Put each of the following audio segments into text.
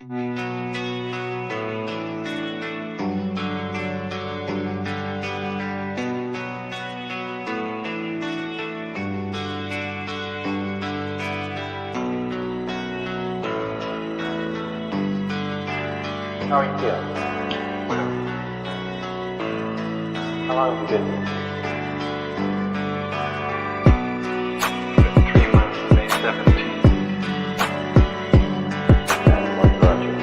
How are you feeling? How long have you been here? 3 months, May 17th. And what brought you?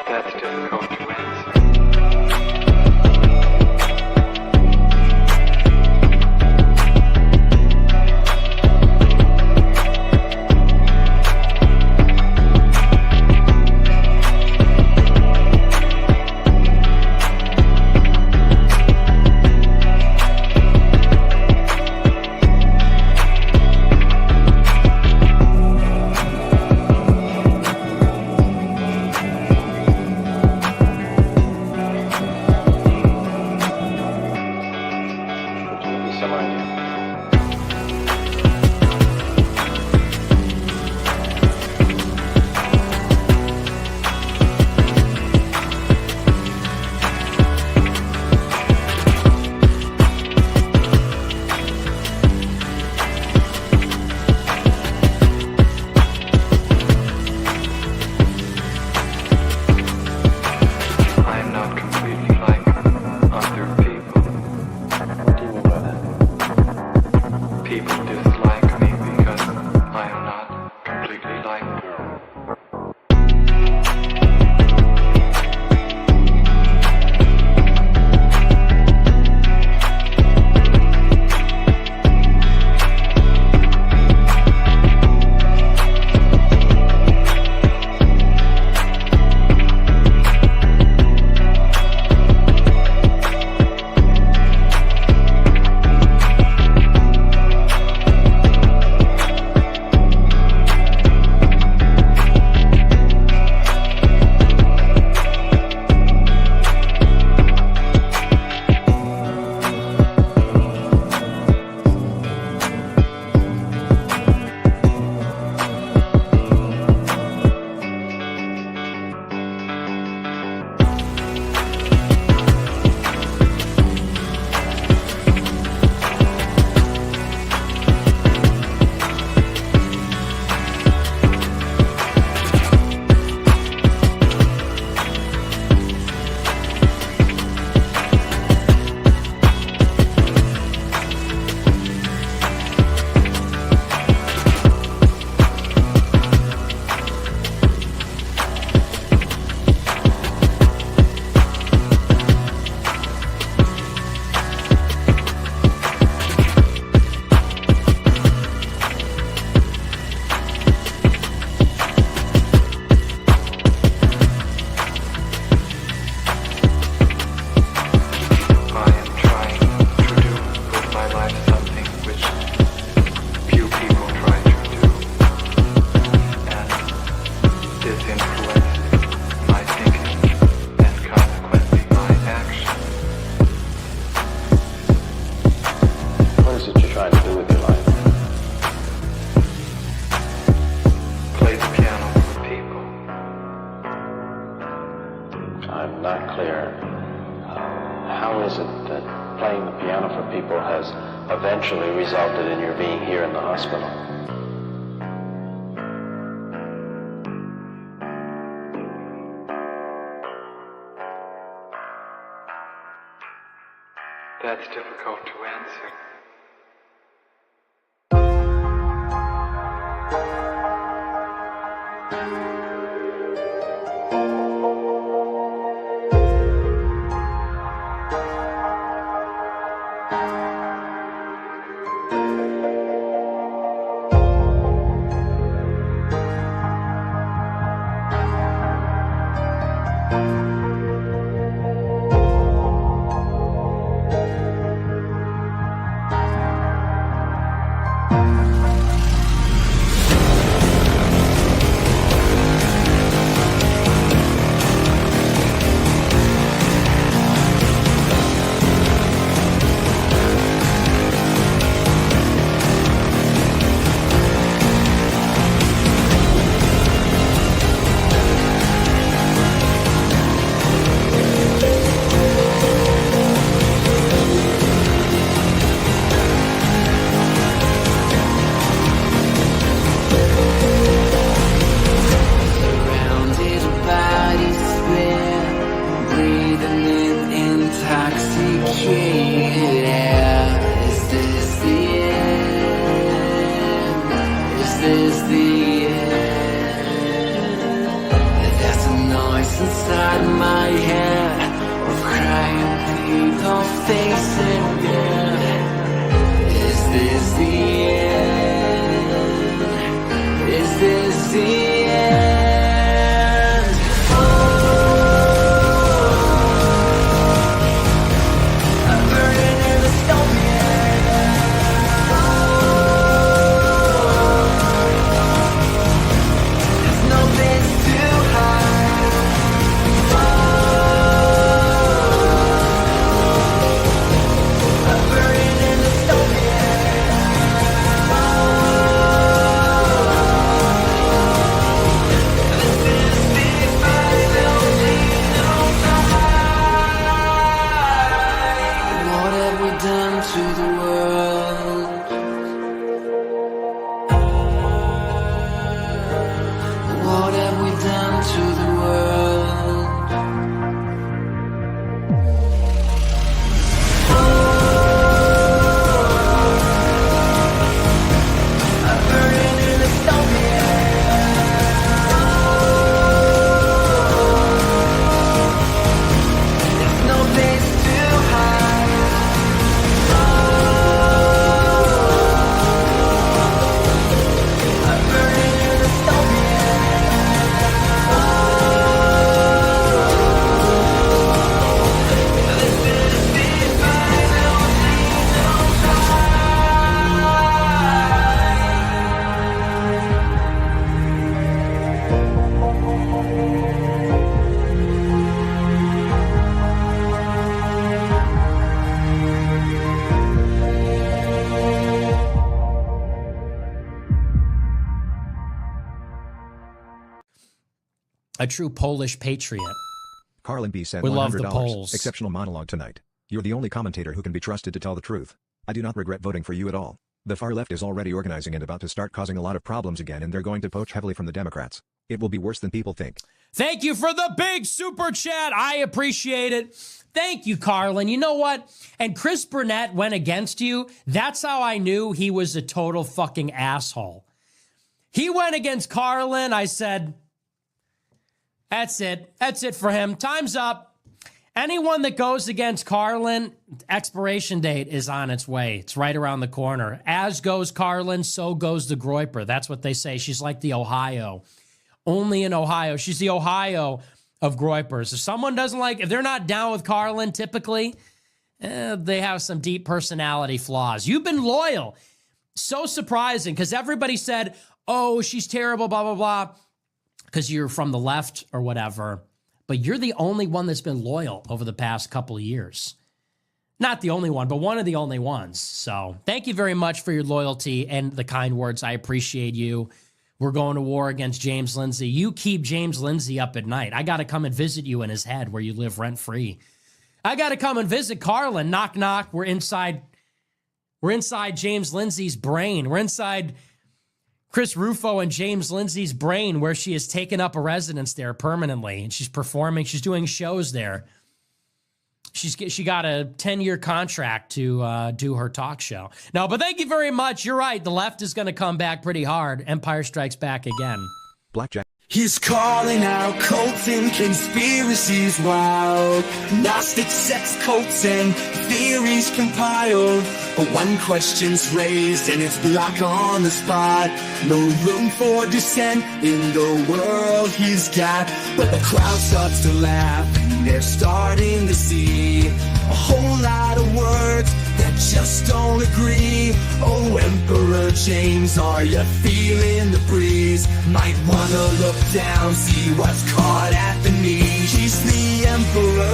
That's difficult to answer. Eventually resulted in your being here in the hospital. That's difficult to answer. is the end. There's a noise inside my head of crying people facing death. Is this the end? Is this the end? Oh, I'm burning in the stone. There's no place to hide. I'm burning in the stone. What have we done to the world? What have we done to the world? I'm burning in the stone. There's no place to hide. I'm burning in the stone. This is the final A true Polish patriot. Karlyn B said We love the $100. Poles. Exceptional monologue tonight. You're the only commentator who can be trusted to tell the truth. I do not regret voting for you at all. The far left is already organizing and about to start causing a lot of problems again, and they're going to poach heavily from the Democrats. It will be worse than people think. Thank you for the big super chat. I appreciate it. Thank you, Karlyn. You know what? And Chris Burnett went against you. That's how I knew he was a total fucking asshole. He went against Karlyn. I said, that's it. That's it for him. Time's up. Anyone that goes against Karlyn, expiration date is on its way. It's right around the corner. As goes Karlyn, so goes the Groyper. That's what they say. She's like the Ohio. Only in Ohio. She's the Ohio of Groypers. If someone doesn't like, if they're not down with Karlyn, typically, they have some deep personality flaws. You've been loyal. So surprising, because everybody said, oh, she's terrible, blah, blah, blah, because you're from the left or whatever. But you're the only one that's been loyal over the past couple of years. Not the only one, but one of the only ones. So thank you very much for your loyalty and the kind words. I appreciate you. We're going to war against James Lindsay. You keep James Lindsay up at night. I got to come and visit you in his head where you live rent-free. I got to come and visit Karlyn. Knock, knock. We're inside James Lindsay's brain. We're inside Chris Rufo and James Lindsay's brain, where she has taken up a residence there permanently, and she's performing. She's doing shows there. She got a 10-year contract to do her talk show. No, but thank you very much. You're right. The left is going to come back pretty hard. Empire Strikes Back again. Blackjack. He's calling out cults and conspiracies wild, Gnostic sex cults and theories compiled. But one question's raised and it's blocked on the spot. No room for dissent in the world he's got. But the crowd starts to laugh and they're starting to see a whole lot of words that just don't agree. Oh, Emperor James, are you feeling the breeze? Might wanna look down, see what's caught at the knee. He's the Emperor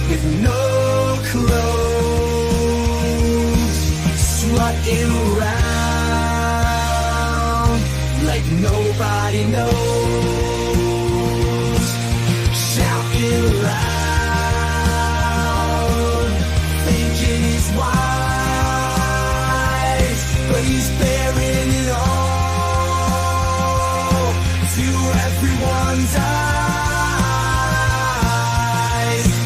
with no clothes, strutting around like nobody knows, shouting loud, thinking he's wise, but he's bearing it all to everyone's eyes.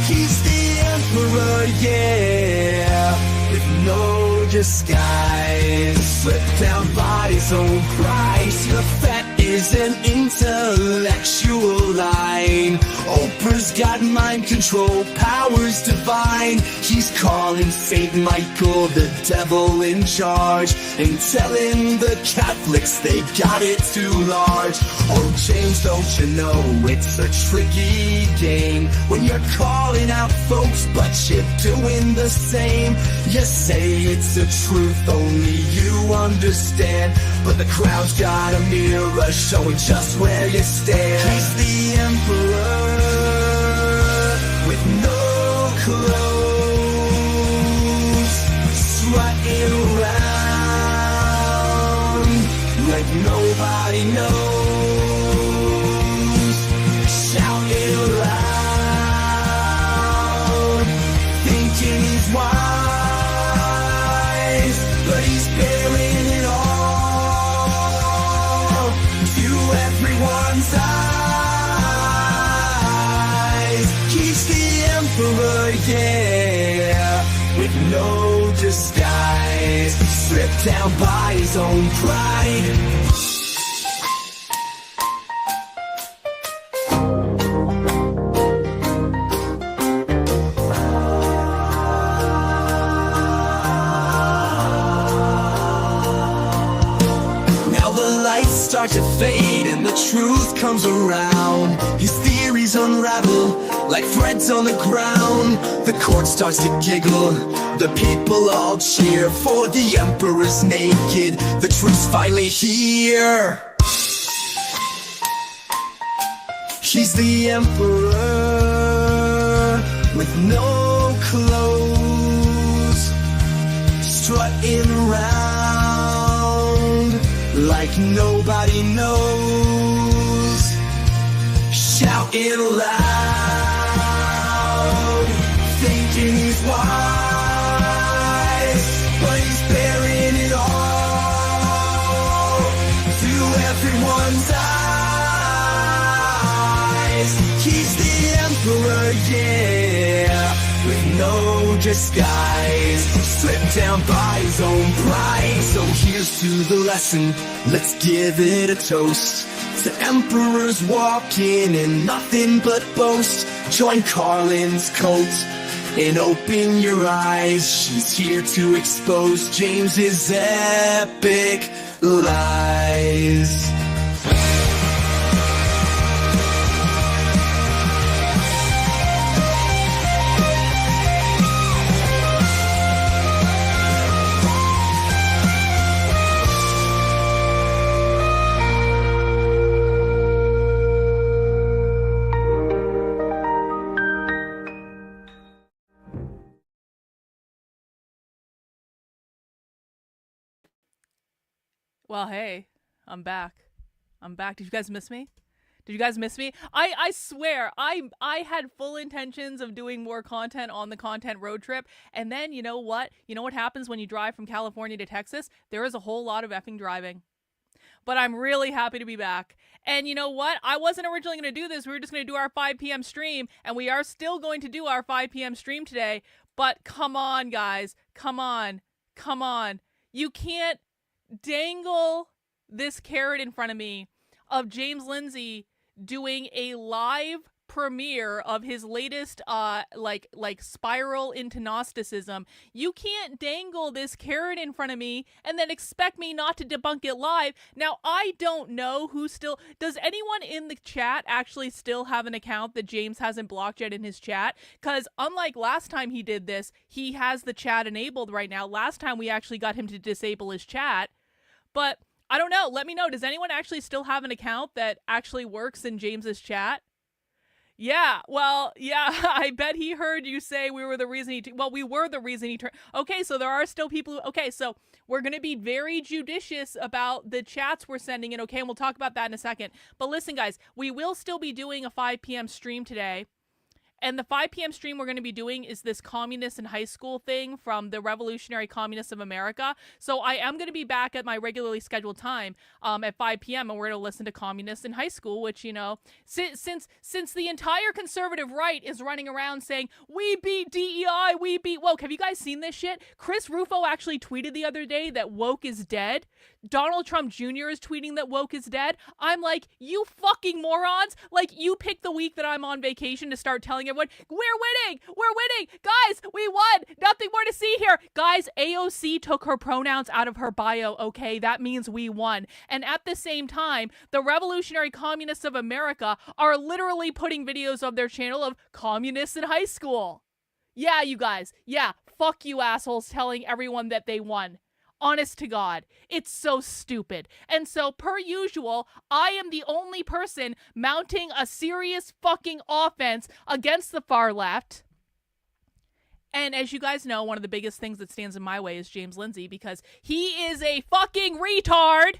He's the Emperor, yeah, with no disguise. slipped down by his own price. Your fat is an intellectual line. Oprah's got mind control, powers divine. He's calling Saint Michael the devil in charge, and telling the Catholics they got it too large. Oh James, don't you know it's a tricky game when you're calling out folks but you're doing the same. You say it's a truth only you understand, but the crowd's got a mirror showing just where you stand. He's the emperor with no clothes, strutting around like nobody knows, shouting loud, thinking he's wise, but he's bearing it all to everyone's eyes. He's the emperor, yeah, with no disguise, stripped down by his own pride. Start to fade and the truth comes around. His theories unravel like threads on the ground. The court starts to giggle, the people all cheer, for the emperor's naked, the truth's finally here. He's the emperor with no clothes, strutting around like nobody knows, shouting loud, thinking he's wise, but he's bearing it all to everyone's eyes. He's the emperor, yeah, with no disguise, stripped down by his own pride. So here's to the lesson, let's give it a toast to emperors walking in nothing but boast. Join Karlyn's cult and open your eyes. She's here to expose James's epic lies. Well, hey, I'm back. Did you guys miss me? I swear, I had full intentions of doing more content on the content road trip. And then, you know what? You know what happens when you drive from California to Texas? There is a whole lot of effing driving. But I'm really happy to be back. And you know what? I wasn't originally going to do this. We were just going to do our 5 p.m. stream. And we are still going to do our 5 p.m. stream today. But come on, guys. Come on. You can't dangle this carrot in front of me of James Lindsay doing a live premiere of his latest like spiral into Gnosticism. You can't dangle this carrot in front of me and then expect me not to debunk it live. Now, I don't know who still does. Anyone in the chat actually still have an account that James hasn't blocked yet in his chat? Because unlike last time he did this, he has the chat enabled right now. Last time we actually got him to disable his chat. But I don't know. Let me know. Does anyone actually still have an account that actually works in James's chat? Yeah, well, yeah, I bet he heard you say we were the reason he... Well, we were the reason he turned... Okay, so there are still people who... Okay, so we're going to be very judicious about the chats we're sending in, okay? And we'll talk about that in a second. But listen, guys, we will still be doing a 5 p.m. stream today. And the 5 p.m. stream we're going to be doing is this communist in high school thing from the Revolutionary Communists of America. So I am going to be back at my regularly scheduled time at 5 p.m. and we're going to listen to communists in high school, which, you know, since the entire conservative right is running around saying, we beat DEI, we beat woke. Have you guys seen this shit? Chris Rufo actually tweeted the other day that woke is dead. Donald Trump Jr. is tweeting that woke is dead. I'm like, you fucking morons. Like, you picked the week that I'm on vacation to start telling everyone, we're winning, guys, we won, nothing more to see here. Guys, AOC took her pronouns out of her bio, okay? That means we won. And at the same time, the Revolutionary Communists of America are literally putting videos of their channel of communists in high school. Yeah, you guys, yeah, fuck you assholes telling everyone that they won. Honest to God, it's so stupid. And so, per usual, I am the only person mounting a serious fucking offense against the far left. And as you guys know, one of the biggest things that stands in my way is James Lindsay, because he is a fucking retard.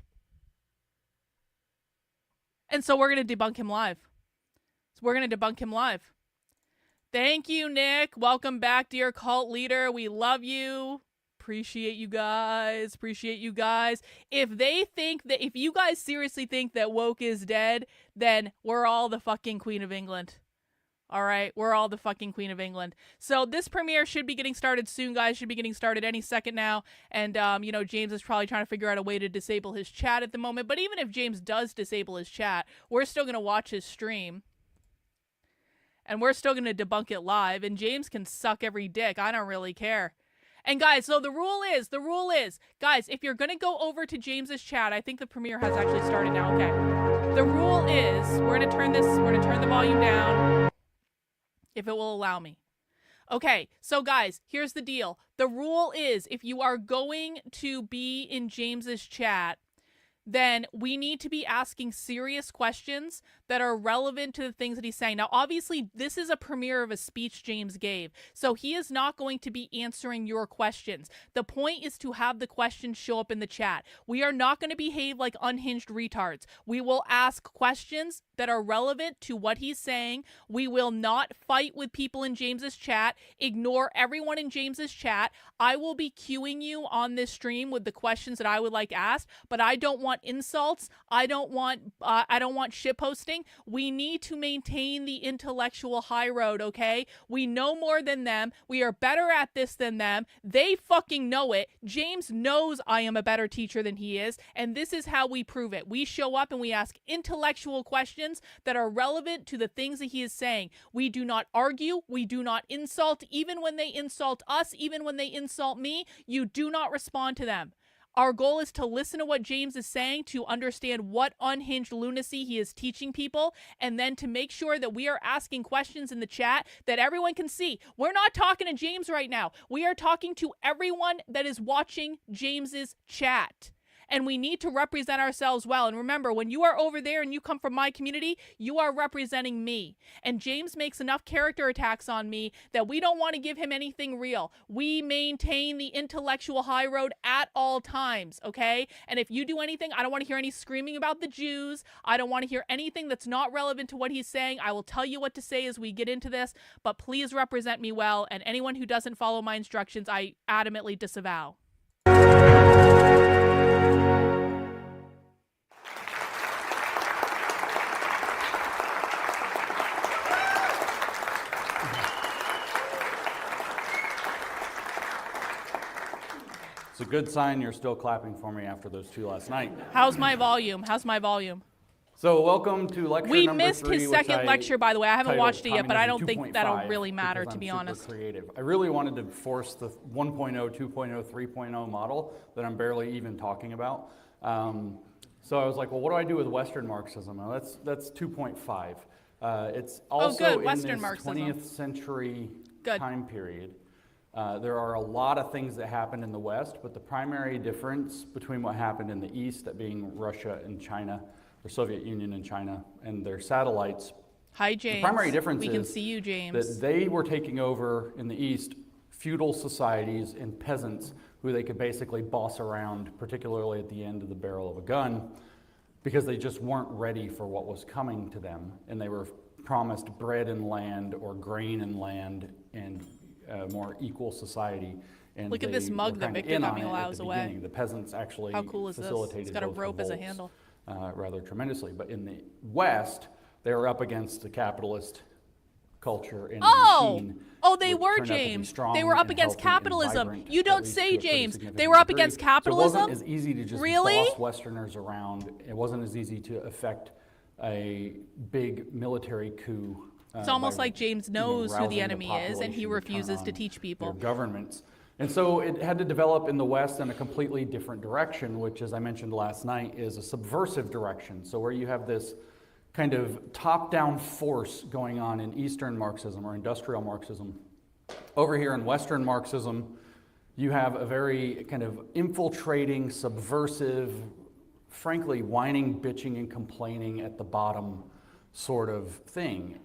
And so we're going to debunk him live. Thank you, Nick. Welcome back, dear cult leader. We love you. Appreciate you guys. If you guys seriously think that woke is dead, then we're all the fucking Queen of England. All right, we're all the fucking Queen of England. So this premiere should be getting started soon, guys. Should be getting started any second now. And, you know, James is probably trying to figure out a way to disable his chat at the moment. But even if James does disable his chat, we're still going to watch his stream. And we're still going to debunk it live. And James can suck every dick. I don't really care. And guys, so the rule is, guys, if you're going to go over to James's chat, I think the premiere has actually started now. Okay. The rule is, we're going to turn the volume down if it will allow me. Okay, so guys, here's the deal. The rule is, if you are going to be in James's chat, then we need to be asking serious questions that are relevant to the things that he's saying. Now, obviously, this is a premiere of a speech James gave, so he is not going to be answering your questions. The point is to have the questions show up in the chat. We are not going to behave like unhinged retards. We will ask questions that are relevant to what he's saying. We will not fight with people in James's chat. Ignore everyone in James's chat. I will be queuing you on this stream with the questions that I would like asked, but I don't want insults. I don't want shitposting. We need to maintain the intellectual high road, okay? We know more than them. We are better at this than them. They fucking know it. James knows I am a better teacher than he is, and this is how we prove it. We show up and we ask intellectual questions that are relevant to the things that he is saying. We do not argue. We do not insult. Even when they insult us, even when they insult me, you do not respond to them. Our goal is to listen to what James is saying, to understand what unhinged lunacy he is teaching people, and then to make sure that we are asking questions in the chat that everyone can see. We're not talking to James right now. We are talking to everyone that is watching James's chat. And we need to represent ourselves well. And remember, when you are over there and you come from my community, you are representing me. And James makes enough character attacks on me that we don't want to give him anything real. We maintain the intellectual high road at all times, okay? And if you do anything, I don't want to hear any screaming about the Jews. I don't want to hear anything that's not relevant to what he's saying. I will tell you what to say as we get into this, but please represent me well. And anyone who doesn't follow my instructions, I adamantly disavow. It's a good sign you're still clapping for me after those two last night. How's my volume? So welcome to lecture we number missed 3, his second lecture, by the way. I haven't watched it yet, but I don't think 2.5 that'll really matter, because to be I'm honest. super creative. I really wanted to force the 1.0, 2.0, 3.0 model that I'm barely even talking about. So I was like, well, what do I do with Western Marxism? Well, that's 2.5. It's also in Western this Marxism. 20th century time period. There are a lot of things that happened in the West, but the primary difference between what happened in the East, that being Russia and China, or Soviet Union and China, and their satellites. Hi, James. The primary difference we is can see you, James. that they were taking over in the East feudal societies and peasants who they could basically boss around, particularly at the end of the barrel of a gun, because they just weren't ready for what was coming to them, and they were promised bread and land or grain and land and a more equal society. And Look at this mug that Victor got me while I was away. The peasants actually How cool is this? facilitated It's got a both rope as a revolts, handle. rather tremendously. But in the West, they were up against the capitalist culture and machine. Oh, they which were, turned out to be James. strong They were up and against healthy and capitalism. vibrant, You don't at least say, to a pretty James. significant They were up degree. against capitalism? So it wasn't as easy to just Really? boss Westerners around. It wasn't as easy to affect a big military coup. It's almost by, like James knows who rousing the enemy is, and he population to turn refuses to on teach people. their governments. And so it had to develop in the West in a completely different direction, which, as I mentioned last night, is a subversive direction. So where you have this kind of top-down force going on in Eastern Marxism or industrial Marxism. Over here in Western Marxism, you have a very kind of infiltrating, subversive, frankly, whining, bitching, and complaining at the bottom sort of thing,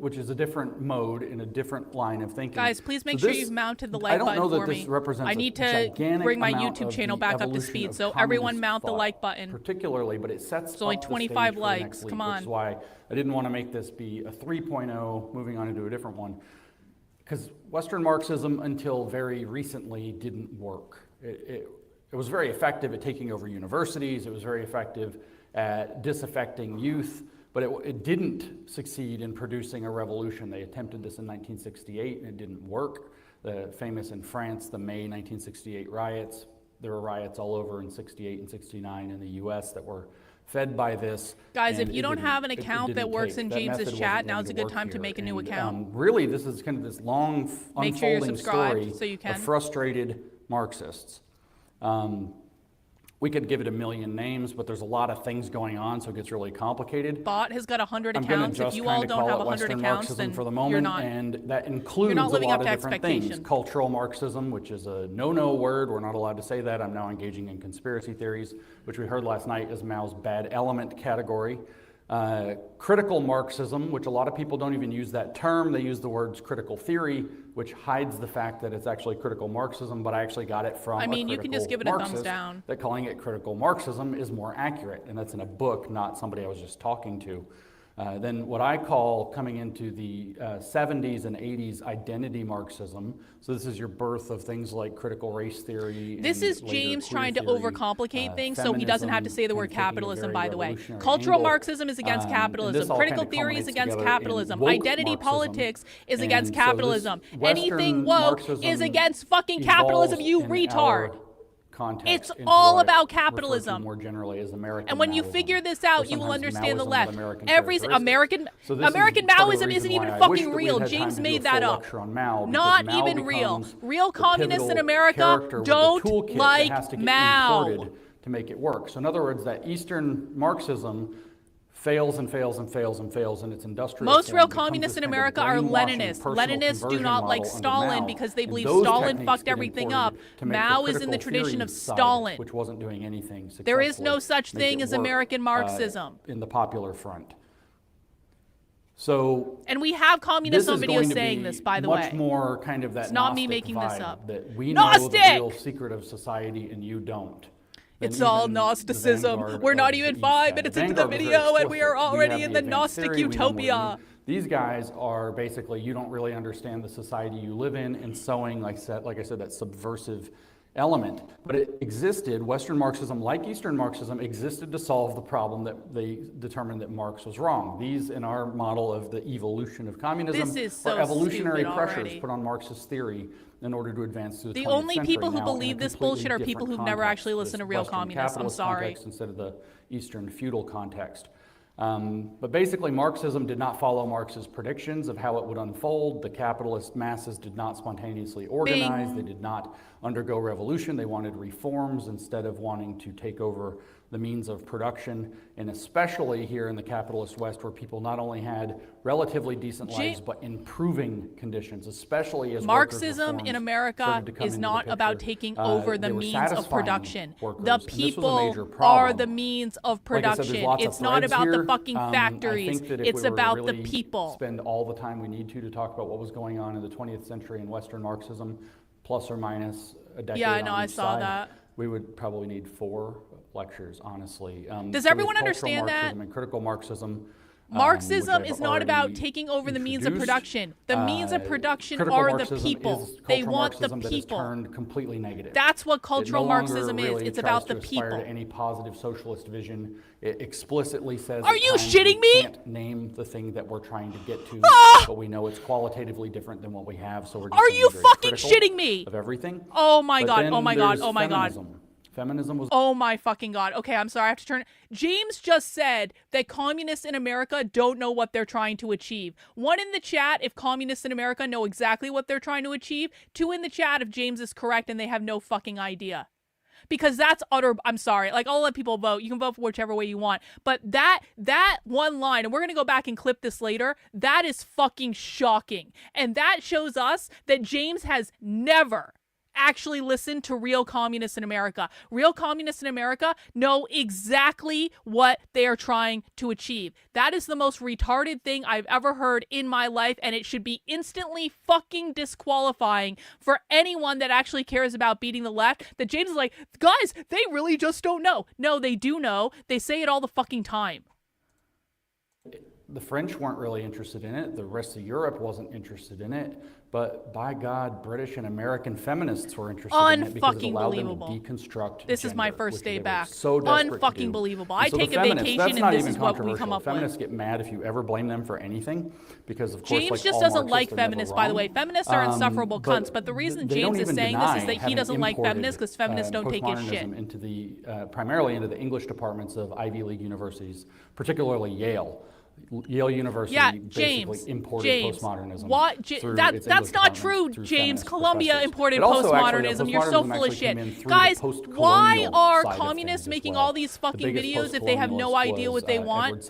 which is a different mode in a different line of thinking. Guys, please make So sure this- you've mounted the I like don't button know that for this me. represents I need a to gigantic bring my amount YouTube of channel the back up to evolution speed, of so everyone communist mount the thought, like button. particularly, but it sets It's only up the 25 stage for the likes. next leap, Come which on. is why I didn't want to make this be a 3.0, moving on into a different one, because Western Marxism until very recently didn't work. It was very effective at taking over universities. It was very effective at disaffecting youth, but it didn't succeed in producing a revolution. They attempted this in 1968 and it didn't work. The famous in France, the May 1968 riots. There were riots all over in 68 and 69 in the US that were fed by this. Guys, and if you it don't didn't- have an it account that didn't works take. in That James's method chat, wasn't now's going a good work time to here. make a new And, account. really, this is kind of this long Make sure you're unfolding subscribed story so you can. of frustrated Marxists. We could give it a million names, but there's a lot of things going on, so it gets really complicated. Bot has got 100 I'm going accounts. to If just you all kind of don't call have it 100 Western accounts, Marxism then for the you're moment, not. and that includes a living lot up of to different things. expectation. Cultural Marxism, which is a no-no word. We're not allowed to say that. I'm now engaging in conspiracy theories, which we heard last night is Mao's bad element category. Critical Marxism, which a lot of people don't even use that term. They use the words critical theory, which hides the fact that it's actually critical Marxism, but I actually got it from I mean, a you can just give it a Marxist thumbs down. that calling it critical Marxism is more accurate, and that's in a book, not somebody I was just talking to. Then what I call coming into the 70s and 80s identity Marxism. So this is your birth of things like critical race theory. This and is later James queer trying to theory, overcomplicate things so he doesn't have to say the word feminism, and taking a capitalism, very by the way. revolutionary Cultural angle. Marxism is against And capitalism. this all Critical kind of theory is culminates against together in capitalism. woke Identity Marxism. politics is And against so this capitalism. Anything Western woke is Marxism against fucking capitalism, you evolves in retard. our context It's into all what I about refer to capitalism. more generally as American And when you Maoism, figure this or out, you will sometimes understand the Maoism left. with American Every characteristics. American So this is American part of the Maoism reason isn't even why I wish fucking that we real. had time James to do made a that full up. lecture on Mao, because Not Mao even real. becomes Real the communists in pivotal America character with the don't toolkit that like has to get Mao. imported to make it work. So in other words, that Eastern Marxism fails and fails and fails and fails in its industrial Most form, real becomes communists this in kind of America are brainwashing Leninists. personal Leninists do conversion not like model under Stalin Mao. because they And believe those Stalin techniques fucked get everything imported up. to make Mao the is in the critical tradition theory of side, Stalin. which wasn't doing anything successfully. There is no such make thing it as work, American Marxism. in the popular front. So And we have communists this on is videos going to saying be this, by the much way. more kind of that It's not me Gnostic making this vibe, up. that we know Gnostic! the real secret of society and you don't. Then It's all even the Gnosticism. vanguard We're of not the even East 5 side. minutes into the vanguard was very video and we are explicit. already have in the advanced Gnostic theory, we know more than utopia. you. These guys are basically, you don't really understand the society you live in, and sowing, like I said, that subversive element. But it existed, Western Marxism, like Eastern Marxism, existed to solve the problem that they determined that Marx was wrong. These, in our model of the evolution of communism, This is so are evolutionary stupid pressures already. put on Marxist theory in order to advance through the 20th The only century. people who Now, believe in a this completely bullshit are people different who've never context, actually listened this to real Western communists. I'm capitalist sorry. context instead of the Eastern feudal context. But basically, Marxism did not follow Marx's predictions of how it would unfold. The capitalist masses did not spontaneously organize. They did not undergo revolution. They wanted reforms instead of wanting to take over the means of production, and especially here in the capitalist West, where people not only had relatively decent lives, but improving conditions, especially as Marxism in America is not about taking over the means of production. The people are the means of production. It's not about the fucking factories. It's about the people. Spend all the time we need to talk about what was going on in the 20th century in Western Marxism, plus or minus a decade. Yeah, I know, on I each saw side. that. We would probably need 4 lectures, honestly. Does So everyone with cultural understand that? Marxism and critical Marxism, Marxism which I've is not about already taking over the means of introduced. production. The means of production Critical are the Marxism people. is They cultural want the Marxism that has people. turned completely negative. That's what It cultural no longer Marxism is. really It's tries about to the aspire people. to any positive socialist vision. It explicitly says. Are at you times shitting me? We can't name the thing that we're trying to get to, but we know it's qualitatively different than what we have. So we're just Are gonna you be very fucking critical shitting me? Of everything. Oh my But God, then oh my God, there's oh my God. feminism. Feminism was. Oh my fucking God. Okay, I'm sorry. I have to turn. James just said that communists in America don't know what they're trying to achieve. One in the chat if communists in America know exactly what they're trying to achieve. Two in the chat if James is correct and they have no fucking idea. Because that's utter, I'm sorry. Like, I'll let people vote. You can vote for whichever way you want. But that one line, and we're going to go back and clip this later, that is fucking shocking. And that shows us that James has never actually listen to real communists in America. Real communists in America know exactly what they are trying to achieve. That is the most retarded thing I've ever heard in my life, and it should be instantly fucking disqualifying for anyone that actually cares about beating the left. That James is like, guys, they really just don't know. No, they do know. They say it all the fucking time. The French weren't really interested in it. The rest of Europe wasn't interested in it. But by God, British and American feminists were interested in it because it allowed them to deconstruct This is my gender, first which day they were back. so desperate to do. Unfucking-believable. And I so the take a feminists, vacation that's and not this even is what we come controversial. up with. Feminists get mad if you ever blame them for anything because, of course, James like just all doesn't like Marxists, they're never feminists, by the way. wrong. Feminists are insufferable cunts, but the reason they don't James is even saying this is deny that he having doesn't like imported, feminists because feminists don't take his shit. postmodernism into the, primarily into the English departments of Ivy League universities, particularly Yale. Yale University basically imported postmodernism. That's not true, James. Columbia imported postmodernism. You're so full of shit. Guys, why are communists making all these fucking videos if they have no idea what they want?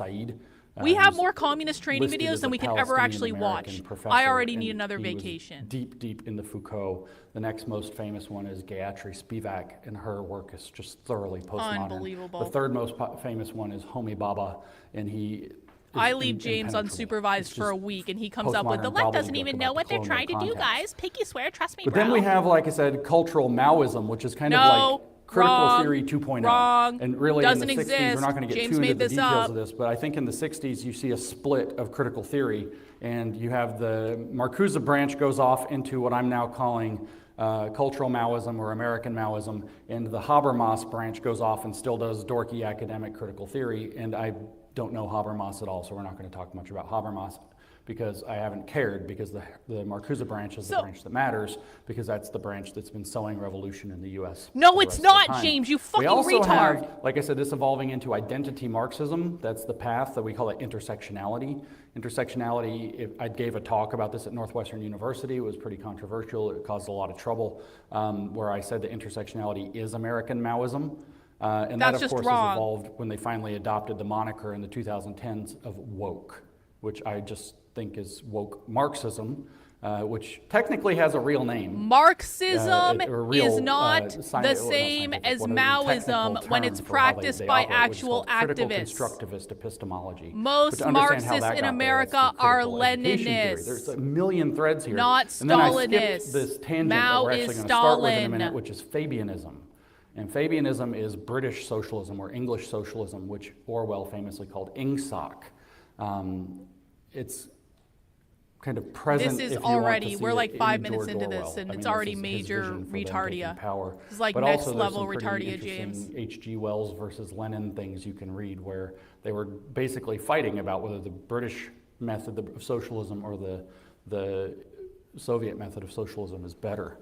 We have more communist training videos than we can ever actually watch. I already need another vacation. Deep into Foucault. The next most famous one is Gayatri Spivak, and her work is just thoroughly postmodern. Unbelievable. The third most famous one is Homi Bhabha, and he I leave James unsupervised for a week, and he comes up with, the left doesn't even know what they're trying to do, guys. Pinky swear, trust me, But bro. then we have, like I said, cultural Maoism, which is kind of like critical theory 2.0. Wrong. And really Doesn't in the 60s, exist. we're not going to get James too into made the this details up. of this, but I think in the 60s you see a split of critical theory, and you have the Marcuse branch goes off into what I'm now calling cultural Maoism or American Maoism, and the Habermas branch goes off and still does dorky academic critical theory, and I don't know Habermas at all, so we're not going to talk much about Habermas because I haven't cared, because the Marcuse branch is the branch that matters, because that's the branch that's been sowing revolution in the U.S. No, it's not, James, you fucking we also retard. have, like I said, this evolving into identity Marxism. That's the path that we call it intersectionality. Intersectionality, I gave a talk about this at Northwestern University. It was pretty controversial. It caused a lot of trouble, where I said that intersectionality is American Maoism. And That's that, of course, wrong. has evolved when they finally adopted the moniker in the 2010s of woke, which I just think is woke Marxism, which technically has a real name. Marxism is not the same as Maoism when it's practiced by actual activists. Constructivist epistemology. Most Marxists in America are Leninists. There's a million threads here. Not And then I skipped Stalinists. this tangent Mao that we're actually is going to start with in a Stalin. minute, which is Fabianism. And Fabianism is British socialism or English socialism, which Orwell famously called ingsoc. It's kind of present. This is if you want to already, see we're it like in 5 minutes George into Orwell. this, and I mean, it's this already is his major vision for them taking retardia. power. It's like But next also there's level some pretty retardia, James. interesting H.G. Wells versus Lenin things you can read, where they were basically fighting about whether the British method of socialism or the Soviet method of socialism is better.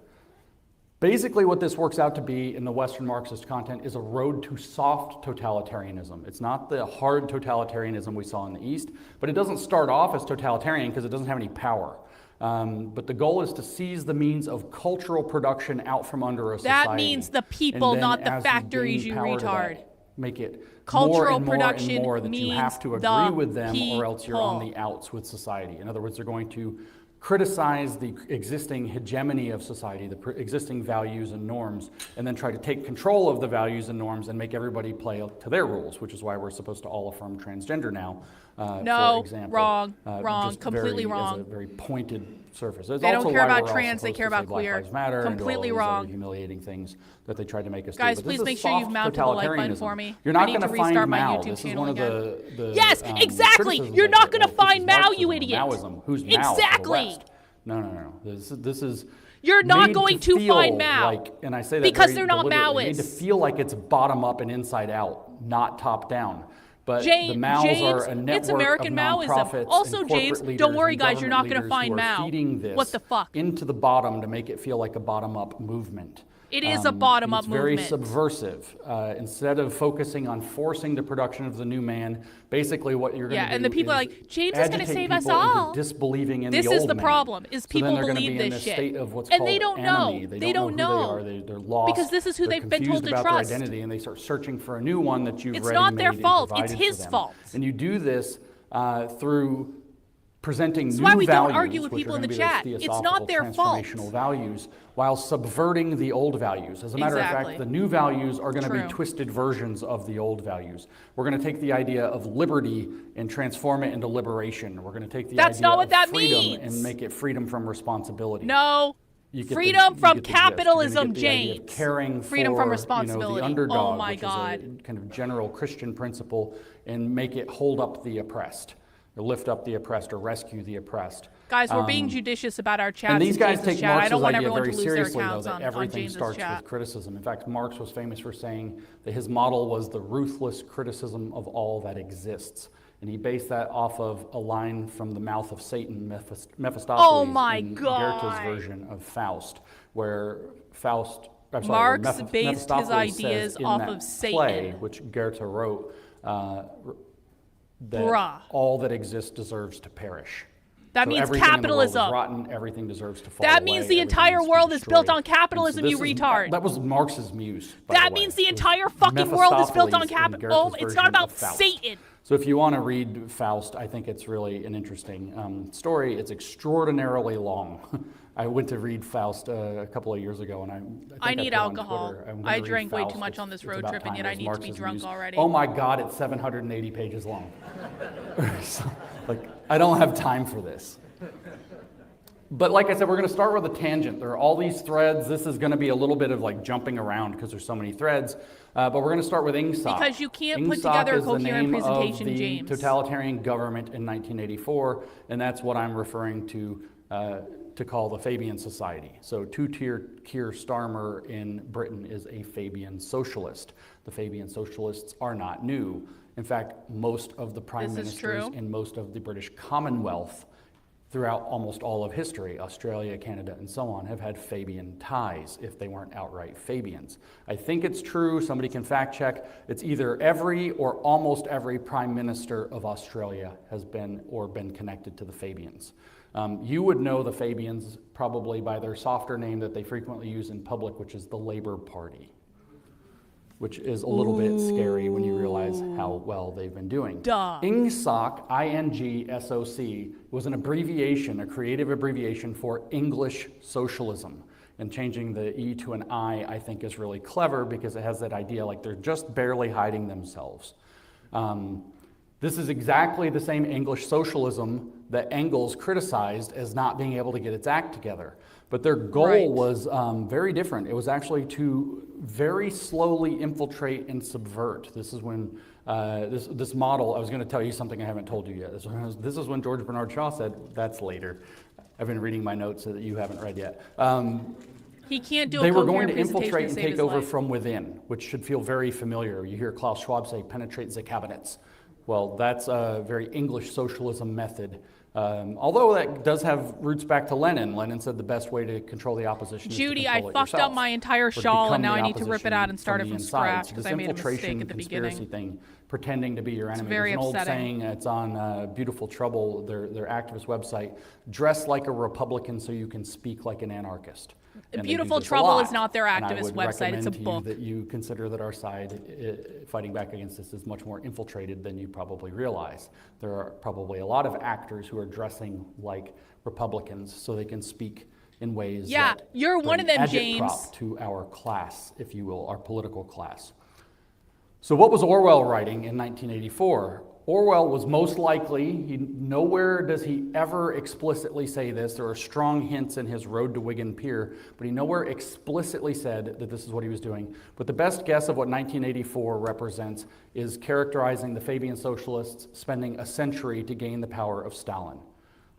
Basically, what this works out to be in the Western Marxist content is a road to soft totalitarianism. It's not the hard totalitarianism we saw in the East, but it doesn't start off as totalitarian because it doesn't have any power. But the goal is to seize the means of cultural production out from under a society. That means the people, And then not the as factories, gain you power to retard. that, make it Cultural more and more production and more that you have to means agree the with them, or else you're on people. the outs with society. In other words, they're going to criticize the existing hegemony of society, the existing values and norms, and then try to take control of the values and norms and make everybody play to their rules, which is why we're supposed to all affirm transgender now, No, for example. wrong, Just completely very, wrong. As a very pointed surface. It's They don't also care why about we're all trans, they supposed care to say about Black queer. Lives Matter and do all Completely these other wrong. humiliating things that they tried to make us Guys, do. But please this make is sure you've soft mounted the like button totalitarianism. for me. You're I not need going to to find restart my Mao. YouTube This is channel one again. of the Yes, exactly. criticisms You're I not get. gonna This is find Mao, Marxism you or idiot. Maoism. Who's Mao for the Exactly. West? No. This is. You're not made going to feel find Mao. Like, and I say that because very they're not deliberately, made to Maoists. feel like it's bottom up and inside out, not top down. But James, the Maos are a network it's American of Maoism. nonprofits Also, and James, corporate don't leaders worry, and guys, you're not government going to leaders find who are Mao. feeding this What the fuck? into the bottom to make it feel like a bottom-up movement. It is a bottom-up It's very movement. subversive. Instead of focusing on forcing the production of the new man, basically what you're going to do and the people is are like, James is going to agitate save us people into all. disbelieving in This the is old the man. problem, is So people then they're gonna believe be in this a shit. state of what's And called they don't enemy. know. They They don't don't know who know. they are. They're lost. Because this is who They're they've been told confused to about trust. their identity, and they start searching for a new one that you've It's ready not their made and fault. It's provided for his them. fault. And you do this through presenting That's new why we don't values, argue with which people are in the gonna be chat. those It's not their fault. transformational values, while subverting the old values. As a matter of Exactly. fact, the new values are going to be True. twisted versions of the old values. We're going to take the idea of liberty and transform it into liberation. We're going to take the That's idea not what of that freedom means. and make it freedom from responsibility. No. You get Freedom you from get the gist. You're gonna capitalism, get the idea of James. caring Freedom for, from the responsibility. underdog, Oh my which God. is a kind of general Christian principle, and make it hold up the oppressed, or lift up the oppressed, or rescue the oppressed. Guys, we're being judicious about our chat. And these guys take chat. I Marx's don't want idea everyone very to lose their seriously, though, accounts that on everything James's starts chat. with criticism. In fact, Marx was famous for saying that his model was the ruthless criticism of all that exists. And he based that off of a line from the mouth of Satan, Mephistopheles, Oh my in God. Goethe's version of Faust, where Marx Marx based his ideas ideas off of play, Satan. which Goethe wrote, that Bruh. all that exists deserves to perish. That So means everything in the world is capitalism. rotten, everything deserves to fall That away, means the everything entire needs to be world is built destroyed. on capitalism, And you so this is- retard. That was Marx's muse, by That the way. means the It was entire fucking world is built on Mephistopheles in capital. Goethe's It's not version about of Faust. Satan. So if you want to read Faust, I think it's really an interesting story. It's extraordinarily long. I went to read Faust a couple of years ago, and I think I need put on alcohol. Twitter, I'm gonna I read drank way too Faust. much on this It's road about trip, and time. yet I There's need to be Marx's drunk muse. already. Oh my God, it's 780 pages long. So, like, I don't have time for this. But like I said, we're going to start with a tangent. There are all these threads. This is going to be a little bit of like jumping around because there's so many threads. But we're going to start with INGSOC. Because you can't put INGSOC together a is the coherent name presentation, of the James. totalitarian government in 1984, and that's what I'm referring to call the Fabian Society. So two-tier Keir Starmer in Britain is a Fabian socialist. The Fabian socialists are not new. In fact, most of the prime This is ministers true. in most of the British Commonwealth throughout almost all of history, Australia, Canada, and so on, have had Fabian ties if they weren't outright Fabians. I think it's true, somebody can fact check, it's either every or almost every prime minister of Australia has been connected to the Fabians. You would know the Fabians probably by their softer name that they frequently use in public, which is the Labour Party, which is a little bit scary when you realize how well they've been doing. Duh. INGSOC, I-N-G-S-O-C, was an abbreviation, a creative abbreviation for English socialism. And changing the E to an I think, is really clever because it has that idea like they're just barely hiding themselves. This is exactly the same English socialism that Engels criticized as not being able to get its act together. But their goal Right. was very different. It was actually to very slowly infiltrate and subvert. This is when this model, I was going to tell you something I haven't told you yet. This is when George Bernard Shaw said, that's later. I've been reading my notes that you haven't read yet. He can't do a They were coherent going to presentation infiltrate and save take his over life. from within, which should feel very familiar. You hear Klaus Schwab say, penetrate the cabinets. Well, that's a very English socialism method. Although that does have roots back to Lenin. Lenin said the best way to control the opposition Judy, is to I control it fucked yourself, up my entire or to shawl, and become now the I need to rip it out and start it the from inside. scratch So because this I made a infiltration mistake at the conspiracy beginning. thing, pretending to be your enemy. very There's an old upsetting. saying, it's on Beautiful Trouble, their activist website, dress like a Republican so you can speak like an anarchist. And they do Beautiful this a Trouble lot. is not their And I activist would website, it's a recommend to you book. that you consider that our side fighting back against this is much more infiltrated than you probably realize. There are probably a lot of actors who are dressing like Republicans so they can speak in ways Yeah, that you're one of them, bring James. agitprop to our class, if you will, our political class. So what was Orwell writing in 1984? Orwell was most likely, nowhere does he ever explicitly say this. There are strong hints in his Road to Wigan Pier, but he nowhere explicitly said that this is what he was doing. But the best guess of what 1984 represents is characterizing the Fabian socialists spending a century to gain the power of Stalin.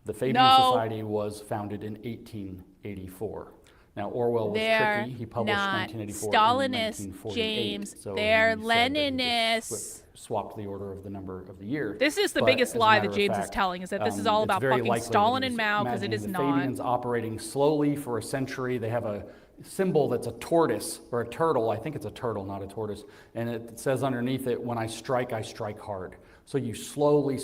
The Fabian Society was founded in 1884. Now, Orwell was tricky. He published 1984 Stalinist, in 1948. James. So They're he said that he Leninists. swapped the order of the number of the year. This is the But biggest as a lie matter that of James is fact, telling, is that this is all it's about very fucking likely that Stalin he and was Mao, because it imagining is the not. Fabians operating slowly for a century. They have a symbol that's a tortoise or a turtle. I think it's a turtle, not a tortoise. And it says underneath it, when I strike hard. So you slowly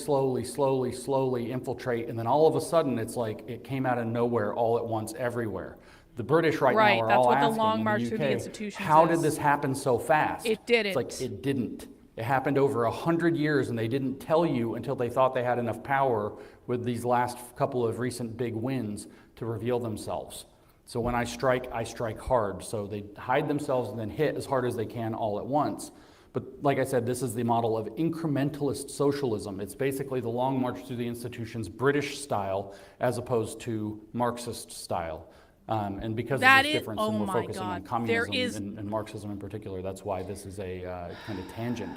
infiltrate, and then all of a sudden it's like it came out of nowhere all at once everywhere. The British now are that's all what the asking long in march the through UK, the institutions how is. did this happen so fast? It didn't. It's like it didn't. It happened over 100 years, and they didn't tell you until they thought they had enough power with these last couple of recent big wins to reveal themselves. So when I strike hard. So they hide themselves and then hit as hard as they can all at once. But like I said, this is the model of incrementalist socialism. It's basically the long march through the institutions, British style, as opposed to Marxist style. And because of this difference, and we're focusing on communism and Marxism in particular, that's why this is a kind of tangent.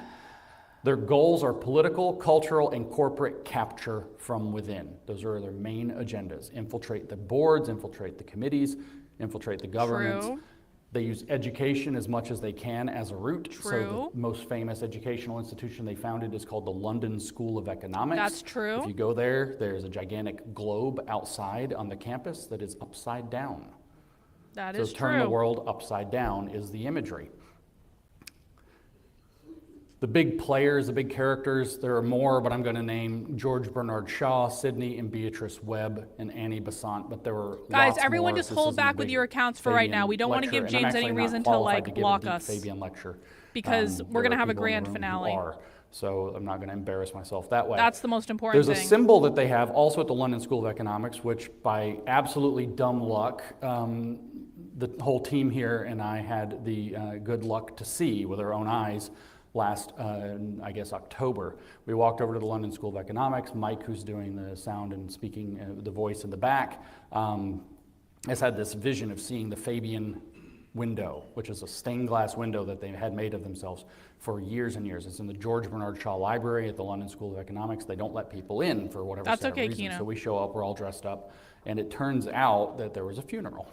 Their goals are political, cultural, and corporate capture from within. Those are their main agendas. Infiltrate the boards, infiltrate the committees, infiltrate the governments. True. They use education as much as they can as a route. True. So the most famous educational institution they founded is called the London School of Economics. That's true. If you go there, there's a gigantic globe outside on the campus that is upside down. That So is turn the true. world upside down is the imagery. The big players, the big characters, there are more, but I'm going to name George Bernard Shaw, Sidney and Beatrice Webb, and Annie Besant, but there were Guys, lots everyone more. just This hold isn't a back with big your accounts for right Fabian now. We don't want to lecture, give and I'm James any actually not reason to qualified like give a block deep us, Fabian lecture. because we're There going to are have a people in the grand room who finale. are, so I'm not going to embarrass myself that way. That's the most important There's thing. a symbol that they have also at the London School of Economics, which by absolutely dumb luck, the whole team here and I had the good luck to see with our own eyes last, I guess, October. We walked over to the London School of Economics. Mike, who's doing the sound and speaking, the voice in the back, has had this vision of seeing the Fabian window, which is a stained glass window that they had made of themselves for years and years. It's in the George Bernard Shaw Library at the London School of Economics. They don't let people in for whatever That's set of okay, reason. Keno. So we show up, we're all dressed up, and it turns out that there was a funeral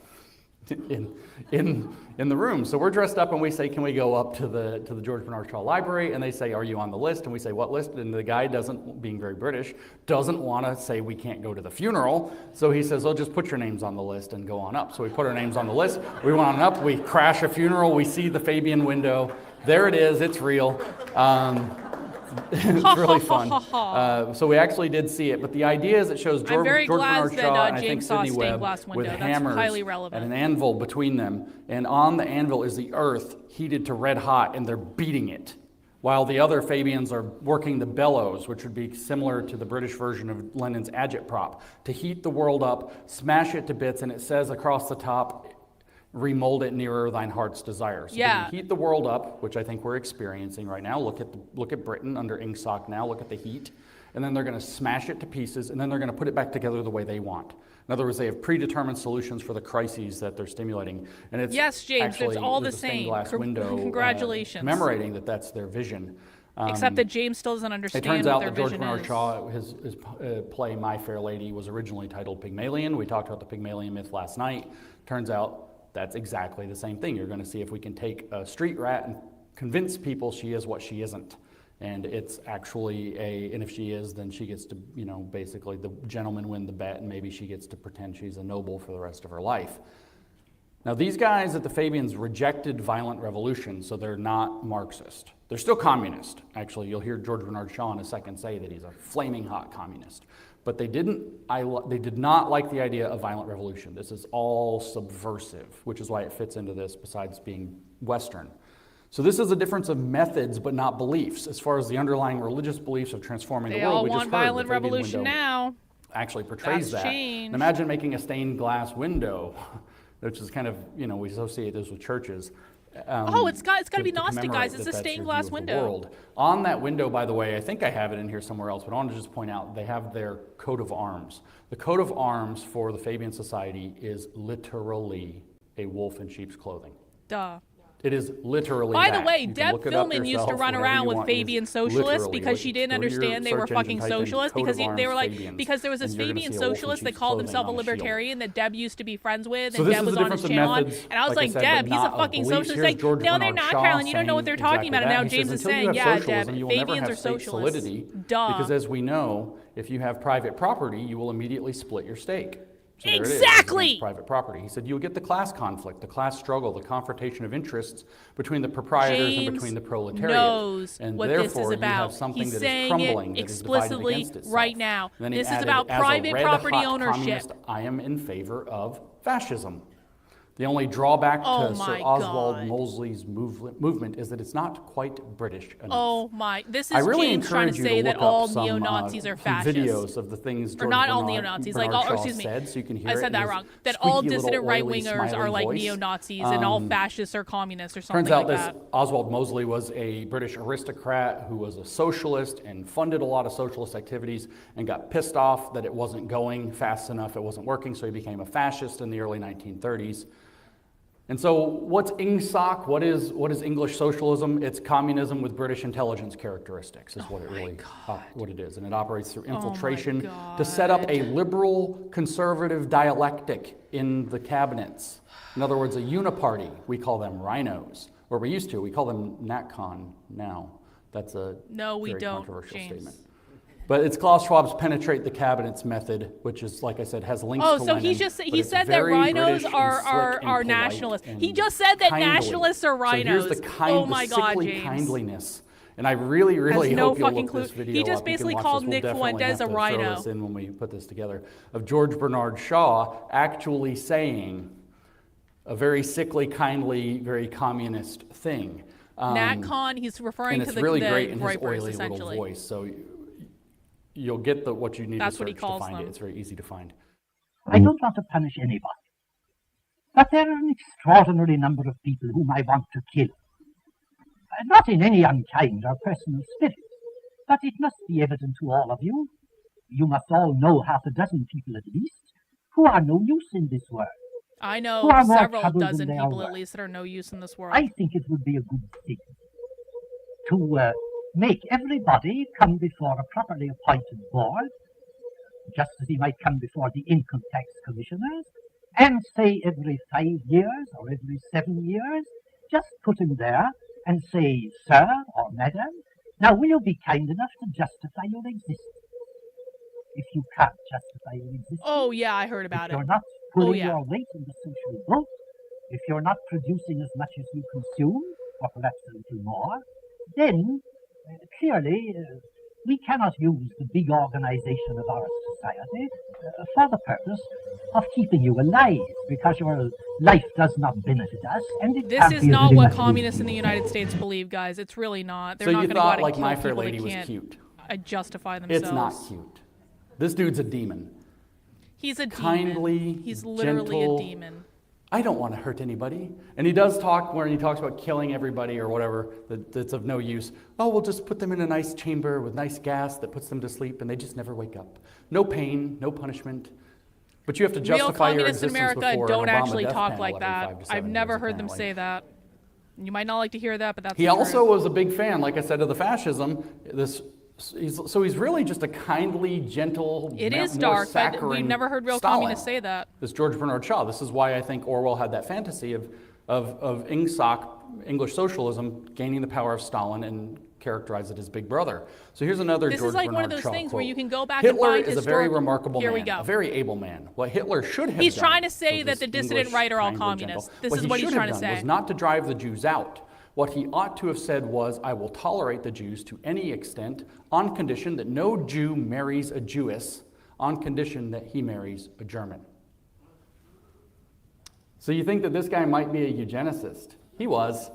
in the room. So we're dressed up and we say, can we go up to the George Bernard Shaw Library? And they say, are you on the list? And we say, what list? And the guy doesn't, being very British, doesn't want to say we can't go to the funeral. So he says, oh, just put your names on the list and go on up. So we put our names on the list. We went on up, we crash a funeral, we see the Fabian window. There it is, it's real. It's really fun. So we actually did see it, but the idea is it shows George very glad Bernard that, Shaw and I think James saw a Sidney stained Webb glass window. with That's hammers highly relevant. and an anvil between them, and on the anvil is the earth heated to red hot, and they're beating it, while the other Fabians are working the bellows, which would be similar to the British version of Lenin's agitprop, to heat the world up, smash it to bits, and it says across the top, remold it nearer thine heart's desire. So Yeah. they heat the world up, which I think we're experiencing right now. Look at Britain under Ingsoc now. Look at the heat, and then they're going to smash it to pieces, and then they're going to put it back together the way they want. In other words, they have predetermined solutions for the crises that they're stimulating, and it's Yes, James, actually, it's all the there's a stained same. glass window, Congratulations. commemorating that that's their vision. Except that James still doesn't It understand turns what out their that George vision Bernard is. Shaw, his play My Fair Lady was originally titled Pygmalion. We talked about the Pygmalion myth last night. Turns out that's exactly the same thing. You're going to see if we can take a street rat and convince people she is what she isn't. And it's actually and if she is, then she gets to, basically the gentlemen win the bet, and maybe she gets to pretend she's a noble for the rest of her life. Now, these guys at the Fabians rejected violent revolution, so they're not Marxist. They're still communist. Actually, you'll hear George Bernard Shaw in a second say that he's a flaming hot communist. But they did not like the idea of violent revolution. This is all subversive, which is why it fits into this besides being Western. So this is a difference of methods, but not beliefs. As far as the underlying religious beliefs of transforming They the world, all we just want heard violent the Fabian revolution window now. actually portrays That's that. changed. And imagine making a stained glass window, which is kind of, we associate this with churches. it's got to be Gnostic, commemorate guys. It's that a that's stained your glass view of the window. world. On that window, by the way, I think I have it in here somewhere else, but I want to just point out they have their coat of arms. The coat of arms for the Fabian Society is literally a wolf in sheep's clothing. Duh. It is literally By the that. way, You can Deb look it up Philman used to yourself, run whatever around you with want. It is Fabian socialists literally, because she like, didn't go to your understand they were search engine, fucking type in socialists coat because of they were arms like Fabians, because there was this and you're gonna Fabian see a wolf in socialist that sheep's called clothing himself a on a shield. libertarian that Deb used to be friends with, So and this Deb is was the on his difference in channel, methods, and I was like I like, said, Deb, but he's a not of fucking beliefs. socialist. Here's Like, George no, they're Bernard not, Shaw Karlyn. You don't know what they're saying talking about. And now exactly that. He James says, is until you saying, have yeah, socialism, Deb, you will never Fabians have are state socialists. solidity, Duh. because as we know, if you have private property, you will immediately split your stake. So there it is, Exactly. against private property. He said you'll get the class conflict, the class struggle, the confrontation of interests between the proprietors and between the proletariat. Knows and what this therefore is about. you have something He's that saying is crumbling, it that is divided explicitly against itself. right now. And then he This is added, about as a private red property hot ownership. communist, I am in favor of fascism. The only drawback Oh to my Sir Oswald God. Mosley's movement is that it's not quite British enough. Oh my! This I is really James trying encourage to you say to that look all up some neo-Nazis are fascists. videos of the things George Or not all Bernard- neo-Nazis, Bernard like all, Shaw excuse me, said, so you can hear I it said in that his wrong. That all squeaky little dissident oily, right-wingers are smiling like voice. neo-Nazis and all fascists are communists or something Turns out like this that. Oswald Mosley was a British aristocrat who was a socialist and funded a lot of socialist activities and got pissed off that it wasn't going fast enough, it wasn't working, so he became a fascist in the early 1930s. And so what's INGSOC? What is English socialism? It's communism with British intelligence characteristics is what it really what it is. And it operates through infiltration to set up a liberal conservative dialectic in the cabinets. In other words, a uniparty. We call them rhinos. Or we used to. We call them NatCon now. That's a very controversial statement. But it's Klaus Schwab's penetrate the cabinets method, which is, like I said, has links to so Lenin, he said that rhinos are nationalists. He just said that nationalists are rhinos. So here's the oh my God, sickly James. kindliness. And I really, really Has no hope you'll fucking look clue. this video He just up. You can basically watch called this. We'll Nick definitely Fuentes have a to rhino. throw this in when we put this together. Of George Bernard Shaw actually saying a very sickly, kindly, very communist thing. NatCon, he's referring and to it's the really great in his Groypers, oily little essentially. voice. So you'll get what you need That's to what he search to calls find them. it. It's very easy to find. I don't want to punish anybody, but there are an extraordinary number of people whom I want to kill. Not in any unkind or personal spirit, but it must be evident to all of you. You must all know half a dozen people at least who are no use in this world. I Who know are more several trouble than dozen they are people at worth. least that are no use in this world. I think it would be a good thing to make everybody come before a properly appointed board, just as he might come before the income tax commissioners, and say every 5 years or every 7 years, just put him there and say, sir or madam, now will you be kind enough to justify your existence? If you can't justify your existence, Oh yeah, I heard about if it. you're not pulling yeah. your weight in the social vote, if you're not producing as much as you consume, or perhaps a little more, then clearly we cannot use the big organization of our society for the purpose of keeping you alive, because your life does not benefit us. And it This can't is be not very what much communists in use the United States believe, guys. It's really not. They're So not you going to go out thought and like kill My Fair people Lady that was can't cute. justify themselves. It's not cute. This dude's a demon. He's a Kindly, demon. He's literally gentle. a demon. I don't want to hurt anybody. And he does talk where he talks about killing everybody or whatever that's of no use. Oh, we'll just put them in a nice chamber with nice gas that puts them to sleep and they just never wake up. No pain, no punishment. But you have to Real justify your communists in existence America before don't an Obama actually death talk panel like every that. 5 to 7 I've never years, heard them apparently. say that. You might not like to hear that, but that's He the also truth. was a big fan, like I said, of the fascism. So he's really just a kindly, gentle, It is more dark, but saccharine we've never heard real Stalin. communists say that. This George Bernard Shaw. This is why I think Orwell had that fantasy of INGSOC, English socialism, gaining the power of Stalin and characterize it as Big Brother. So here's another This George is like Bernard one of those Shaw things quote. where you can go back Hitler and find is a very historical- remarkable Here man, we go. a very able man. What Hitler should have He's done, trying to say so that the this dissident English, right are all kindly, communists. gentle, This is he what he's should trying have to done say. was not to drive the Jews out. What he ought to have said was, I will tolerate the Jews to any extent on condition that no Jew marries a Jewess, on condition that he marries a German. So you think that this guy might be a eugenicist. He was,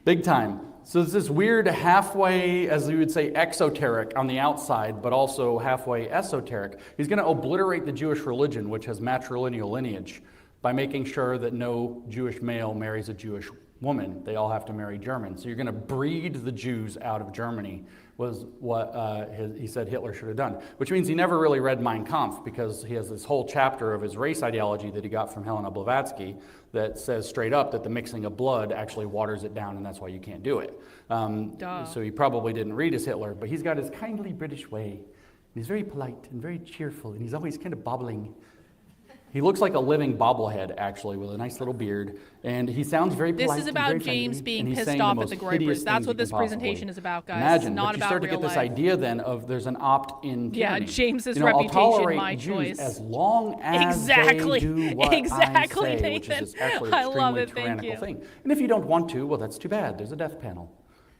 big time. So it's this weird halfway, as we would say, exoteric on the outside, but also halfway esoteric. He's going to obliterate the Jewish religion, which has matrilineal lineage, by making sure that no Jewish male marries a Jewish woman. They all have to marry Germans. So you're going to breed the Jews out of Germany, was what he said Hitler should have done. Which means he never really read Mein Kampf, because he has this whole chapter of his race ideology that he got from Helena Blavatsky that says straight up that the mixing of blood actually waters it down, and that's why you can't do it. So he probably didn't read as Hitler, but he's got his kindly British way. He's very polite and very cheerful, and he's always kind of bobbling. He looks like a living bobblehead, actually, with a nice little beard, and he sounds very polite. This is about James being pissed off at the Groypers. That's what this presentation is about, guys. Imagine, not but you about start to real get this life. idea then of there's an opt-in tyranny. Yeah, James's I'll reputation, tolerate my Jews choice. as long as Exactly. they do what Exactly, I say, which Nathan. is actually I an love extremely it, thank tyrannical you. thing. And if you don't want to, well, that's too bad. There's a death panel.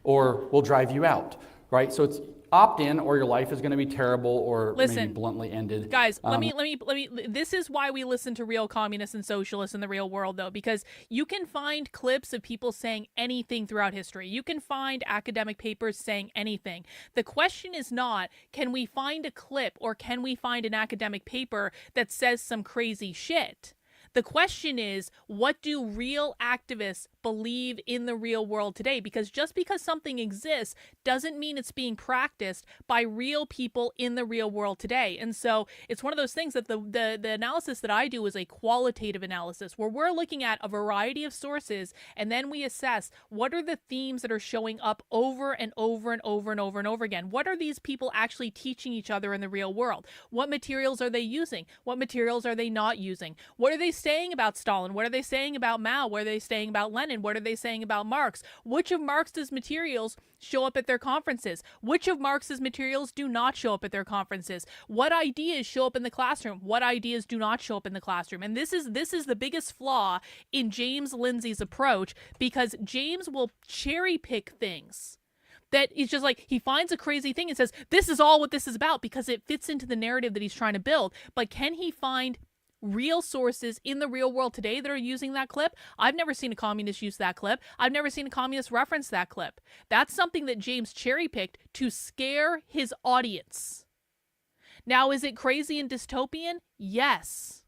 Or we'll drive you out, right? So it's opt-in, or your life is going to be terrible, or maybe bluntly ended. Guys, let me. This is why we listen to real communists and socialists in the real world, though, because you can find clips of people saying anything throughout history. You can find academic papers saying anything. The question is not, can we find a clip or can we find an academic paper that says some crazy shit? The question is, what do real activists believe in the real world today? Because just because something exists doesn't mean it's being practiced by real people in the real world today. And so it's one of those things that the analysis that I do is a qualitative analysis, where we're looking at a variety of sources, and then we assess what are the themes that are showing up over and over and over and over and over again. What are these people actually teaching each other in the real world? What materials are they using? What materials are they not using? What are they saying about Stalin? What are they saying about Mao? What are they saying about Lenin? What are they saying about Marx? Which of Marx's materials show up at their conferences? Which of Marx's materials do not show up at their conferences? What ideas show up in the classroom? What ideas do not show up in the classroom? And this is the biggest flaw in James Lindsay's approach, because James will cherry pick things. That is just like, he finds a crazy thing and says, this is all what this is about, because it fits into the narrative that he's trying to build. But can he find real sources in the real world today that are using that clip? I've never seen a communist use that clip. I've never seen a communist reference that clip. That's something that James cherry-picked to scare his audience. Now, is it crazy and dystopian? Yes.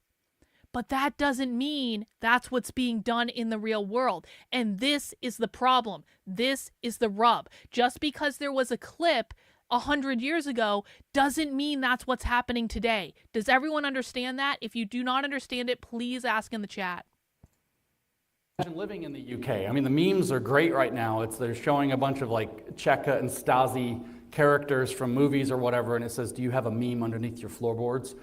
But that doesn't mean that's what's being done in the real world. And this is the problem. This is the rub. Just because there was a clip 100 years ago doesn't mean that's what's happening today. Does everyone understand that? If you do not understand it, please ask in the chat. Imagine living in the UK. I mean, the memes are great right now. They're showing a bunch of like Cheka and Stasi characters from movies or whatever, and it says, do you have a meme underneath your floorboards?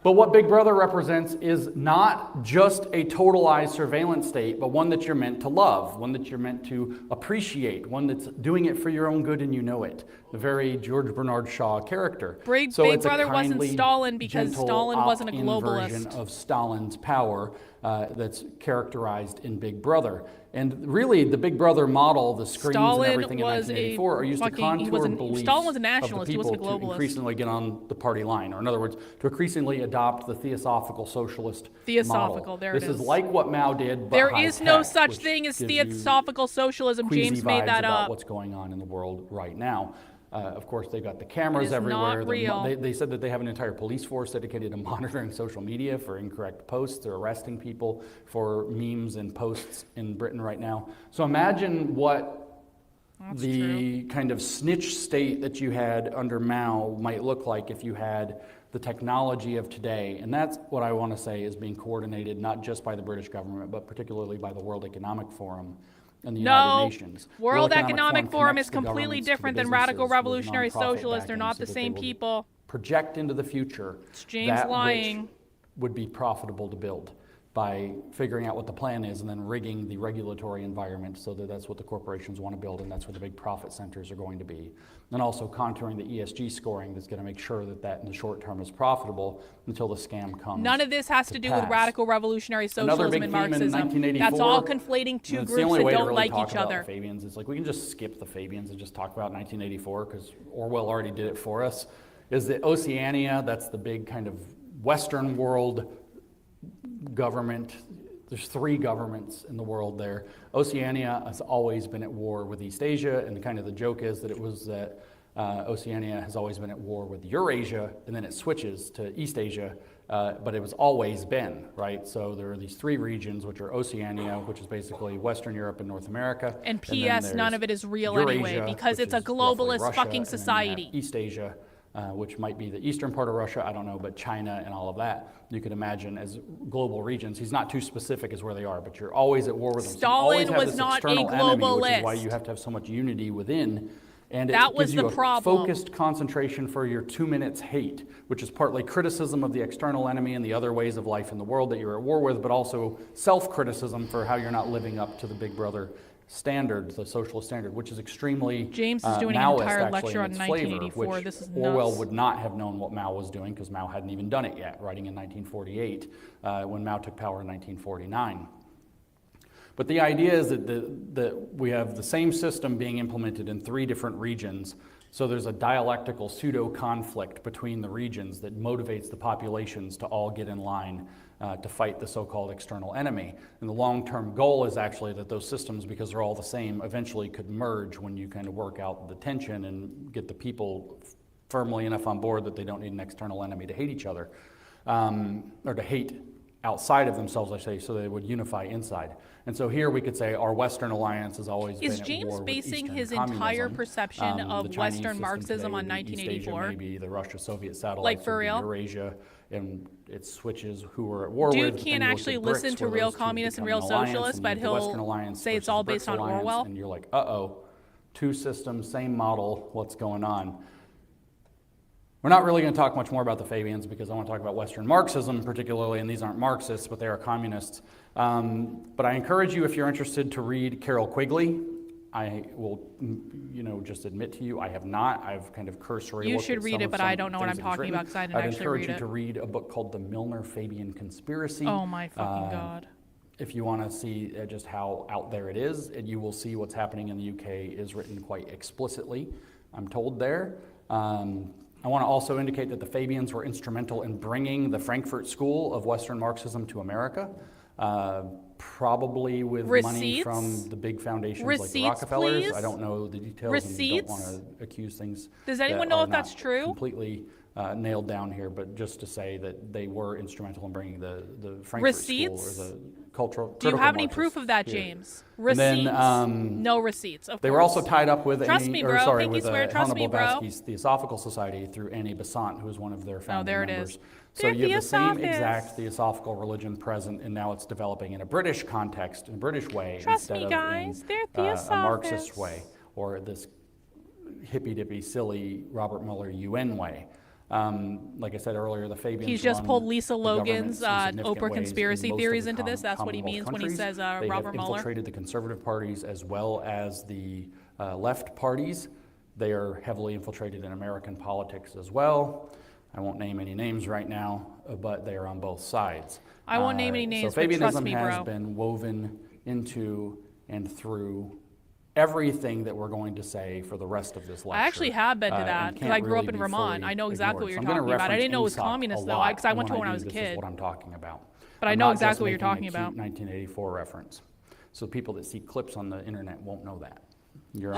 But what Big Brother represents is not just a totalized surveillance state, but one that you're meant to love, one that you're meant to appreciate, one that's doing it for your own good and you know it. The very George Bernard Shaw character. Big Brother wasn't Stalin because Stalin wasn't a globalist. Version of Stalin's power that's characterized in Big Brother. And really, the Big Brother model, the screens and everything in 1984 are used to contour beliefs Stalin was a nationalist, of the he wasn't a people to globalist. increasingly get on the party line, or in other words, to increasingly adopt the theosophical socialist model. There it this is. is like what Mao did, but there is no high-tech, such which thing as gives you theosophical socialism. queasy James made vibes that about up. what's going on in the world right now. Of course, they've got the cameras It is everywhere. not real. They said that they have an entire police force dedicated to monitoring social media for incorrect posts. They're arresting people for memes and posts in Britain right now. So imagine what the kind of snitch state that you had under Mao might look like if you had the technology of today. And that's what I want to say is being coordinated not just by the British government, but particularly by the World Economic Forum and the United Nations. World Economic Forum is completely different than radical revolutionary socialists. They're not the same people. Project into the future it's James lying. Which would be profitable to build by figuring out what the plan is and then rigging the regulatory environment so that that's what the corporations want to build and that's where the big profit centers are going to be. And also contouring the ESG scoring that's going to make sure that that in the short term is profitable until the scam comes. None of this has to do with radical revolutionary socialism and Marxism. In that's all conflating two groups that don't like each other. Fabians. It's like we can just skip the Fabians and just talk about 1984 because Orwell already did it for us. Is that Oceania, that's the big kind of Western world government. There's 3 governments in the world there. Oceania has always been at war with East Asia, and kind of the joke is that it was that Oceania has always been at war with Eurasia, and then it switches to East Asia, but it was always been, right? So there are these three regions, which are Oceania, which is basically Western Europe and North America. And then P.S. none there's of it is real Eurasia, anyway, because which it's a is roughly globalist Russia, fucking and then you have society. East Asia, which might be the eastern part of Russia, I don't know, but China and all of that, you could imagine as global regions. He's not too specific as where they are, but you're always at war with them. So you always Stalin have was this not a external enemy, which is why globalist. you have to have so much unity within. And That it was gives you the a problem. focused concentration for your 2 minutes hate, which is partly criticism of the external enemy and the other ways of life in the world that you're at war with, but also self-criticism for how you're not living up to the Big Brother standard, the socialist standard, which is extremely James is doing an Maoist, entire actually, lecture in on its flavor, 1984. which This is Orwell nuts. would not have known what Mao was doing because Mao hadn't even done it yet, writing in 1948 when Mao took power in 1949. But the idea is that we have the same system being implemented in three different regions. So there's a dialectical pseudo-conflict between the regions that motivates the populations to all get in line to fight the so-called external enemy. And the long-term goal is actually that those systems, because they're all the same, eventually could merge when you kind of work out the tension and get the people firmly enough on board that they don't need an external enemy to hate each other, or to hate outside of themselves, I say, so they would unify inside. And so here we could say our Western alliance has always been at war with James basing Eastern his communism. entire perception The of Chinese Western system Marxism today on would be East 1984? Asia, maybe the Russia-Soviet satellites Like, for would be real? Eurasia, and it switches who we're at war Dude with. but then can't you look actually at BRICS, listen to where real those two communists and become real an alliance, socialists, and but you have the Western he'll alliance say it's versus all the based BRICS on alliance, Orwell. And you're like, uh-oh, two systems, same model, what's going on? We're not really going to talk much more about the Fabians because I want to talk about Western Marxism particularly, and these aren't Marxists, but they are communists. But I encourage you, if you're interested, to read Carol Quigley. I will, just admit to you, I have not. I've kind of cursory You looked should at read some it, of but some I don't know what things I'm that he's talking written. about because I didn't I'd actually encourage read you it. to read a book called The Milner-Fabian Conspiracy. Oh my fucking God. If you want to see just how out there it is, and you will see what's happening in the UK is written quite explicitly, I'm told there. I want to also indicate that the Fabians were instrumental in bringing the Frankfurt School of Western Marxism to America, probably with money Receipts? from the big foundations Receipts, like the Rockefellers. please? I don't know the details Receipts? and don't want to accuse things. Does anyone that know are if that's not true? Completely nailed down here, but just to say that they were instrumental in bringing the Frankfurt Receipts? School or the cultural. Do you critical have any Marxists proof of that, here. James? And Receipts? then, No receipts, of They course. were also tied up with Trust me, bro. Pinky with swear, trust Helena me, bro. Blavatsky's Theosophical Society through Annie Besant, who was one of their founding there it members. is. So They're you have the same Theosophists. exact Theosophical religion present, and now it's developing in a British context, in a British way, Trust instead me, of guys, in they're a Marxist Theosophists. way, or this hippy-dippy, silly Robert Mueller UN way. Like I said earlier, the Fabians He's just run pulled Lisa the government Logan's in significant Oprah ways in conspiracy most of theories the into this. That's what he Commonwealth means when he countries. says They Robert have Mueller. infiltrated the conservative parties as well as the left parties. They are heavily infiltrated in American politics as well. I won't name any names right now, but they are on both sides. I won't name any names, so but trust Fabianism me, has bro. been woven into and through everything that we're going to say for the rest of this lecture. I actually have been to and that because can't I grew up really in be Vermont. fully I know exactly ignored. what you're So I'm gonna talking about. I didn't know it was reference communist ASOP though, a lot because I went to it when I do was a this kid. is what I'm talking about. But I I'm know not exactly just what you're making a talking cute about. 1984 reference. So people that see clips on the internet won't know that. You're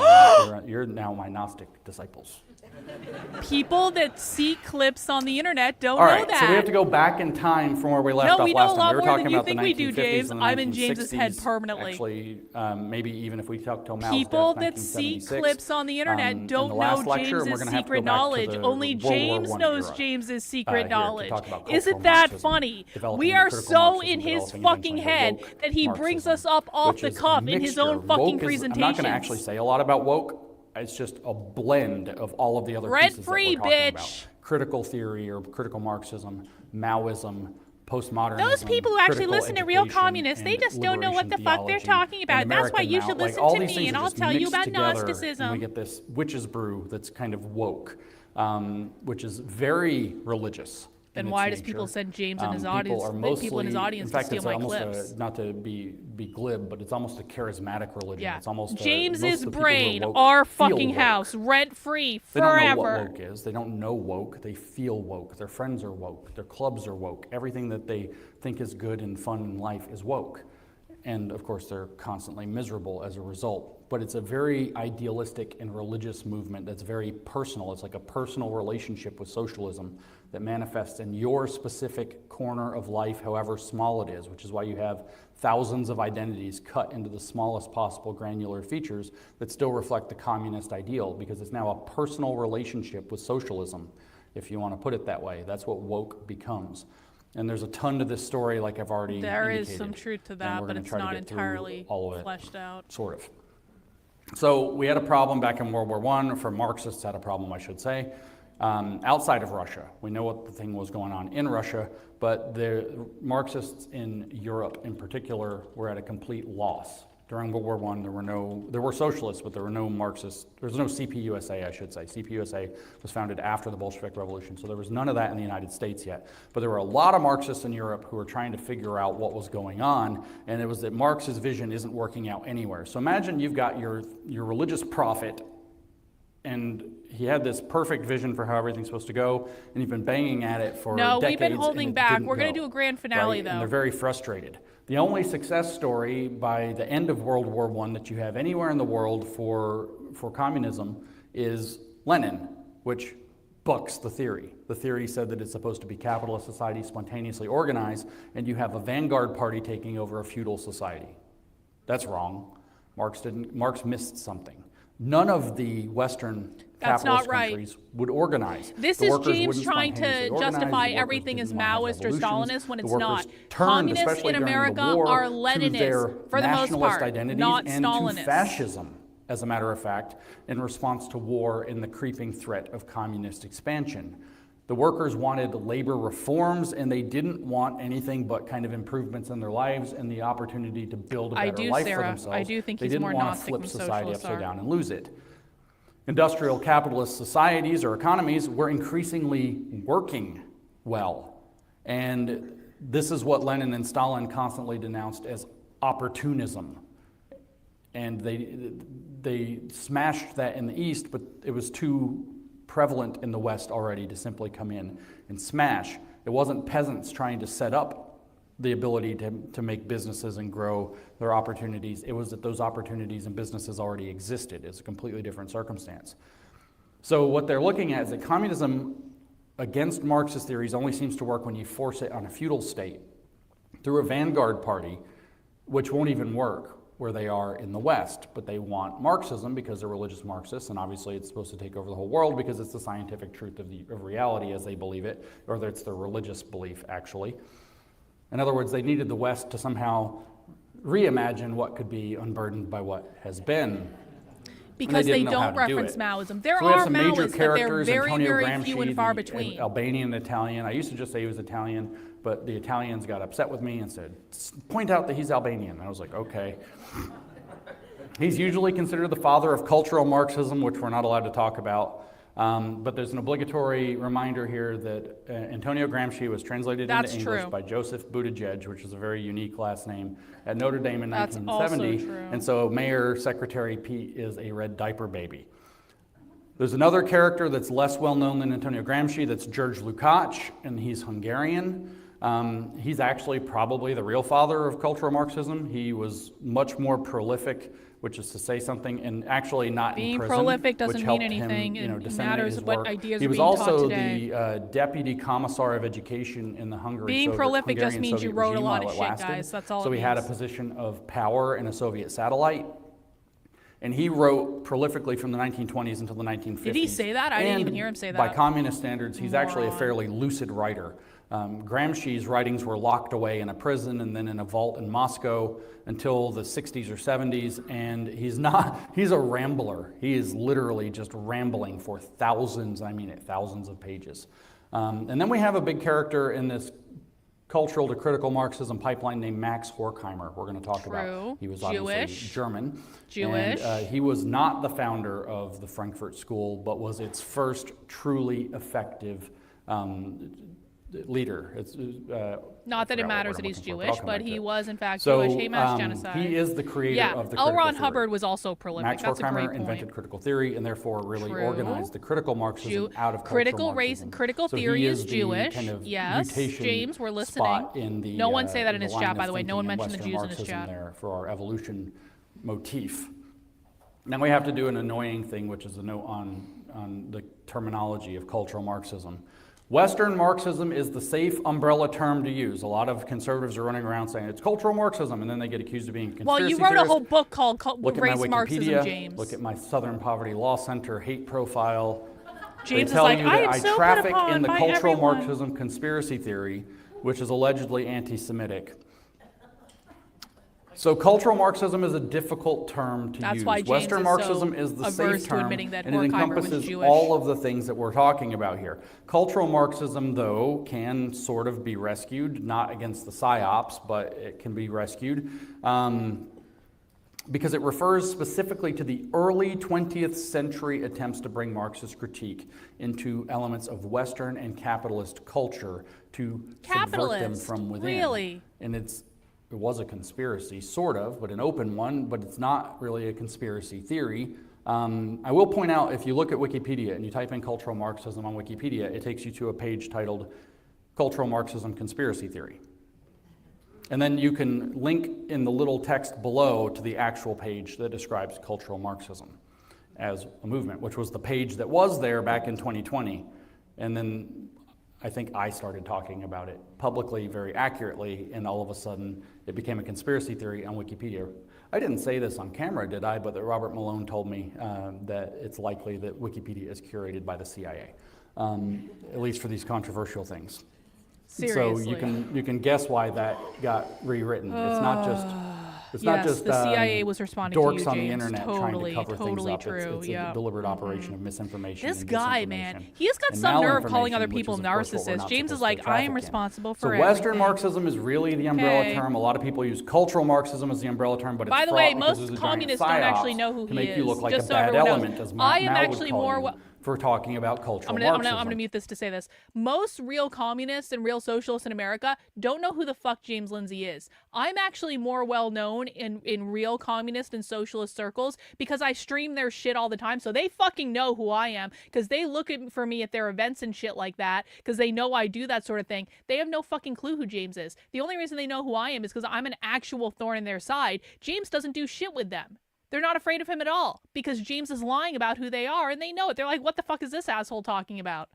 now my Gnostic disciples. People that see clips on the internet don't All know right, that. so we have to go back in time from where we left No, off we know last a time. lot We were more talking than you about the think we do, 1950s James. and the I'm in James's head 1960s. permanently. Actually, maybe even if we talk till Mao's People death, that see 1976. clips on the internet In don't the know last lecture, and we're James's gonna have to go secret back to knowledge. the Only World War James I knows era, James's here secret to knowledge. talk about Isn't cultural that Marxism, funny? developing We the are critical so Marxism, in his developing fucking eventually head woke that he brings Marxism, us up off which the is a cuff in his own mixture. fucking Woke is, I'm not going to actually presentations. say a lot about woke. It's just a blend of all of the other pieces that Rent-free, we're talking bitch. about. Critical theory or critical Marxism, Maoism, postmodernism. Those people who actually critical listen to real education, communists, they and just don't know what the liberation fuck they're theology, talking about. and That's why American you Mao. should Like, listen all to these me things and are I'll just tell you mixed about together, Gnosticism. And we get this witch's brew that's kind of woke, which is very religious. Then in why its does people nature. send James and his People audience? are People in his mostly- audience in fact, to steal it's my almost clips? not to be glib, but it's almost a charismatic religion. Yeah. It's almost most James's of the people who are brain, woke our feel fucking woke. house, rent free, They don't know forever. what woke is. They don't know woke. They feel woke. Their friends are woke. Their clubs are woke. Everything that they think is good and fun in life is woke. And of course, they're constantly miserable as a result. but it's a very idealistic and religious movement that's very personal. It's like a personal relationship with socialism that manifests in your specific corner of life, however small it is, which is why you have thousands of identities cut into the smallest possible granular features that still reflect the communist ideal, because it's now a personal relationship with socialism, if you want to put it that way. That's what woke becomes. And there's a ton to this story, like I've already There indicated. is some truth to that, but it's not entirely fleshed out. Sort of. So we had a problem back in World War I, or Marxists had a problem, I should say, outside of Russia. We know what the thing was going on in Russia, but the Marxists in Europe in particular were at a complete loss. During World War I, there were socialists, but there were no Marxists. There was no CPUSA, I should say. CPUSA was founded after the Bolshevik Revolution, so there was none of that in the United States yet. But there were a lot of Marxists in Europe who were trying to figure out what was going on, and it was that Marx's vision isn't working out anywhere. So imagine you've got your religious prophet, and he had this perfect vision for how everything's supposed to go, and you've been banging at it for decades. No, we've been holding back. We're going to do a grand finale, though. And they're very frustrated. The only success story by the end of World War I that you have anywhere in the world for communism is Lenin, which bucks the theory. The theory said that it's supposed to be capitalist society, spontaneously organized, and you have a vanguard party taking over a feudal society. That's wrong. Marx missed something. None of the Western capitalist countries would organize. This is James trying to justify everything as Maoist or Stalinist when it's not. Communists in America are Leninists for the most part, not Stalinists. And to fascism, as a matter of fact, in response to war and the creeping threat of communist expansion. The workers wanted labor reforms, and they didn't want anything but kind of improvements in their lives and the opportunity to build a better life for themselves. I do think he's more Gnostic than society. They didn't want to flip society socialists upside down and lose it. Industrial capitalist societies or economies were increasingly working well. And this is what Lenin and Stalin constantly denounced as opportunism. And they smashed that in the East, but it was too prevalent in the West already to simply come in and smash. It wasn't peasants trying to set up the ability to make businesses and grow their opportunities. It was that those opportunities and businesses already existed. It's a completely different circumstance. So what they're looking at is that communism against Marxist theories only seems to work when you force it on a feudal state through a vanguard party, which won't even work where they are in the West, but they want Marxism because they're religious Marxists, and obviously it's supposed to take over the whole world because it's the scientific truth of reality as they believe it, or it's their religious belief, actually. In other words, they needed the West to somehow reimagine what could be unburdened by what has been. Because they don't reference Maoism. There are Maoists, but they're very, very few and far between. Albanian, Italian. I used to just say he was Italian, but the Italians got upset with me and said, point out that he's Albanian. I was like, okay. He's usually considered the father of cultural Marxism, which we're not allowed to talk about. But there's an obligatory reminder here that Antonio Gramsci was translated into English by Joseph Buttigieg, which is a very unique last name, at Notre Dame in 1970. And so Mayor Secretary Pete is a red diaper baby. There's another character that's less well known than Antonio Gramsci, that's George Lukács, and he's Hungarian. He's actually probably the real father of cultural Marxism. He was much more prolific, which is to say something, and actually not in prison. Being prolific doesn't mean anything. It matters what ideas are being taught today. He was also the deputy commissar of education in the Hungary. Being prolific just means you wrote a lot of shit, guys. That's all. So he had a position of power in a Soviet satellite. And he wrote prolifically from the 1920s until the 1950s. Did he say that? I didn't even hear him say that. By communist standards, he's actually a fairly lucid writer. Gramsci's writings were locked away in a prison and then in a vault in Moscow until the 60s or 70s, and he's a rambler. He is literally just rambling for thousands of pages. And then we have a big character in this cultural to critical Marxism pipeline named Max Horkheimer. We're going to talk about. He was obviously German. Jewish. And, he was not the founder of the Frankfurt School, but was its first truly effective leader. Not that it matters that he's Jewish, but he was in fact Jewish. Hey, mass genocide. He is the creator of the critical L. Ron theory. Hubbard was also prolific. Max That's a great Horkheimer point. invented critical theory and therefore really organized the critical Marxism out of critical Marxism. Critical theory is Jewish. Kind of yes, James, we're listening. In the, no one say that in his line chat, of by the way. No one thinking in mentioned the Western Jews in his Marxism chat. There for our evolution motif. Now we have to do an annoying thing, which is a note on the terminology of cultural Marxism. Western Marxism is the safe umbrella term to use. A lot of conservatives are running around saying it's cultural Marxism, and then they get accused of being conspiracy Well, you wrote theorists. a whole book called Look Race at my Marxism, Wikipedia, James. look at my Southern Poverty Law Center hate profile. James They tell is like, you I that am I so put traffic upon in the by cultural everyone. Marxism conspiracy theory, which is allegedly anti-Semitic. So cultural Marxism is a difficult term to That's use. why James Western is Marxism so is the averse safe to term, admitting that and it Horkheimer was encompasses Jewish. all of the things that we're talking about here. Cultural Marxism, though, can sort of be rescued, not against the psyops, but it can be rescued. Because it refers specifically to the early 20th century attempts to bring Marxist critique into elements of Western and capitalist culture to subvert them from within. Really? And it was a conspiracy, sort of, but an open one, but it's not really a conspiracy theory. I will point out, if you look at Wikipedia and you type in cultural Marxism on Wikipedia, it takes you to a page titled Cultural Marxism Conspiracy Theory. And then you can link in the little text below to the actual page that describes cultural Marxism as a movement, which was the page that was there back in 2020. And then I think I started talking about it publicly very accurately, and all of a sudden it became a conspiracy theory on Wikipedia. I didn't say this on camera, did I? But that Robert Malone told me that it's likely that Wikipedia is curated by the CIA, at least for these controversial things. Seriously. So you can guess why that got rewritten. It's not just the CIA was responding to dorks you, on the James. internet Totally, trying to cover totally things up. true. It's a deliberate operation of misinformation. This and guy, disinformation man, he has got and some nerve calling other malinformation, people which is, of course, what we're narcissists. not James is supposed like, to I am traffic in. responsible for So everything. Western Marxism is really the umbrella Okay. term. A lot of people use cultural Marxism as the umbrella term, but it's By the fraught way, because most there's a giant communists don't psyops actually know who to he make you is, look like just a so bad everyone knows. element, as I am Mao would actually call more you, for talking about cultural I'm Marxism. gonna mute this to say this. Most real communists and real socialists in America don't know who the fuck James Lindsay is. I'm actually more well known in real communist and socialist circles because I stream their shit all the time, so they fucking know who I am because they look for me at their events and shit like that because they know I do that sort of thing. They have no fucking clue who James is. The only reason they know who I am is because I'm an actual thorn in their side. James doesn't do shit with them. They're not afraid of him at all because James is lying about who they are and they know it. They're like, what the fuck is this asshole talking about?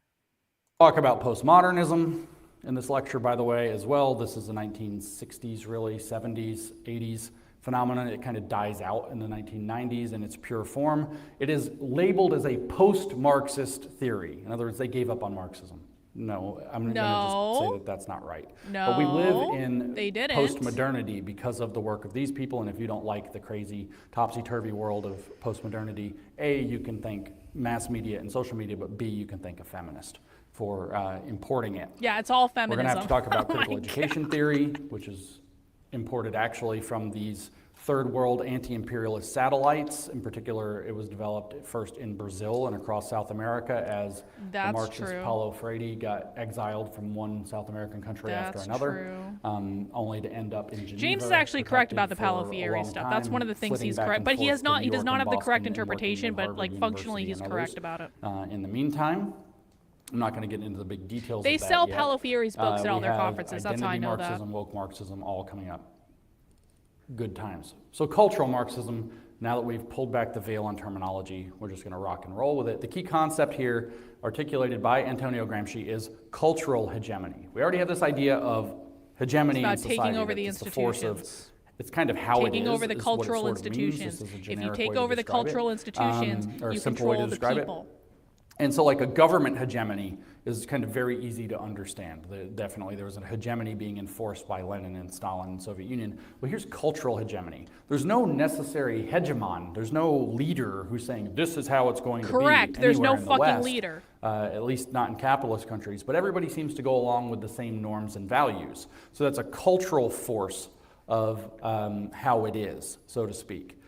Talk about postmodernism in this lecture, by the way, as well. This is the 1960s, really, 70s, 80s phenomenon. It kind of dies out in the 1990s in its pure form. It is labeled as a post-Marxist theory. In other words, they gave up on Marxism. No, I'm going to just say that that's not right. No, but we live in they didn't. post-modernity because of the work of these people, and if you don't like the crazy topsy-turvy world of post-modernity, A, you can thank mass media and social media, but B, you can thank a feminist for importing it. Yeah, it's all feminism. We're going to have to talk about Oh critical my education theory, which is imported actually from these third world anti-imperialist satellites. In particular, it was developed first in Brazil and across South America as the Marxist Paulo Freire got exiled from one South American country after another, only to end up in Geneva. James is actually correct about the Paulo Freire stuff. That's one of the things he's correct, but he does not have the correct interpretation, but like functionally he's correct about it. In the meantime, I'm not going to get into the big details They of that sell yet. Paulo Freire's books at all We their have conferences. That's how I identity know Marxism, that. woke Marxism, all coming up. Good times. So cultural Marxism, now that we've pulled back the veil on terminology, we're just going to rock and roll with it. The key concept here, articulated by Antonio Gramsci, is cultural hegemony. We already have this idea of hegemony in society. Taking over the it's the force of, institutions. it's kind of how it is. Taking over the is cultural what it sort of means. institutions. This is a If you generic take way to over the describe cultural it. institutions, Or a you simple way to control the describe people. And so like a government hegemony is kind of very easy to understand. Definitely there was a hegemony being enforced by Lenin and Stalin and the Soviet Union. Well, here's cultural hegemony. There's no necessary hegemon. There's no leader who's saying this is how it's going to be. Correct. There's no anywhere in the fucking West, leader. At least not in capitalist countries. But everybody seems to go along with the same norms and values. So that's a cultural force of how it is, so to speak.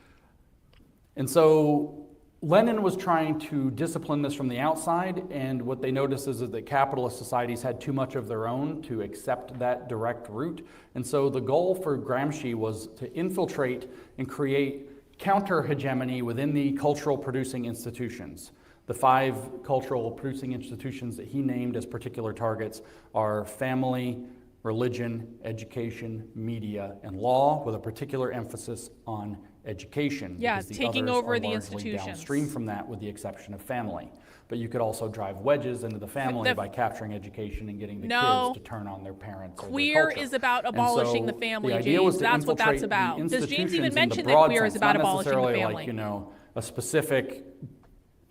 And so Lenin was trying to discipline this from the outside, and what they noticed is that capitalist societies had too much of their own to accept that direct route. And so the goal for Gramsci was to infiltrate and create counter-hegemony within the cultural producing institutions. The 5 cultural producing institutions that he named as particular targets are family, religion, education, media, and law, with a particular emphasis on education. Yeah, because the taking others over are the largely institutions. downstream from that, with the exception of family. But you could also drive wedges into the family by capturing education and getting the kids to turn on their parents. Queer is about abolishing the family, James. That's what that's about. Does James even mention that queer is about abolishing the family? Like, you know, a specific,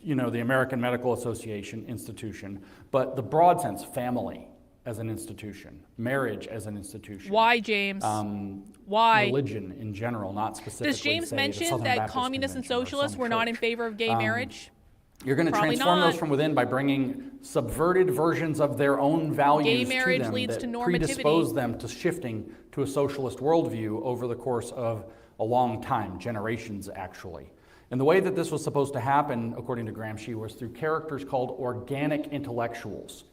you know, the American Medical Association institution, but the broad sense, family as an institution, marriage as an institution. Why, James? Why? Religion in general, not specifically. Does James mention that communists and socialists were not in favor of gay marriage? You're going to transform those from within by bringing subverted versions of their own values Gay marriage to them leads that to normativity. predispose them to shifting to a socialist worldview over the course of a long time, generations actually. And the way that this was supposed to happen, according to Gramsci, was through characters called organic intellectuals.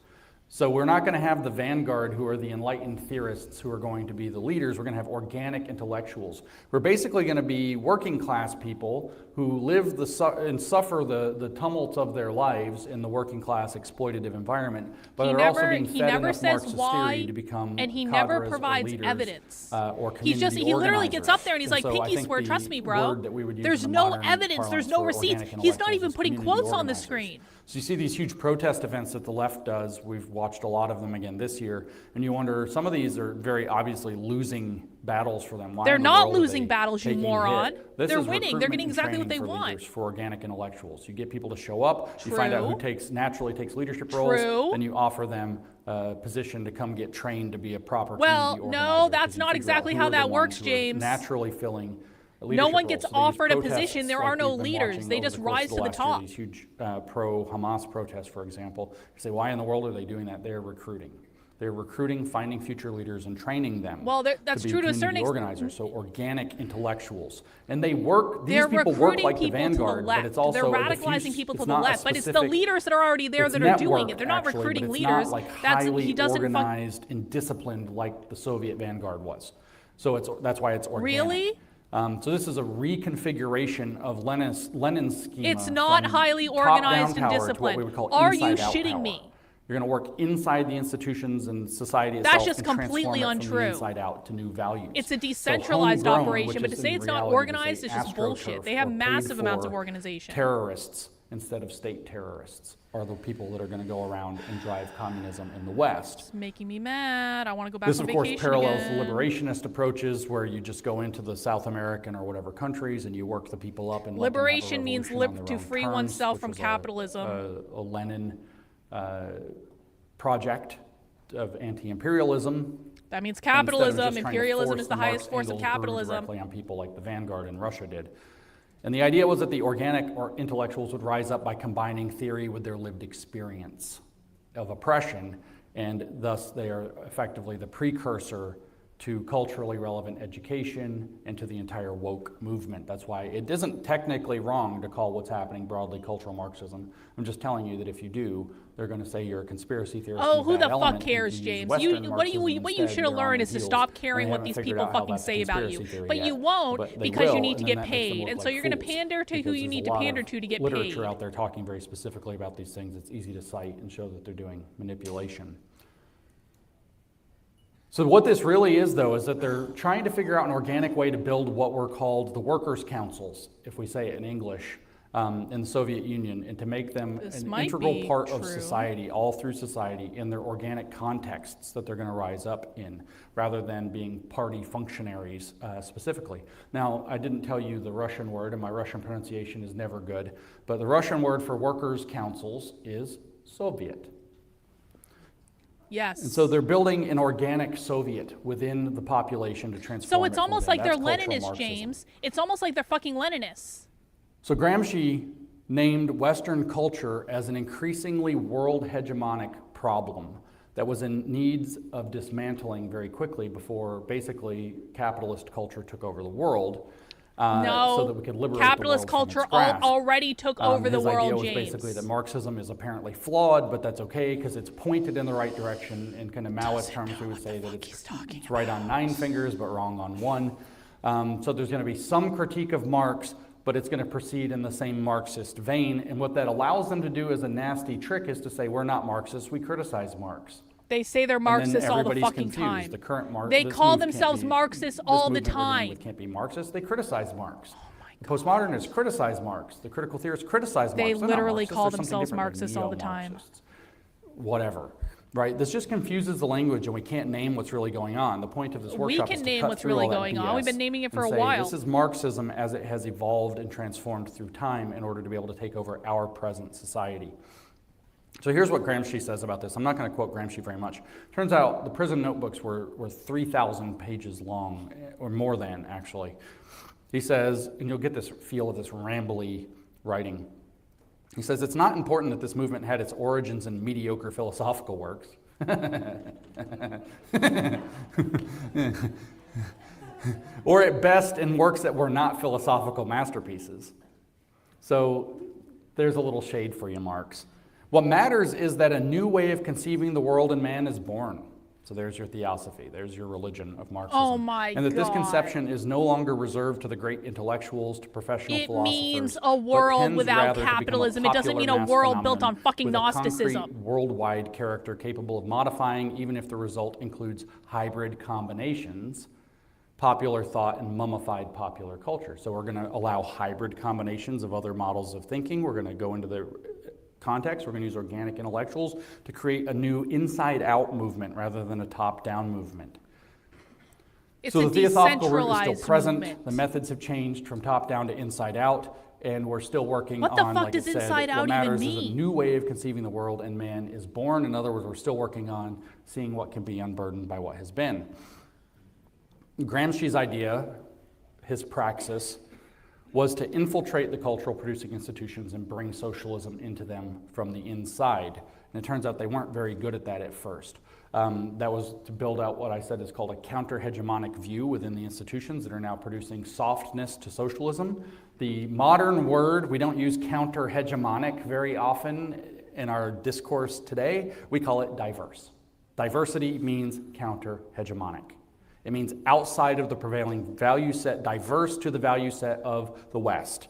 So we're not going to have the vanguard who are the enlightened theorists who are going to be the leaders. We're going to have organic intellectuals. We're basically going to be working class people who live and suffer the tumults of their lives in the working class exploitative environment, but are also being fed enough Marxist theory to become and he never provides evidence. He literally gets up there and he's like, pinky swear, trust me, bro. There's no evidence, there's no receipts. He's not even putting quotes on the screen. So you see these huge protest events that the left does. We've watched a lot of them again this year, and you wonder, some of these are very obviously losing battles for them. Why They're not losing battles, you moron. They're winning. They're getting exactly what they want. For organic intellectuals, you get people to show up. You find out who naturally takes leadership roles, and you offer them a position to come get trained to be a proper community organizer. No, that's not exactly how that works, James. Naturally filling. No one gets offered a position. There are no leaders. They just rise to the top. These huge pro-Hamas protests, for example. You say, why in the world are they doing that? They're recruiting. They're recruiting, finding future leaders, and training them. Well, that's true to a certain extent. Organizers, so organic intellectuals, and they work. These people work like the vanguard, but it's also they're radicalizing people to the left. But it's the leaders that are already there that are doing it. They're not recruiting leaders. Not like highly organized and disciplined like the Soviet vanguard was. So that's why it's organic. Really? So this is a reconfiguration of Lenin's schema. It's not highly organized and disciplined. Are you shitting me? You're going to work inside the institutions and society itself. That's just completely untrue. From the inside out to new values. It's a decentralized operation, but to say it's not organized is just bullshit. They have massive amounts of organization. Terrorists instead of state terrorists are the people that are going to go around and drive communism in the West. It's making me mad. I want to go back on vacation again. This, of course, parallels the liberationist approaches where you just go into the South American or whatever countries and you work the people up. And liberation means to free oneself from capitalism. A Lenin project of anti-imperialism. That means capitalism. Imperialism is the highest force of capitalism. Directly on people like the vanguard in Russia did. And the idea was that the organic or intellectuals would rise up by combining theory with their lived experience of oppression, and thus they are effectively the precursor to culturally relevant education and to the entire woke movement. That's why it isn't technically wrong to call what's happening broadly cultural Marxism. I'm just telling you that if you do, they're going to say you're a conspiracy theorist. Oh, who the fuck cares, James? What you should have learned is to stop caring what these people fucking say about you. But you won't because you need to get paid. And so you're going to pander to who you need to pander to get paid. Literature out there talking very specifically about these things. It's easy to cite and show that they're doing manipulation. So what this really is, though, is that they're trying to figure out an organic way to build what were called the workers' councils, if we say it in English, in the Soviet Union, and to make them an integral part of society, all through society, in their organic contexts that they're going to rise up in, rather than being party functionaries specifically. Now, I didn't tell you the Russian word, and my Russian pronunciation is never good, but the Russian word for workers' councils is Soviet. Yes. And so they're building an organic Soviet within the population to transform. So it's almost like they're Leninists, James. It's almost like they're fucking Leninists. So Gramsci named Western culture as an increasingly world hegemonic problem that was in needs of dismantling very quickly before basically capitalist culture took over the world. So that we could liberate capitalist the world culture already took over the world, His idea was basically that Marxism is apparently flawed, but that's okay because it's pointed in the right direction. In kind of Maoist terms, we would say that it's right on 9 fingers, but wrong on 1. So there's going to be some critique of Marx, but it's going to proceed in the same Marxist vein. And what that allows them to do as a nasty trick is to say, we're not Marxists, we criticize Marx. They say they're Marxists all the fucking time. They call themselves Marxists all the time. Can't be Marxist. They criticize Marx. Postmodernists criticize Marx. The critical theorists criticize Marx. They They're not literally Marxists. call They're something themselves different. They're Marxists all the time. neo-Marxists. Whatever. Right? This just confuses the language, and we can't name what's really going on. The point of this workshop We is can to name cut what's through really all that going on. We've been BS naming it for and a say, while. This is Marxism as it has evolved and transformed through time in order to be able to take over our present society. So here's what Gramsci says about this. I'm not going to quote Gramsci very much. Turns out the prison notebooks were 3,000 pages long, or more than, actually. He says, and you'll get this feel of this rambly writing. He says, it's not important that this movement had its origins in mediocre philosophical works. Or at best in works that were not philosophical masterpieces. So there's a little shade for you, Marx. What matters is that a new way of conceiving the world and man is born. So there's your theosophy, there's your religion of Marxism. Oh my And that this God. conception is no longer reserved to the great intellectuals, to professional It philosophers. means a but world tends without rather to become capitalism. a It doesn't popular mean a mass world built on phenomenon fucking with a Gnosticism. concrete worldwide character capable of modifying, even if the result includes hybrid combinations, popular thought and mummified popular culture. So we're going to allow hybrid combinations of other models of thinking. We're going to go into the context. We're going to use organic intellectuals to create a new inside-out movement rather than a top-down movement. It's So a the theosophical root is still decentralized present. movement. The methods have changed from top-down to inside-out, and we're still working What the on, fuck like does I said, inside out what even matters is a mean? new way of conceiving the world, and man is born. In other words, we're still working on seeing what can be unburdened by what has been. Gramsci's idea, his praxis, was to infiltrate the cultural producing institutions and bring socialism into them from the inside. And it turns out they weren't very good at that at first. That was to build out what I said is called a counter-hegemonic view within the institutions that are now producing softness to socialism. The modern word, we don't use counter-hegemonic very often in our discourse today. We call it diverse. Diversity means counter-hegemonic. It means outside of the prevailing value set, diverse to the value set of the West.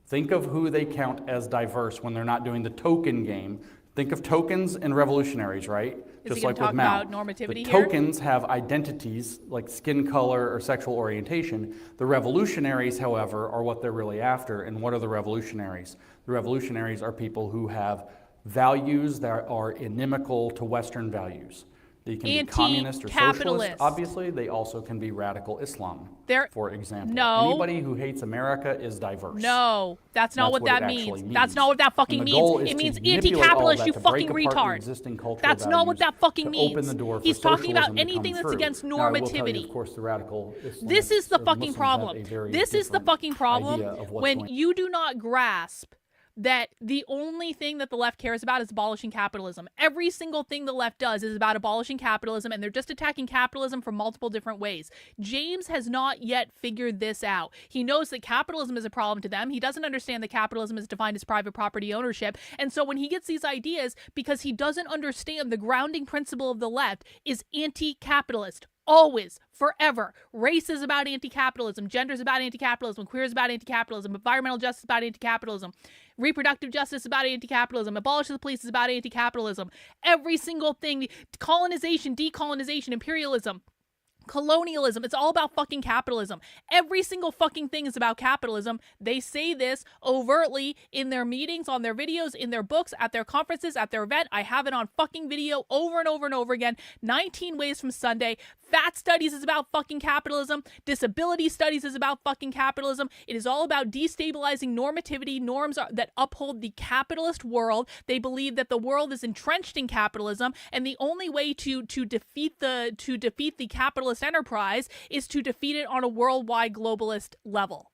Think of who they count as diverse when they're not doing the token game. Think of tokens and revolutionaries, right? Is Just he like going to with talk Mao. about normativity The here? tokens have identities like skin color or sexual orientation. The revolutionaries, however, are what they're really after. And what are the revolutionaries? The revolutionaries are people who have values that are inimical to Western values. They can be communist or socialist. Anti-capitalist. Obviously, they also can be radical Islam, They're- for example. No. Anybody who hates America is diverse. No, that's not what That's what that it actually means. That's means. not what that fucking And the goal means. is It to means manipulate all anti-capitalist, that you to break fucking apart the retard. existing cultural That's not what values that fucking to means. open the door for He's talking about socialism to come anything that's through. against Now, I will tell you, normativity. of course, the radical Islamists This is the or fucking Muslims problem. have a very This is the different fucking problem idea of what's when going- you do not grasp that the only thing that the left cares about is abolishing capitalism. Every single thing the left does is about abolishing capitalism, and they're just attacking capitalism from multiple different ways. James has not yet figured this out. He knows that capitalism is a problem to them. He doesn't understand that capitalism is defined as private property ownership. And so when he gets these ideas, because he doesn't understand the grounding principle of the left is anti-capitalist. Always, forever. Race is about anti-capitalism. Gender is about anti-capitalism. Queer is about anti-capitalism. Environmental justice is about anti-capitalism. Reproductive justice is about anti-capitalism. Abolish the police is about anti-capitalism. Every single thing, colonization, decolonization, imperialism, colonialism, it's all about fucking capitalism. Every single fucking thing is about capitalism. They say this overtly in their meetings, on their videos, in their books, at their conferences, at their event. I have it on fucking video over and over and over again. 19 Ways from Sunday. Fat studies is about fucking capitalism. Disability studies is about fucking capitalism. It is all about destabilizing normativity, norms that uphold the capitalist world. They believe that the world is entrenched in capitalism, and the only way to defeat the capitalist enterprise is to defeat it on a worldwide globalist level.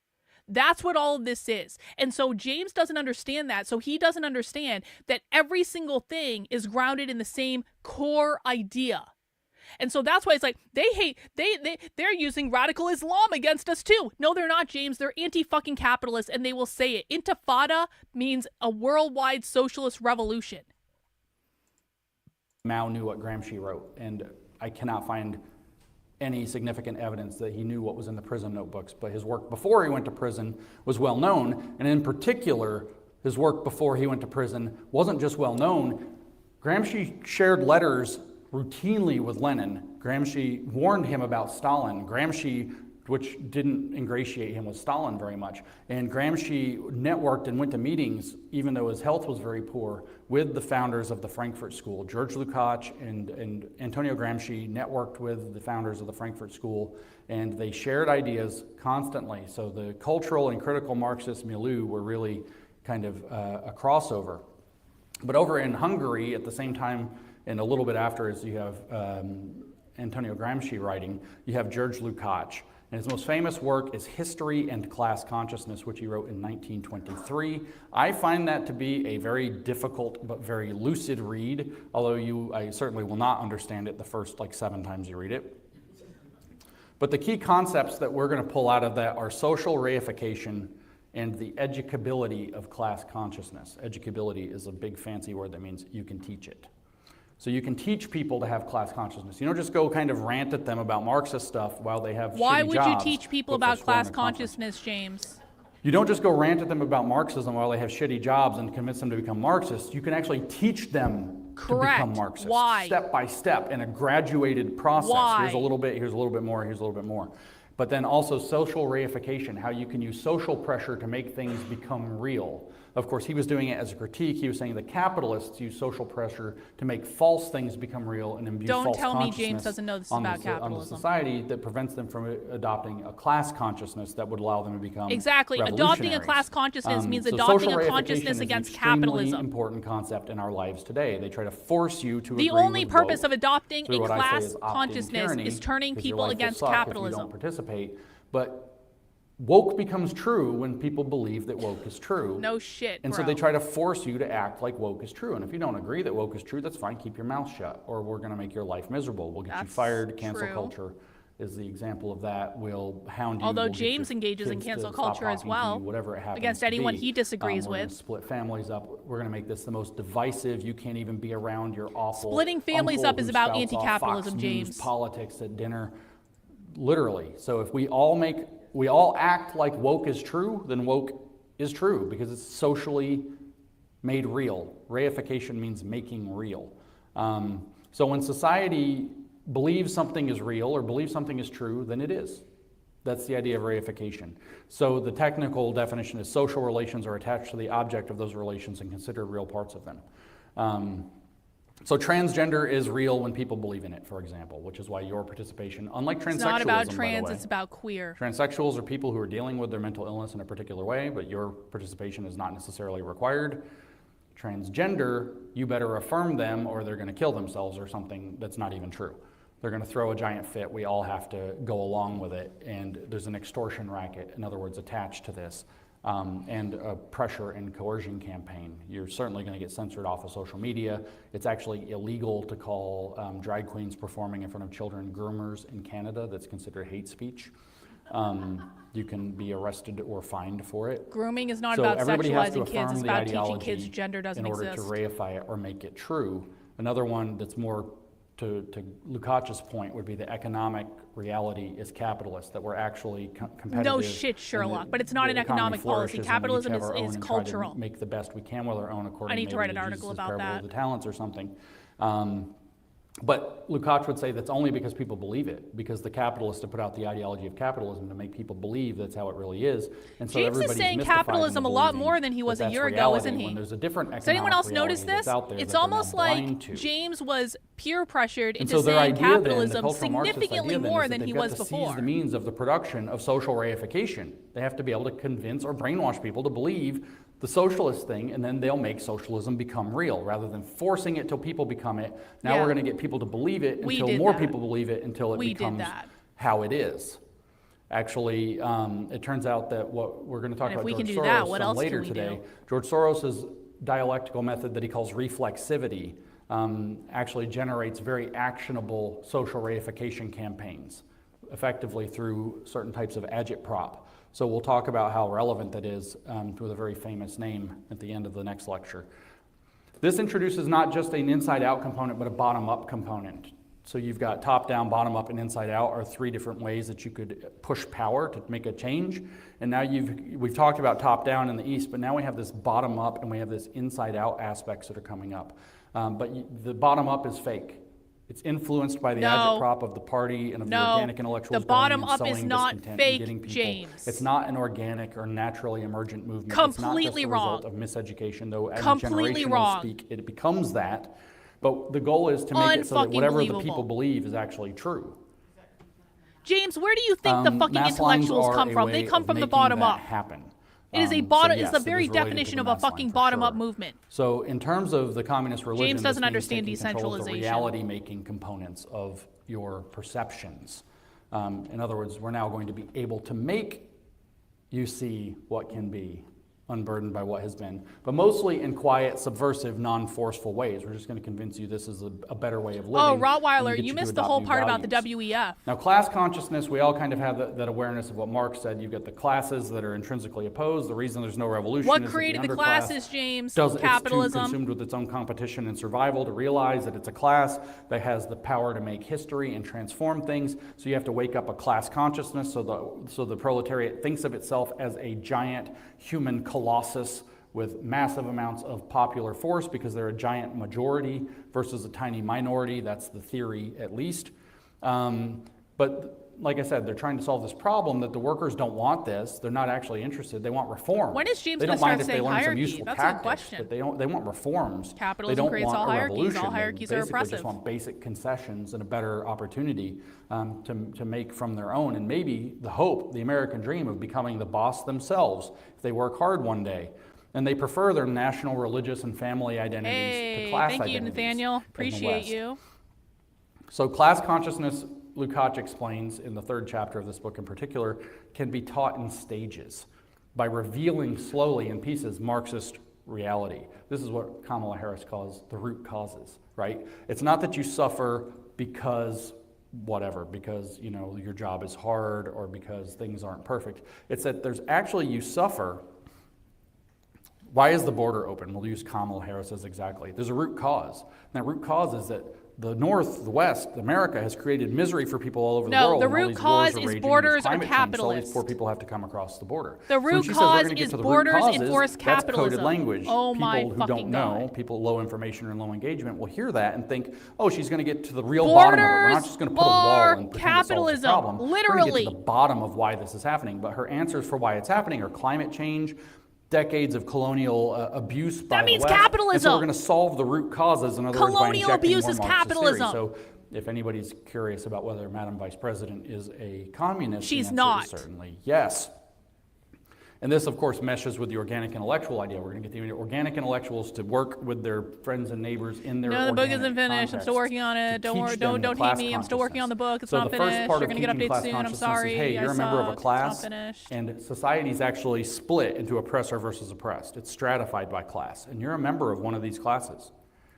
That's what all of this is. And so James doesn't understand that. So he doesn't understand that every single thing is grounded in the same core idea. And so that's why it's like, they're using radical Islam against us too. No, they're not, James. They're anti-fucking capitalists, and they will say it. Intifada means a worldwide socialist revolution. Mao knew what Gramsci wrote, and I cannot find any significant evidence that he knew what was in the prison notebooks. But his work before he went to prison was well known, and in particular, his work before he went to prison wasn't just well known. Gramsci shared letters routinely with Lenin. Gramsci warned him about Stalin. Gramsci which didn't ingratiate him with Stalin very much. And Gramsci networked and went to meetings, even though his health was very poor, with the founders of the Frankfurt School. George Lukács and Antonio Gramsci networked with the founders of the Frankfurt School, and they shared ideas constantly. So the cultural and critical Marxist milieu were really kind of a crossover. But over in Hungary, at the same time, and a little bit after, as you have Antonio Gramsci writing, you have George Lukács. And his most famous work is History and Class Consciousness, which he wrote in 1923. I find that to be a very difficult but very lucid read, although I certainly will not understand it the first 7 times you read it. But the key concepts that we're going to pull out of that are social reification and the educability of class consciousness. Educability is a big fancy word that means you can teach it. So you can teach people to have class consciousness. You don't just go kind of rant at them about Marxist stuff while they have Why shitty would jobs you teach people before about class sworn in conference. consciousness, James? You don't just go rant at them about Marxism while they have shitty jobs and convince them to become Marxists. You can actually teach them to become Marxists. Why? Step by step in a graduated process. Why? Here's a little bit, here's a little bit more, here's a little bit more. But then also social reification, how you can use social pressure to make things become real. Of course, he was doing it as a critique. He was saying the capitalists use social pressure to make false things become real and imbue false consciousness. Don't tell me James doesn't know this is about capitalism. On the society that prevents them from adopting a class consciousness that would allow them to become Exactly. Adopting a class consciousness means adopting a consciousness against capitalism. It's an important concept in our lives today. They try to force you to The agree only with purpose woke of adopting a through what I say class is opt-in consciousness tyranny, is turning 'cause your people life will against suck if you capitalism. don't participate. But woke becomes true when people believe that woke is true. No shit, And bro. so they try to force you to act like woke is true. And if you don't agree that woke is true, that's fine. Keep your mouth shut, or we're going to make your life miserable. We'll get you That's fired. Cancel true. culture is the example of that. We'll hound you. Although We'll get your James engages in kids cancel to stop culture as talking to well, you, whatever it happens against to anyone be. he disagrees We're gonna with. split families up. We're going to make this the most divisive. You can't even be around your awful Splitting families uncle up is who about spouts off anti-capitalism, Fox James. News politics at dinner. Literally. So if we all act like woke is true, then woke is true because it's socially made real. Reification means making real. So when society believes something is real or believes something is true, then it is. That's the idea of reification. So the technical definition is social relations are attached to the object of those relations and considered real parts of them. So transgender is real when people believe in it, for example, which is why your participation, unlike transsexualism, It's not about by the trans, way, it's about queer. transsexuals are people who are dealing with their mental illness in a particular way, but your participation is not necessarily required. Transgender, you better affirm them or they're going to kill themselves or something that's not even true. They're going to throw a giant fit. We all have to go along with it. And there's an extortion racket, in other words, attached to this, and a pressure and coercion campaign. You're certainly going to get censored off of social media. It's actually illegal to call drag queens performing in front of children groomers in Canada. That's considered hate speech. You can be arrested or fined for it. Grooming is not So about everybody has to sexualizing kids, affirm it's the about teaching ideology kids gender doesn't in order exist. to reify it or make it true. Another one that's more to Lukács' point would be the economic reality is capitalist, that we're actually competitive. No shit, Sherlock, but it's not the an economy economic policy. flourishes and we each Capitalism have our own is and try to cultural. make the best we can with our own according I need to write an maybe article Jesus' about parable of that. the talents or something. But Lukács would say that's only because people believe it, because the capitalists have put out the ideology of capitalism to make people believe that's how it really is. And so James is everybody's saying mystified capitalism into a lot believing more than he was that a that's year ago, reality isn't he? when there's a different Does anyone else economic notice reality this? that's out there It's that they're almost now like blind to. James was peer pressured And into so their saying idea then, the capitalism cultural Marxist significantly idea then more is that than he they've got was to before. seize the means of the production of social reification. They have to be able to convince or brainwash people to believe the socialist thing, and then they'll make socialism become real rather than forcing it till people become it. Now Yeah. we're going to get people to believe it We until did more that. people believe it until it We did becomes that. how it is. Actually, it turns out that what we're going to talk And if about we George can do Soros that, what some else can later we today. do? George Soros's dialectical method that he calls reflexivity actually generates very actionable social reification campaigns, effectively through certain types of agitprop. So we'll talk about how relevant that is with a very famous name at the end of the next lecture. This introduces not just an inside-out component, but a bottom-up component. So you've got top-down, bottom-up, and inside-out are three different ways that you could push power to make a change. And now we've talked about top-down in the East, but now we have this bottom-up and we have this inside-out aspects that are coming up. But the bottom-up is fake. It's influenced by the No. agitprop of the party and of the No. organic intellectuals The bottom going and up is sowing not discontent fake, and getting people. James. It's not an organic or naturally emergent movement. Completely it's not just a wrong. result of miseducation, though as Completely generational wrong. speak, it becomes that. But the goal is to make it so that whatever the people Unfucking-believable. believe is actually true. James, where do you think the fucking Mass lines intellectuals are come a from? They way come of from the making bottom that up. happen. It is a So bottom. yes, It's the it very is related to definition the of a mass line fucking for bottom up sure. movement. So in terms of the communist religion, James doesn't this means understand taking control of the decentralization. reality-making components of your perceptions. In other words, we're now going to be able to make you see what can be unburdened by what has been, but mostly in quiet, subversive, non-forceful ways. We're just going to convince you this is a better way of living. Oh, and Rottweiler, get you to missed the adopt whole new part about the values. WEF. Now, class consciousness, we all kind of have that awareness of what Marx said. You've got the classes that are intrinsically opposed. The reason there's no revolution What is that created the underclass classes, James? It's too Capitalism. consumed with its own competition and survival to realize that it's a class that has the power to make history and transform things. So you have to wake up a class consciousness so the proletariat thinks of itself as a giant human colossus with massive amounts of popular force because they're a giant majority versus a tiny minority. That's the theory, at least. But like I said, they're trying to solve this problem that the workers don't want this. They're not actually interested. They want reform. When is James They gonna don't mind start if they saying learn some hierarchy? useful That's a good tactics, question. but they want reforms. Capitalism they don't creates want all a hierarchies. revolution. All hierarchies they are basically oppressive. just want basic concessions and a better opportunity to make from their own, and maybe the hope, the American dream of becoming the boss themselves if they work hard one day. And they prefer their national, religious, and family identities to class Thank you, identities Nathaniel. in the Appreciate West. you. So class consciousness, Lukács explains in the 3rd chapter of this book in particular, can be taught in stages by revealing slowly in pieces Marxist reality. This is what Kamala Harris calls the root causes, right? It's not that you suffer because whatever, because your job is hard or because things aren't perfect. It's that there's actually you suffer. Why is the border open? We'll use Kamala Harris as exactly. There's a root cause. And that root cause is that the North, the West, America has created misery for people all over the world. No, the and all root these cause wars are is raging, borders there's are climate change, so all capitalist. these poor people have to come across the border. The So when root she says we're cause gonna get is to the root borders causes, enforce that's capitalism. coded language. Oh my people who fucking don't know, God. people low information and low engagement will hear that and think, oh, she's going to get to the real bottom of it. We're not just going to put a wall and pretend it solves the capitalism. problem. We're going to Literally. get to the bottom of why this is happening. But her answers for why it's happening are climate change, decades of colonial abuse by That means the West. capitalism. And so we're going to solve the root causes, in other words, by Colonial injecting abuse more is Marxist capitalism. theory. So if anybody's curious about whether Madam Vice President is a communist, She's the answer not. is certainly yes. And this, of course, meshes with the organic intellectual idea. We're going to get the organic intellectuals to work with their friends and neighbors in their No, the book organic isn't finished. I'm context still working on it. to Don't teach worry. them Don't class hate me. I'm still working on the book. It's so not the first finished. part You're of gonna get teaching updates class soon. I'm consciousness sorry. is, hey, I you're a member of a suck. class, It's not finished. and society's actually split into oppressor versus oppressed. It's stratified by class, and you're a member of one of these classes,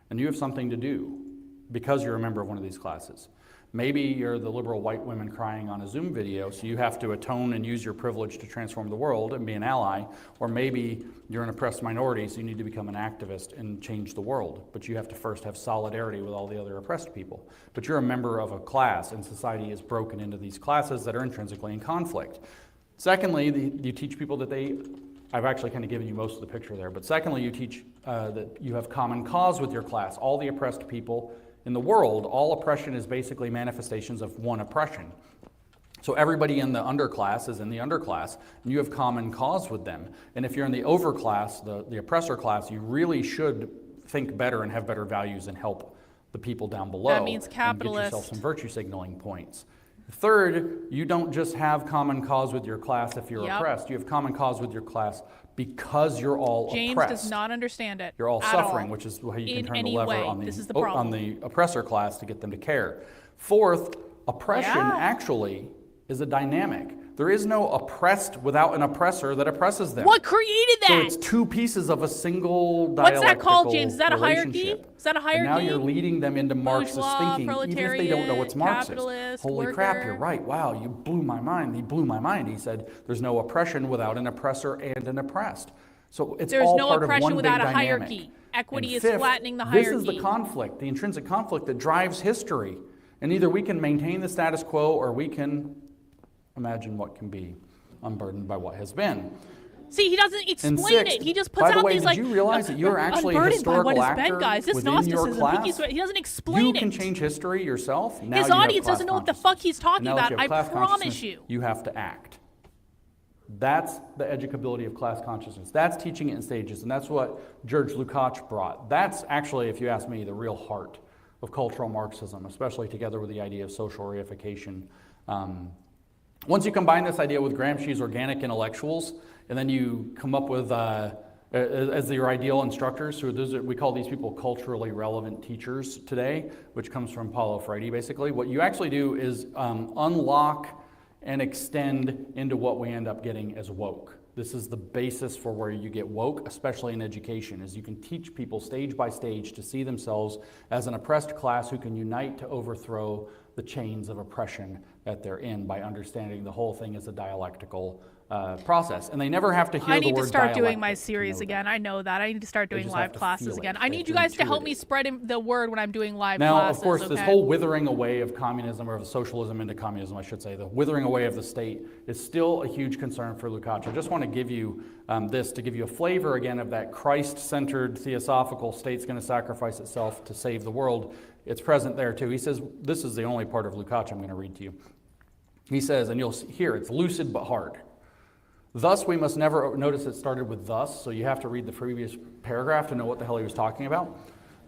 and you have something to do because you're a member of one of these classes. Maybe you're the liberal white women crying on a Zoom video, so you have to atone and use your privilege to transform the world and be an ally. Or maybe you're an oppressed minority, so you need to become an activist and change the world. But you have to first have solidarity with all the other oppressed people. But you're a member of a class, and society is broken into these classes that are intrinsically in conflict. Secondly, you teach people that I've actually kind of given you most of the picture there, but secondly, you teach that you have common cause with your class. All the oppressed people in the world, all oppression is basically manifestations of one oppression. So everybody in the underclass is in the underclass, and you have common cause with them. And if you're in the overclass, the oppressor class, you really should think better and have better values and help the people down below. That means And capitalist. get yourself some virtue signaling points. Third, you don't just have common cause with your class if you're oppressed. You have common cause with your class because you're all James oppressed. does not understand it. You're all at suffering, all. which is how you In can turn the any lever way. on This is the on problem. the oppressor class to get them to care. Fourth, oppression actually is a dynamic. There is no oppressed without an oppressor that oppresses them. What created that? So it's two pieces of a single dialectical What's that called, James? Is that a hierarchy? relationship. Is that a hierarchy? And now you're leading them into Marxist Bourgeois, thinking, even if they don't know what's Marxist. capitalist, Holy crap, worker. you're right. Wow, you blew my mind. He blew my mind. He said there's no oppression without an oppressor and an oppressed. So it's There's all no part of oppression one without big a dynamic. hierarchy. Equity And is fifth, flattening the This is the hierarchy. conflict, the intrinsic conflict that drives history. And either we can maintain the status quo or we can imagine what can be unburdened by what has been. See, he doesn't And explain sixth, it. He just by puts the out way, these did like you realize that you're actually a unburdened by what historical has been, actor guys. This within your Gnosticism. class? He doesn't explain You it. can change history yourself. Now His you have audience class doesn't know what the consciousness. fuck he's talking And now that about. you have I class promise consciousness, you. You have to act. That's the educability of class consciousness. That's teaching it in stages, and that's what George Lukács brought. That's actually, if you ask me, the real heart of cultural Marxism, especially together with the idea of social reification. Once you combine this idea with Gramsci's organic intellectuals, and then you come up with, as your ideal instructors, we call these people culturally relevant teachers today, which comes from Paulo Freire, basically. What you actually do is unlock and extend into what we end up getting as woke. This is the basis for where you get woke, especially in education, is you can teach people stage by stage to see themselves as an oppressed class who can unite to overthrow the chains of oppression that they're in by understanding the whole thing as a dialectical process. And they never have to hear the word I need to start doing my dialectic to series know again. that. I know that. I need to start They doing just live have to classes feel again. it. I They need you have to guys to help intuit me it. spread the word when I'm doing live Now, classes. of course, this okay? whole withering away of communism, or of socialism into communism, I should say, the withering away of the state is still a huge concern for Lukács. I just want to give you this to give you a flavor again of that Christ-centered theosophical state's going to sacrifice itself to save the world. It's present there too. He says, this is the only part of Lukács I'm going to read to you. He says, and you'll hear it's lucid but hard. Thus we must never, notice it started with thus, so you have to read the previous paragraph to know what the hell he was talking about.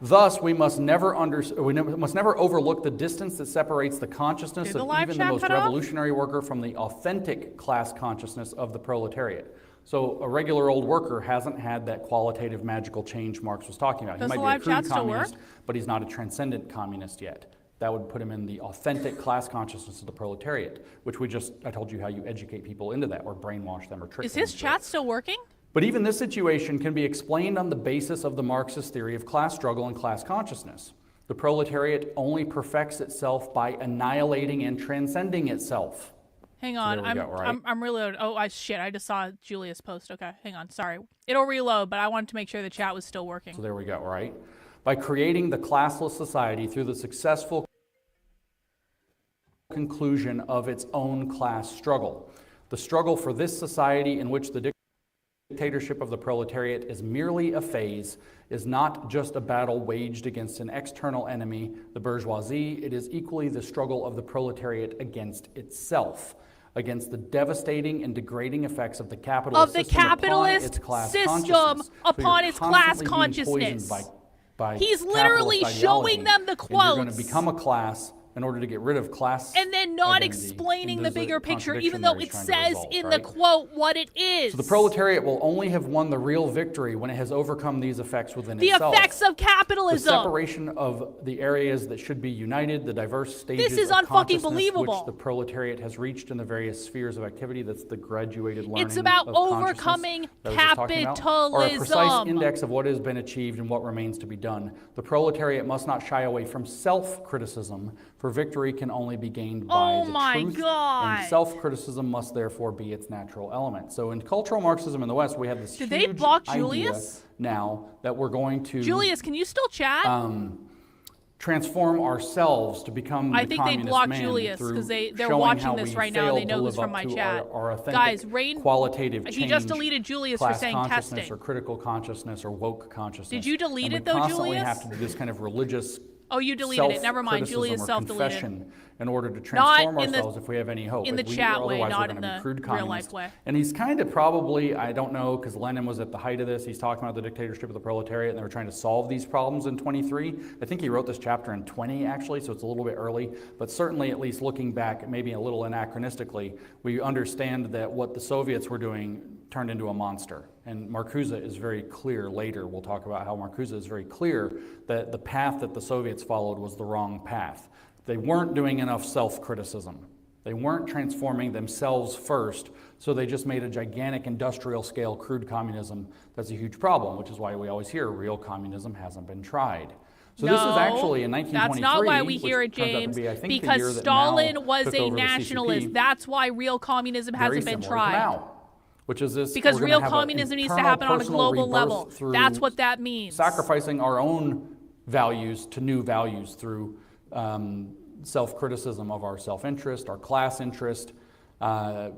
Thus we must never overlook the distance that separates the consciousness of even the most revolutionary worker from the authentic class consciousness of the proletariat. So a regular old worker hasn't had that qualitative magical change Marx was talking about. He might be a crude communist, but he's not a transcendent communist yet. That would put him in the authentic class consciousness of the proletariat, which I told you how you educate people into that, or brainwash them, or trick them. Is his chat still working? But even this situation can be explained on the basis of the Marxist theory of class struggle and class consciousness. The proletariat only perfects itself by annihilating and transcending itself. Hang on, so I'm reloading. Oh, shit, I just saw Julia's post. Okay, hang on, sorry. It'll reload, but I wanted to make sure the chat was still working. So there we go, right? By creating the classless society through the successful conclusion of its own class struggle. The struggle for this society in which the dictatorship of the proletariat is merely a phase is not just a battle waged against an external enemy, the bourgeoisie. It is equally the struggle of the proletariat against itself, against the devastating and degrading effects of the capitalist system upon its class consciousness. He's literally showing them the quotes. You're going to become a class in order to get rid of class and then not explaining the bigger picture, even though it says in the quote what it is. So the proletariat will only have won the real victory when it has overcome these effects within itself. The effects of capitalism. The separation of the areas that should be united, the diverse stages this is of unfucking consciousness believable. which the proletariat has reached in the various spheres of activity. That's the graduated learning. It's about of overcoming capitalism. Or a precise index of what has been achieved and what remains to be done. The proletariat must not shy away from self-criticism, for victory can only be gained by the truth. God. And self-criticism must therefore be its natural element. So in cultural Marxism in the West, we have this Did huge they block idea Julius? now that we're going to Julius, can you still chat? transform ourselves to become I the think they communist blocked man Julius because they're watching this right now. They know who's from my chat. Our authentic, guys, Rain, qualitative change, he just deleted Julius for saying consciousness testing. or critical consciousness or woke consciousness. Did you delete and it though, we constantly Julius? have to do this kind of religious Oh, you deleted it. Never mind. Julius self-deleted. In order to transform Not in ourselves if we have any hope. In the chat way, not in the real life way. And he's kind of probably, I don't know, because Lenin was at the height of this, he's talking about the dictatorship of the proletariat, and they were trying to solve these problems in 23. I think he wrote this chapter in 20, actually, so it's a little bit early. But certainly, at least looking back, maybe a little anachronistically, we understand that what the Soviets were doing turned into a monster. And Marcuse is very clear later, we'll talk about how Marcuse is very clear that the path that the Soviets followed was the wrong path. They weren't doing enough self-criticism. They weren't transforming themselves first, so they just made a gigantic industrial scale crude communism that's a huge problem, which is why we always hear real communism hasn't been tried. So this is actually in 1923. That's not why we hear it, James, because Stalin was a nationalist. That's why real communism hasn't been tried. Now, which is this, because real communism needs to happen on a global level. That's what that means. Sacrificing our own values to new values through self-criticism of our self-interest, our class interest. I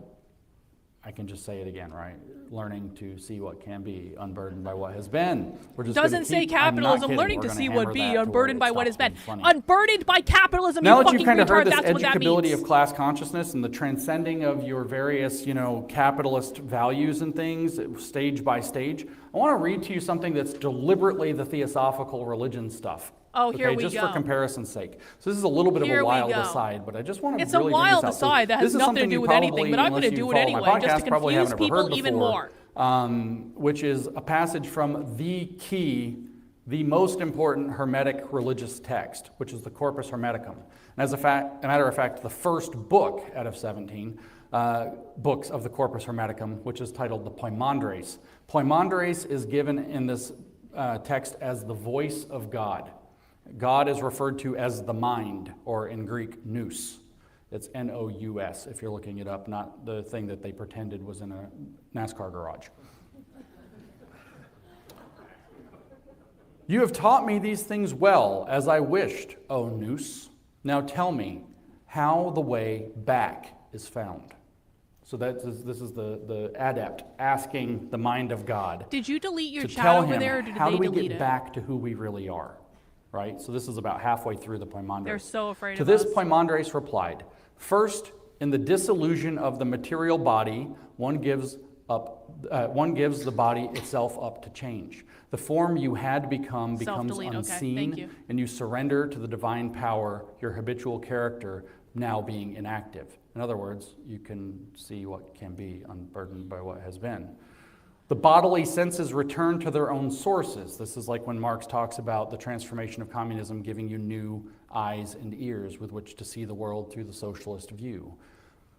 I can just say it again, right? Learning to see what can be, unburdened by what has been. We're just Doesn't say capitalism, learning to see what be, unburdened by what has been. Unburdened by capitalism, now you that you've fucking kind of heard retard, this that's what that educability means. of class consciousness and the transcending of your various, capitalist values and things, stage by stage, I want to read to you something that's deliberately the theosophical religion stuff. Oh, here we just go. for comparison's sake. So this is a little bit Here of a we wild go. aside, but I just want to It's really a bring wild this out. aside that has this is nothing to something do you with anything, probably, but I'm going to unless do you it follow my anyway, just to podcast, probably confuse haven't ever people heard even before, more. which is a passage from the most important Hermetic religious text, which is the Corpus Hermeticum. And as a matter of fact, the first book out of 17 books of the Corpus Hermeticum, which is titled the Poimandres. Poimandres is given in this text as the voice of God. God is referred to as the mind, or in Greek, nous. It's N-O-U-S, if you're looking it up, not the thing that they pretended was in a NASCAR garage. You have taught me these things well, as I wished, O nous. Now tell me how the way back is found. So this is the adept asking the mind of God. Did you delete your to chat tell over him, there, or did how they do we delete get it? back to who we really are? Right? So this is about halfway through the Poimandres. They're so afraid to of this, us. Poimandres replied, first, in the dissolution of the material body, one gives the body itself up to change. The form you had become becomes Self-delete, okay, unseen, thank you. and you surrender to the divine power, your habitual character now being inactive. In other words, you can see what can be, unburdened by what has been. The bodily senses return to their own sources. This is like when Marx talks about the transformation of communism giving you new eyes and ears with which to see the world through the socialist view.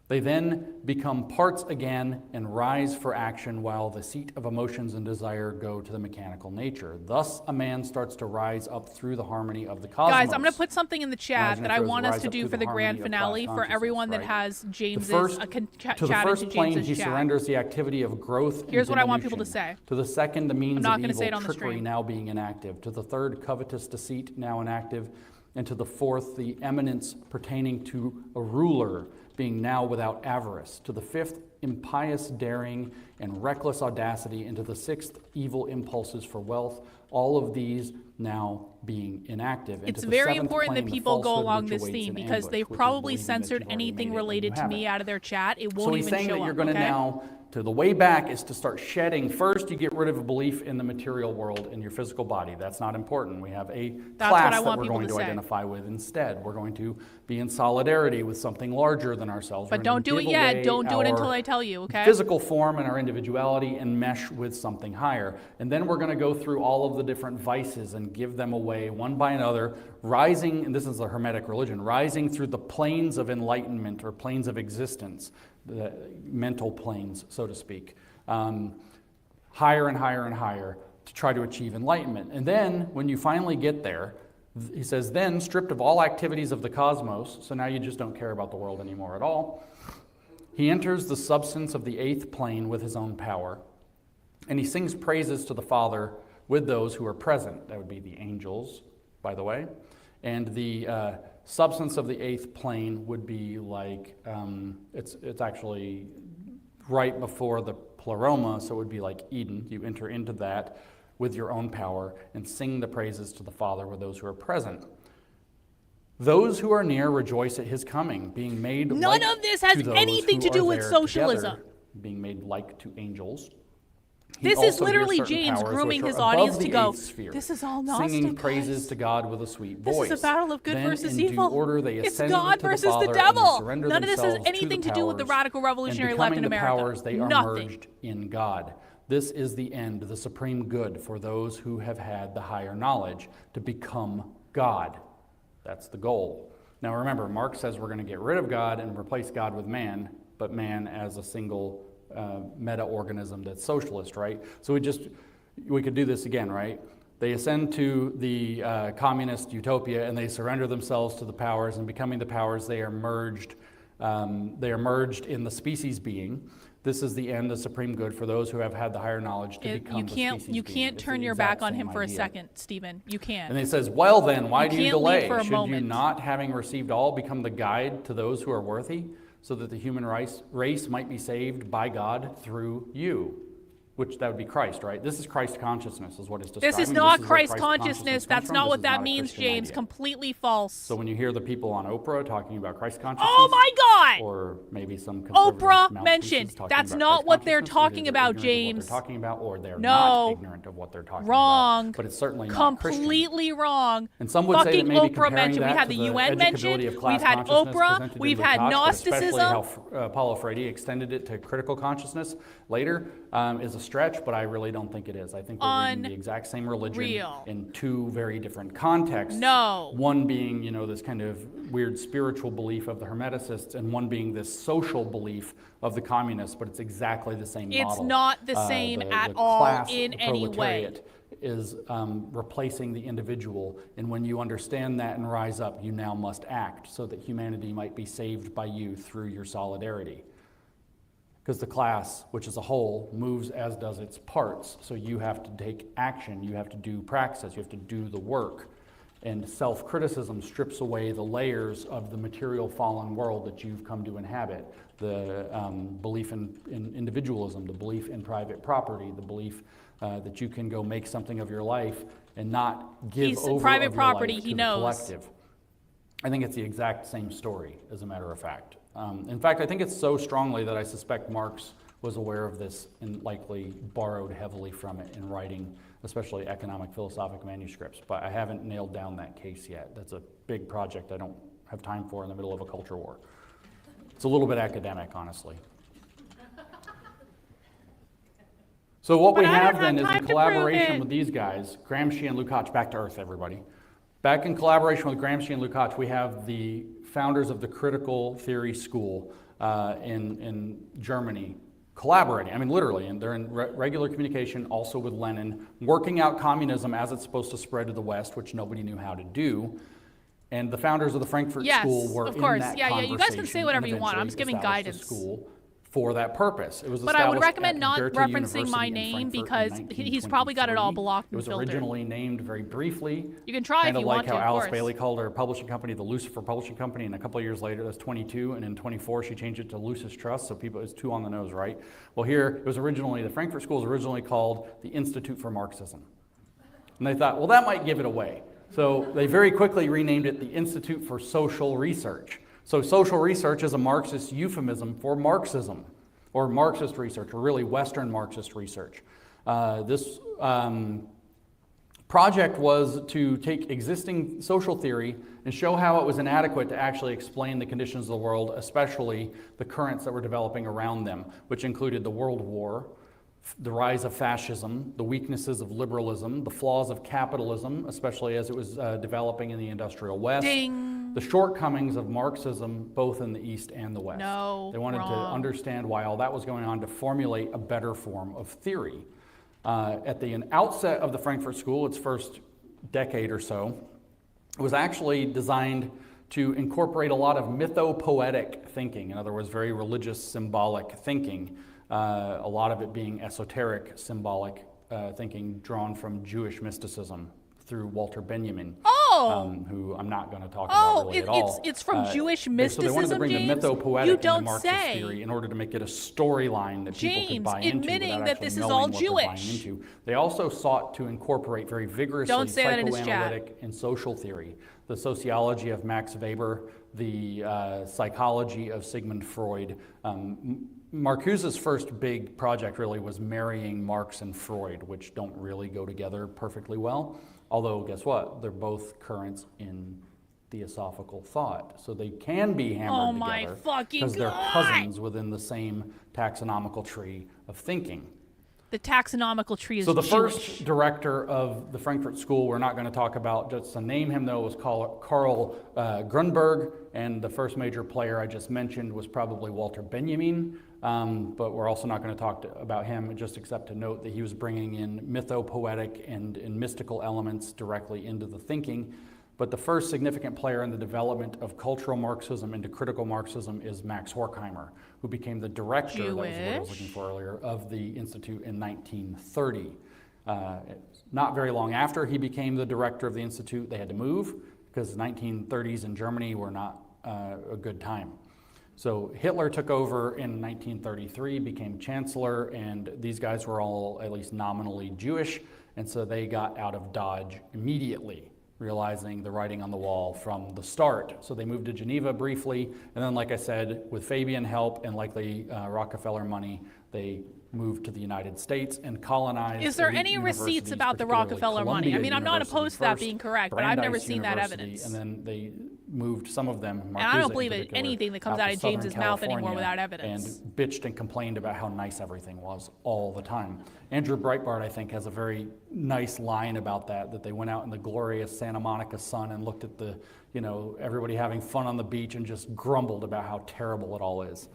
They then become parts again and rise for action while the seat of emotions and desire go to the mechanical nature. Thus, a man starts to rise up through the harmony of the cosmos. Guys, I'm going to put something in the chat Imagine that if I there was a want us rise to up do through for the the grand harmony of finale class for everyone that consciousness, has right? James's To the first plane, he surrenders the activity of growth. Here's and what I want people to diminution. say. To the second, the means I'm not of gonna evil, say it on the trickery stream. now being inactive. To the third, covetous deceit now inactive. And to the fourth, the eminence pertaining to a ruler being now without avarice. To the fifth, impious daring and reckless audacity. And to the sixth, evil impulses for wealth. All of these now being inactive. And It's to the very seventh important that plane, the people go falsehood along which this awaits theme in because ambush, they've which is probably believing that censored you've already anything made it related and to you me haven't. out of their chat. It So won't he's even saying show that you're up, going to okay? now, to the way back is to start shedding. First, you get rid of a belief in the material world in your physical body. That's not important. We have a That's what I class that want we're people going to to say. identify with instead. We're going to be in solidarity with something larger than ourselves. But We're don't gonna do it give yet. away Don't do it until our I tell you, okay? physical form and our individuality and mesh with something higher. And then we're going to go through all of the different vices and give them away one by another, rising, and this is the Hermetic religion, rising through the planes of enlightenment or planes of existence, the mental planes, so to speak, higher and higher and higher to try to achieve enlightenment. And then when you finally get there, he says, then stripped of all activities of the cosmos, so now you just don't care about the world anymore at all, he enters the substance of the eighth plane with his own power, and he sings praises to the Father with those who are present. That would be the angels, by the way. And the substance of the eighth plane would be like, it's actually right before the pleroma, so it would be like Eden. You enter into that with your own power and sing the praises to the Father with those who are present. Those who are near rejoice at his coming, being made None like of this has to those anything who to do are with there socialism. together, being made like to angels. He This is also literally hears certain James powers grooming which his are above audience to the go, eighth sphere, this is all Gnostic, singing guys. praises to God with a sweet This voice. is a battle of good Then, versus in evil. Due order, they It's ascend God to the versus Father the and they devil. surrender None of this has themselves anything the to do with the powers, radical revolutionary and left becoming in the America. powers, they are Nothing. merged in God. This is the end, the supreme good for those who have had the higher knowledge to become God. That's the goal. Now remember, Marx says we're going to get rid of God and replace God with man, but man as a single meta-organism that's socialist, right? So we could do this again, right? They ascend to the communist utopia and they surrender themselves to the powers, and becoming the powers, they are merged in the species being. This is the end, the supreme good for those who have had the higher knowledge to become the species being. You can't It's turn the your exact back on same him for a idea. second, Stephen. You can't. And he says, well then, why You do you can't leave delay? for a Should you moment. not, having received all, become the guide to those who are worthy? so that the human race might be saved by God through you. Which that would be Christ, right? This is Christ consciousness, is what it's describing. This is not where Christ consciousness. That's not what that means, James. Idea. Completely false. So when you hear the people on Oprah talking about Christ consciousness, oh my God! Or maybe some Oprah mentioned that's not what they're talking about, James. What they're talking about, or they're not ignorant of what they're talking wrong. about. But it's certainly not completely wrong. And some would say that maybe Oprah mentioned. We had the UN mentioned. We've had Oprah. We've had Gnosticism. Especially how Paulo Freire extended it to critical consciousness later is a stretch, but I really don't think it is. I think we're reading the exact same religion in two very different contexts. No. One being, you know, this kind of weird spiritual belief of the Hermeticists, and one being this social belief of the communists, but it's exactly the same model. It's not the same at all in any way. Is replacing the individual, and when you understand that and rise up, you now must act so that humanity might be saved by you through your solidarity. Because the class, which is a whole, moves as does its parts. So you have to take action, you have to do praxis, you have to do the work. And self-criticism strips away the layers of the material fallen world that you've come to inhabit. The belief in individualism, the belief in private property, the belief that you can go make something of your life and not give over private of your property, life he to knows. the collective. I think it's the exact same story, as a matter of fact. In fact, I think it's so strongly that I suspect Marx was aware of this and likely borrowed heavily from it in writing, especially economic philosophic manuscripts. But I haven't nailed down that case yet. That's a big project I don't have time for in the middle of a culture war. It's a little bit academic, honestly. So what we have then is, in collaboration with these guys, Gramsci and Lukács, back to earth, everybody. Back in collaboration with Gramsci and Lukács, we have the founders of the critical theory school in Germany collaborating. I mean, literally, and they're in regular communication also with Lenin, working out communism as it's supposed to spread to the West, which nobody knew how to do. And the founders of the Frankfurt School were in that conversation. You guys can say whatever you want. I'm just giving guidance. School for that purpose. It was but I would recommend not referencing my name because he's probably got it all blocked and filtered. It was filtered. originally named very briefly. You can try if you want to, kind of like how of Alice Bailey called her publishing company the Lucifer Publishing Company, and a couple of years later, that's 22, and in 24 she changed it to Lucis Trust, so people, it's too on the nose, right? Well, here, it was originally, the Frankfurt School was originally called the Institute for Marxism. And they thought, well, that might give it away. So they very quickly renamed it the Institute for Social Research. So social research is a Marxist euphemism for Marxism, or Marxist research, or really Western Marxist research. This project was to take existing social theory and show how it was inadequate to actually explain the conditions of the world, especially the currents that were developing around them, which included the World War, the rise of fascism, the weaknesses of liberalism, the flaws of capitalism, especially as it was developing in the industrial West, the shortcomings of Marxism, both in the East and the West. They wanted to understand why all that was going on to formulate a better form of theory. At the outset of the Frankfurt School, its first decade or so, it was actually designed to incorporate a lot of mythopoetic thinking, in other words, very religious, symbolic thinking. A lot of it being esoteric, symbolic thinking drawn from Jewish mysticism through Walter Benjamin, who I'm not going to talk about really at all. It's from Jewish mysticism, So they wanted to bring James? the mythopoetic You into don't Marxist say. theory in order to make it a storyline that people could buy into admitting without that actually this is knowing all what they're buying Jewish. into. They also sought to incorporate very vigorously Don't say that in his chat. psychoanalytic and social theory, the sociology of Max Weber, the psychology of Sigmund Freud. Marcuse's first big project really was marrying Marx and Freud, which don't really go together perfectly well. Although, guess what? They're both currents in theosophical thought. So they can be hammered together because they're cousins within the same taxonomical tree of thinking. The taxonomical tree is So the Jewish. first director of the Frankfurt School, we're not going to talk about, just to name him though, was Karl Grunberg, and the first major player I just mentioned was probably Walter Benjamin, but we're also not going to talk about him, just except to note that he was bringing in mythopoetic and mystical elements directly into the thinking. But the first significant player in the development of cultural Marxism into critical Marxism is Max Horkheimer, who became the director, that was what I was looking for earlier, of the Institute in 1930. Not very long after he became the director of the Institute, they had to move because the 1930s in Germany were not a good time. So Hitler took over in 1933, became chancellor, and these guys were all at least nominally Jewish, and so they got out of Dodge immediately, realizing the writing on the wall from the start. So they moved to Geneva briefly, and then, like I said, with Fabian help and likely Rockefeller money, they moved to the United States and colonized. Is there any receipts about the Rockefeller money? I mean, I'm not opposed to that being correct, but I've never seen that evidence. And then they moved some of them, and I don't believe anything that comes out of James's mouth anymore without evidence. And bitched and complained about how nice everything was all the time. Andrew Breitbart, I think, has a very nice line about that they went out in the glorious Santa Monica sun and looked at the, everybody having fun on the beach and just grumbled about how terrible it all is.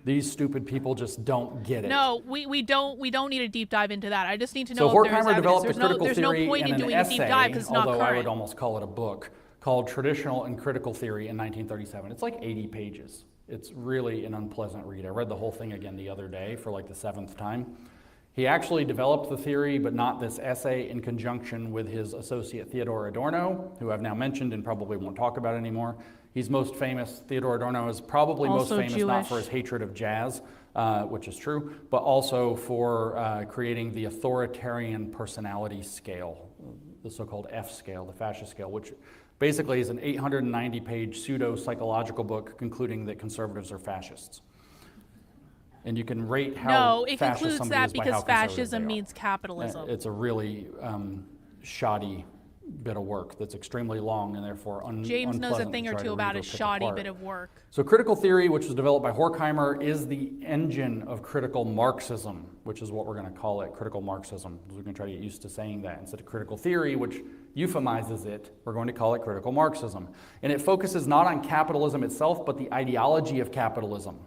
These stupid people just don't get it. No, we don't need a deep dive into that. I just need to So know if there's Horkheimer developed evidence. a critical There's theory no point in and an doing a deep dive because it's not although current. I would almost call it a book, called Traditional and Critical Theory in 1937. It's like 80 pages. It's really an unpleasant read. I read the whole thing again the other day for like the 7th time. He actually developed the theory, but not this essay, in conjunction with his associate Theodor Adorno, who I've now mentioned and probably won't talk about anymore. He's most famous. Theodor Adorno is probably also most famous Jewish. not for his hatred of jazz, which is true, but also for creating the authoritarian personality scale, the so-called F scale, the fascist scale, which basically is an 890-page pseudo-psychological book concluding that conservatives are fascists. And you can rate how it fascist concludes somebody that is by because how conservative fascism they are. means capitalism. It's a really shoddy bit of work that's extremely long and therefore James knows a unpleasant thing to or try two to about read a or pick shoddy apart. bit of work. So critical theory, which was developed by Horkheimer, is the engine of critical Marxism, which is what we're going to call it, critical Marxism. We're going to try to get used to saying that. Instead of critical theory, which euphemizes it, we're going to call it critical Marxism. And it focuses not on capitalism itself, but the ideology of capitalism.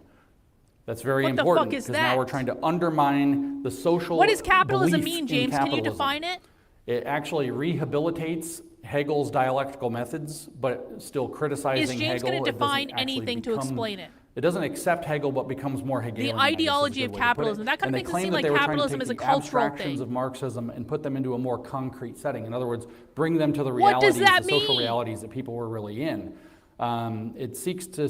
That's very important because now we're trying to undermine the social What does capitalism belief mean, in James? Can you capitalism. define it? It actually rehabilitates Hegel's dialectical methods, but still criticizing Is James Hegel. going to It doesn't define actually anything to become- explain it? It doesn't accept Hegel, but becomes more Hegelian. The ideology of capitalism. That kind of makes it seem like capitalism is a cultural abstractions thing. of Marxism and put them into a more concrete setting. In other words, bring them to the What does realities, that the social mean? realities that people were really in. It seeks to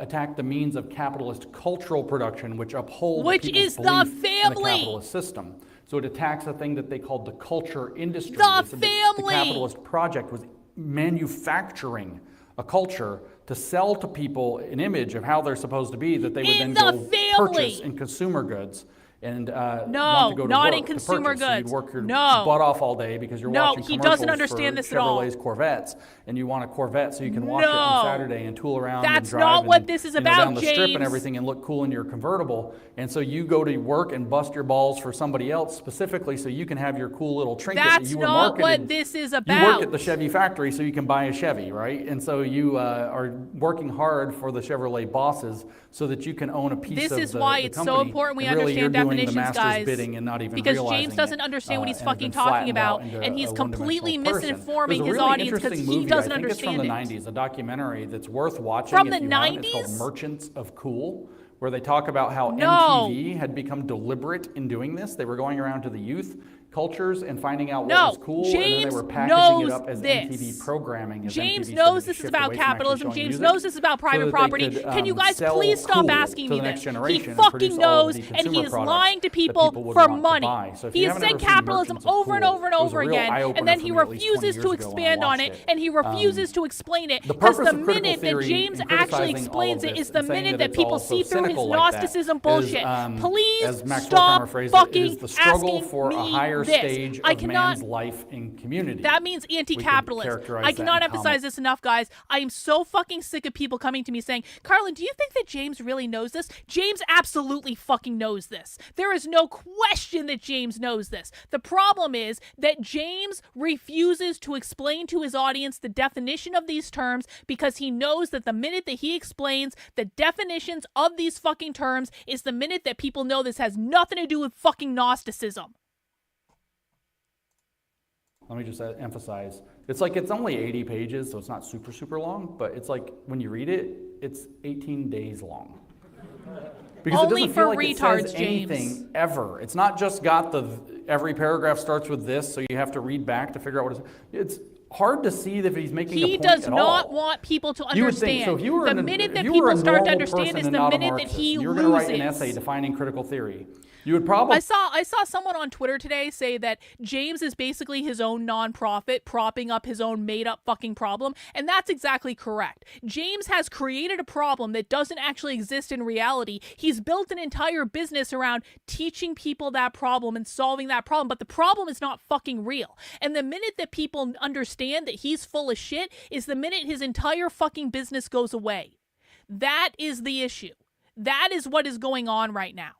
attack the means of capitalist cultural production, which uphold Which people's is the belief in the family. capitalist system. So it attacks a thing that they called the culture industry. The They said that family. The capitalist project was manufacturing a culture to sell to people an image of how they're supposed to be that they would In then the go family. purchase in consumer goods and want No, to go to not work in to consumer purchase. So you'd goods. work your No. butt off all day because you're No, watching he commercials doesn't understand for this at all. Chevrolet's Corvettes, and you want a Corvette so you can wash it No. on Saturday and tool around and That's drive not what and, this is you know, about, down the strip and James. everything and look cool in your convertible. And so you go to work and bust your balls for somebody else specifically so you can have your cool little trinket that That's you were not marketed. what this is You about. work at the Chevy factory so you can buy a Chevy, right? And so you are working hard for the Chevrolet bosses so that you can own a piece This of is the why the it's so company. important we And really, understand you're doing the definitions, master's guys. bidding and not even Because realizing James doesn't it, understand what he's and fucking has been talking flattened out about, into and he's a completely one-dimensional person. misinforming There's a his really audience because interesting he movie, doesn't I think it's from understand the it. 90s, a documentary that's worth watching From if the you haven't. It's 90s? called Merchants of Cool, where they talk about how No. MTV had become deliberate in doing this. They were going around to the youth cultures and finding out what No, was cool, and then James they were packaging it knows up as this. MTV programming. As James MTV knows started to this is shift about away from actually capitalism. showing James music knows this is about so private that they property. could, Can you guys sell please stop cool asking to me the next this? He generation and fucking produce all of knows, the and consumer he is products lying to that people would for want to money. buy. So if He you has haven't said ever seen capitalism Merchants of over and Cool, over and it was a over real again, eye-opener and then for he me at least 20 refuses years to ago when I expand on watched it, it. and he refuses to explain it The because purpose the of critical minute that theory James in actually criticizing explains all it of is this the and saying minute that that it's people all see so through his cynical like that Gnosticism is, bullshit. as Please Max stop Horkheimer phrased it, it fucking is the struggle asking for a me higher this. stage I of cannot. man's life in community. That means anti-capitalist. characterize I that cannot in emphasize comic. this enough, guys. I am so fucking sick of people coming to me saying, Karlyn, do you think that James really knows this? James absolutely fucking knows this. There is no question that James knows this. The problem is that James refuses to explain to his audience the definition of these terms because he knows that the minute that he explains the definitions of these fucking terms is the minute that people know this has nothing to do with fucking Gnosticism. Let me just emphasize, it's like it's only 80 pages, so it's not super, super long, but it's like when you read it, it's 18 days long. Because Only it doesn't for feel like retards, it says James. anything ever. It's not just got every paragraph starts with this, so you have to read back to figure out what it's hard to see that he's making a He point does at not all. want people to You would think, understand. so if you were The an- minute if that you were people a start to normal understand person is and the not a minute that Marxist, he and you were going to write an loses. essay defining critical theory, you would probably I saw someone on Twitter today say that James is basically his own nonprofit propping up his own made up fucking problem, and that's exactly correct. James has created a problem that doesn't actually exist in reality. He's built an entire business around teaching people that problem and solving that problem, but the problem is not fucking real. And the minute that people understand that he's full of shit is the minute his entire fucking business goes away. That is the issue. That is what is going on right now.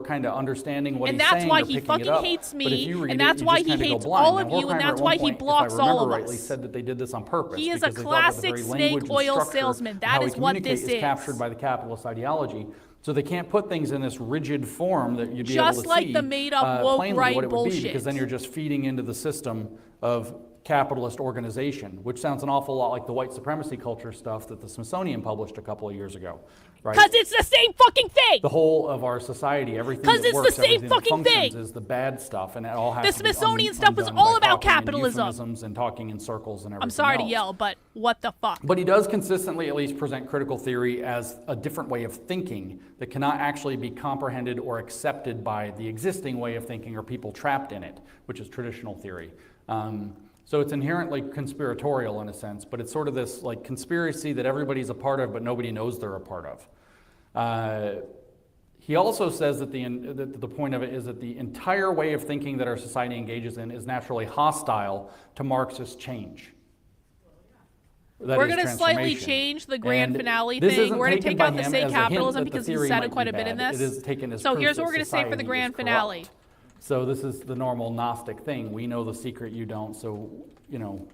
kind of understanding what and he's that's saying why or he picking fucking it up. hates But if me, you read and it, that's you why just he kinda go hates blind. all Now, of you, and Horkheimer that's at why one he point, blocks if I all remember of rightly, us. said that they did this on purpose. He is a because they thought that the classic very snake language and oil structure salesman. of That how we is what communicate this is captured by the capitalist ideology. So they can't put things in this rigid form that you'd be able to see. Just like the made-up woke plainly right what it would be, bullshit. because then you're just feeding into the system of capitalist organization, which sounds an awful lot like the white supremacy culture stuff that the Smithsonian published a couple of years ago. Right? Because it's the same fucking thing. The whole of our society, everything 'Cause that it's the works, same everything that fucking functions thing. is the bad stuff, and it all has The to be Smithsonian stuff was undone all by about talking in capitalism. euphemisms and talking in circles and everything I'm sorry to else. yell, but what the fuck? But he does consistently at least present critical theory as a different way of thinking that cannot actually be comprehended or accepted by the existing way of thinking or people trapped in it, which is traditional theory. So it's inherently conspiratorial in a sense, but it's sort of this like conspiracy that everybody's a part of, but nobody knows they're a part of. He also says that the point of it is that the entire way of thinking that our society engages in is naturally hostile to Marxist change. We're going to slightly change the grand finale thing. We're going to take out the say capitalism because he said it quite a bit in this. It is taken as so proof here's that what we're going to say for the society grand is finale. corrupt. So this is the normal Gnostic thing. We know the secret, you don't, so, you know,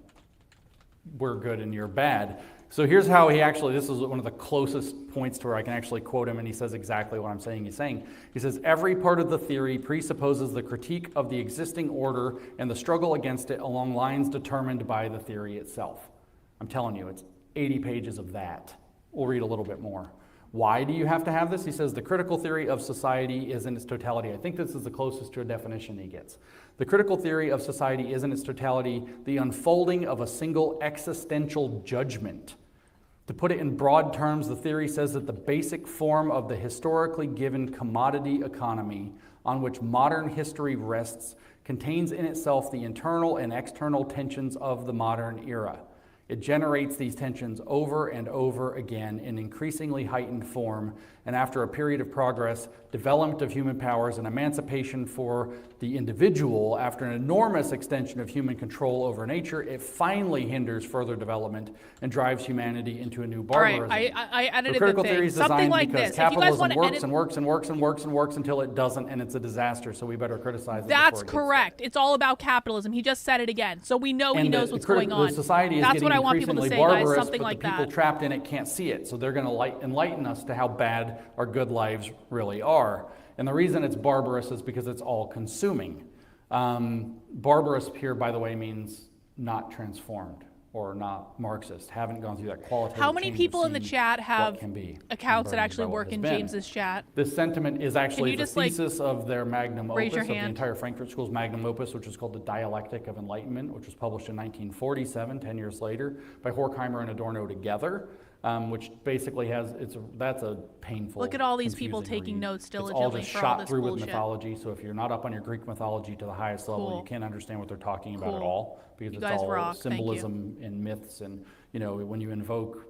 we're good and you're bad. So here's how he actually, this is one of the closest points to where I can actually quote him, and he says exactly what I'm saying he's saying. He says, every part of the theory presupposes the critique of the existing order and the struggle against it along lines determined by the theory itself. I'm telling you, it's 80 pages of that. We'll read a little bit more. Why do you have to have this? He says the critical theory of society is in its totality. I think this is the closest to a definition he gets. The critical theory of society is in its totality the unfolding of a single existential judgment. To put it in broad terms, the theory says that the basic form of the historically given commodity economy on which modern history rests contains in itself the internal and external tensions of the modern era. It generates these tensions over and over again in increasingly heightened form, and after a period of progress, development of human powers and emancipation for the individual, after an enormous extension of human control over nature, it finally hinders further development and drives humanity into a new barbarism. All right, I edited the critical thing. theory is Something designed like because this. If you guys capitalism want to works edit, and works and works and works and works until it doesn't, and it's a disaster, so we better criticize it. that's before it gets correct. It's all about capitalism. He just said it again, so we know he and knows what's going on. The society is That's getting what I want people to increasingly say, guys. barbarous, Something but like the people that. trapped in it can't see it. So they're going to enlighten us to how bad our good lives really are. And the reason it's barbarous is because it's all consuming. Barbarous here, by the way, means not transformed or not Marxist. Haven't gone through that qualitative How many change of people in the seeing chat what have can be accounts that burned actually by what work has in been. James's chat? This sentiment is actually you the just, like, thesis of their magnum raise opus, your of the hand? entire Frankfurt School's magnum opus, which is called the Dialectic of Enlightenment, which was published in 1947, 10 years later, by Horkheimer and Adorno together, which basically has, that's a painful, Look at all these people confusing taking read. notes It's all diligently just for all shot this through with bullshit. mythology, so if you're not up on your Greek mythology to the highest level, Cool. you can't understand what they're talking about at Cool. all, because You it's guys all rock. Thank you. symbolism and myths, and you know, when you invoke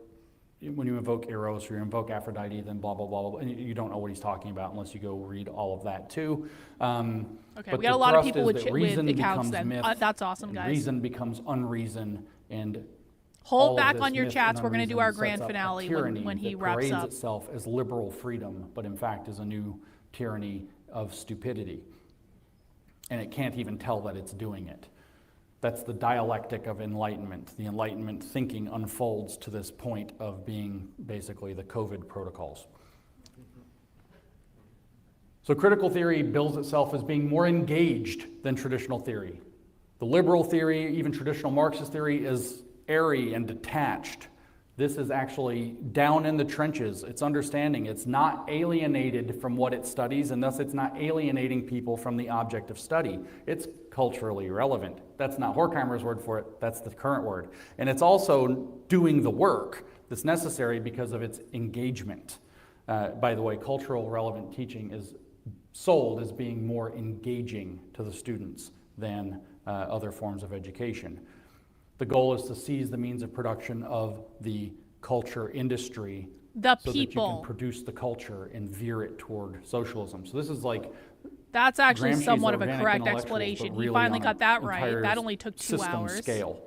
Eros or you invoke Aphrodite, then blah, blah, blah, blah, and you don't know what he's talking about unless you go read all of that too. Okay, But we got the a lot of thrust people is with that reason accounts becomes then. myth, That's awesome, and guys. reason becomes unreason, and all Hold of back this on your myth chats. and We're going to do unreason our grand sets up a finale tyranny when he that wraps parades up. itself as liberal freedom, but in fact is a new tyranny of stupidity. And it can't even tell that it's doing it. That's the dialectic of enlightenment. The enlightenment thinking unfolds to this point of being basically the COVID protocols. So critical theory bills itself as being more engaged than traditional theory. The liberal theory, even traditional Marxist theory, is airy and detached. This is actually down in the trenches. It's understanding. It's not alienated from what it studies, and thus it's not alienating people from the object of study. It's culturally relevant. That's not Horkheimer's word for it. That's the current word. And it's also doing the work that's necessary because of its engagement. By the way, cultural relevant teaching is sold as being more engaging to the students than other forms of education. The goal is to seize the means of production of the culture industry The so people. that you can produce the culture and veer it toward socialism. So this is like That's actually Gramsci's somewhat of a organic correct intellectuals, explanation. but You really finally on got an that right. entire That only took 2 system hours. scale.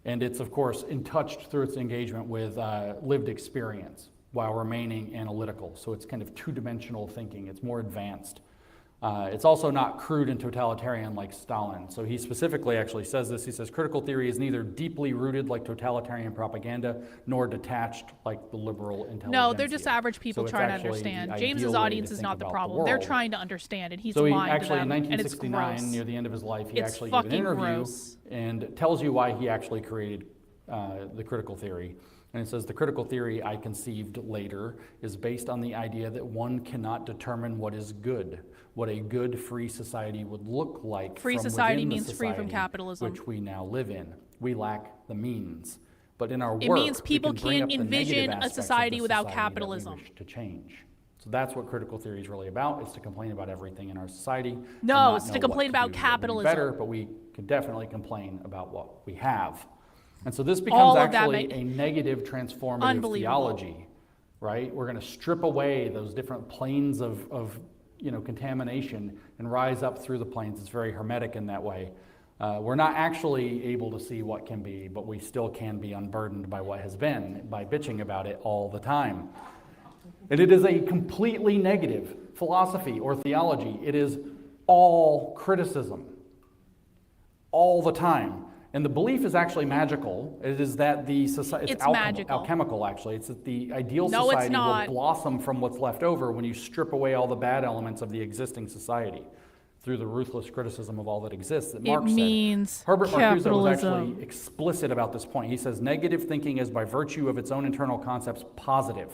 And it's, of course, in touch through its engagement with lived experience while remaining analytical. So it's kind of two-dimensional thinking. It's more advanced. It's also not crude and totalitarian like Stalin. So he specifically actually says this. He says, critical theory is neither deeply rooted like totalitarian propaganda, nor detached like the liberal intelligentsia. No, they're just average people So it's trying to actually the understand. ideal James's way audience to is think not the about problem. They're world. trying to understand, and he's So he lying actually, to them, in and it's 1969, gross. near the end of his life, he It's actually gave an fucking interview gross. and tells you why he actually created the critical theory. And it says, the critical theory I conceived later is based on the idea that one cannot determine what is good, what a good free society would look like. Free from society within the means free from society capitalism. which we now live in. We lack the means. But in our work, It means we people can bring can't up the envision negative a aspects of society the without society that we capitalism. wish to change. So that's what critical theory is really about, is to complain about everything in our society. and No, not it's to know what complain about do that would be capitalism. better, but we can definitely complain about what we have. And so this All becomes of that actually a negative transformative Unbelievable. theology, right? We're going to strip away those different planes of contamination and rise up through the planes. It's very hermetic in that way. We're not actually able to see what can be, but we still can be unburdened by what has been, by bitching about it all the time. And it is a completely negative philosophy or theology. It is all criticism, all the time. And the belief is actually magical. It is that the society, It's magical. alchemical actually. It's that the ideal No, it's society not. will blossom from what's left over when you strip away all the bad elements of the existing society through the ruthless criticism of all that exists that Marx means said. Herbert Marcuse was capitalism. actually explicit about this point. He says, negative thinking is by virtue of its own internal concepts positive.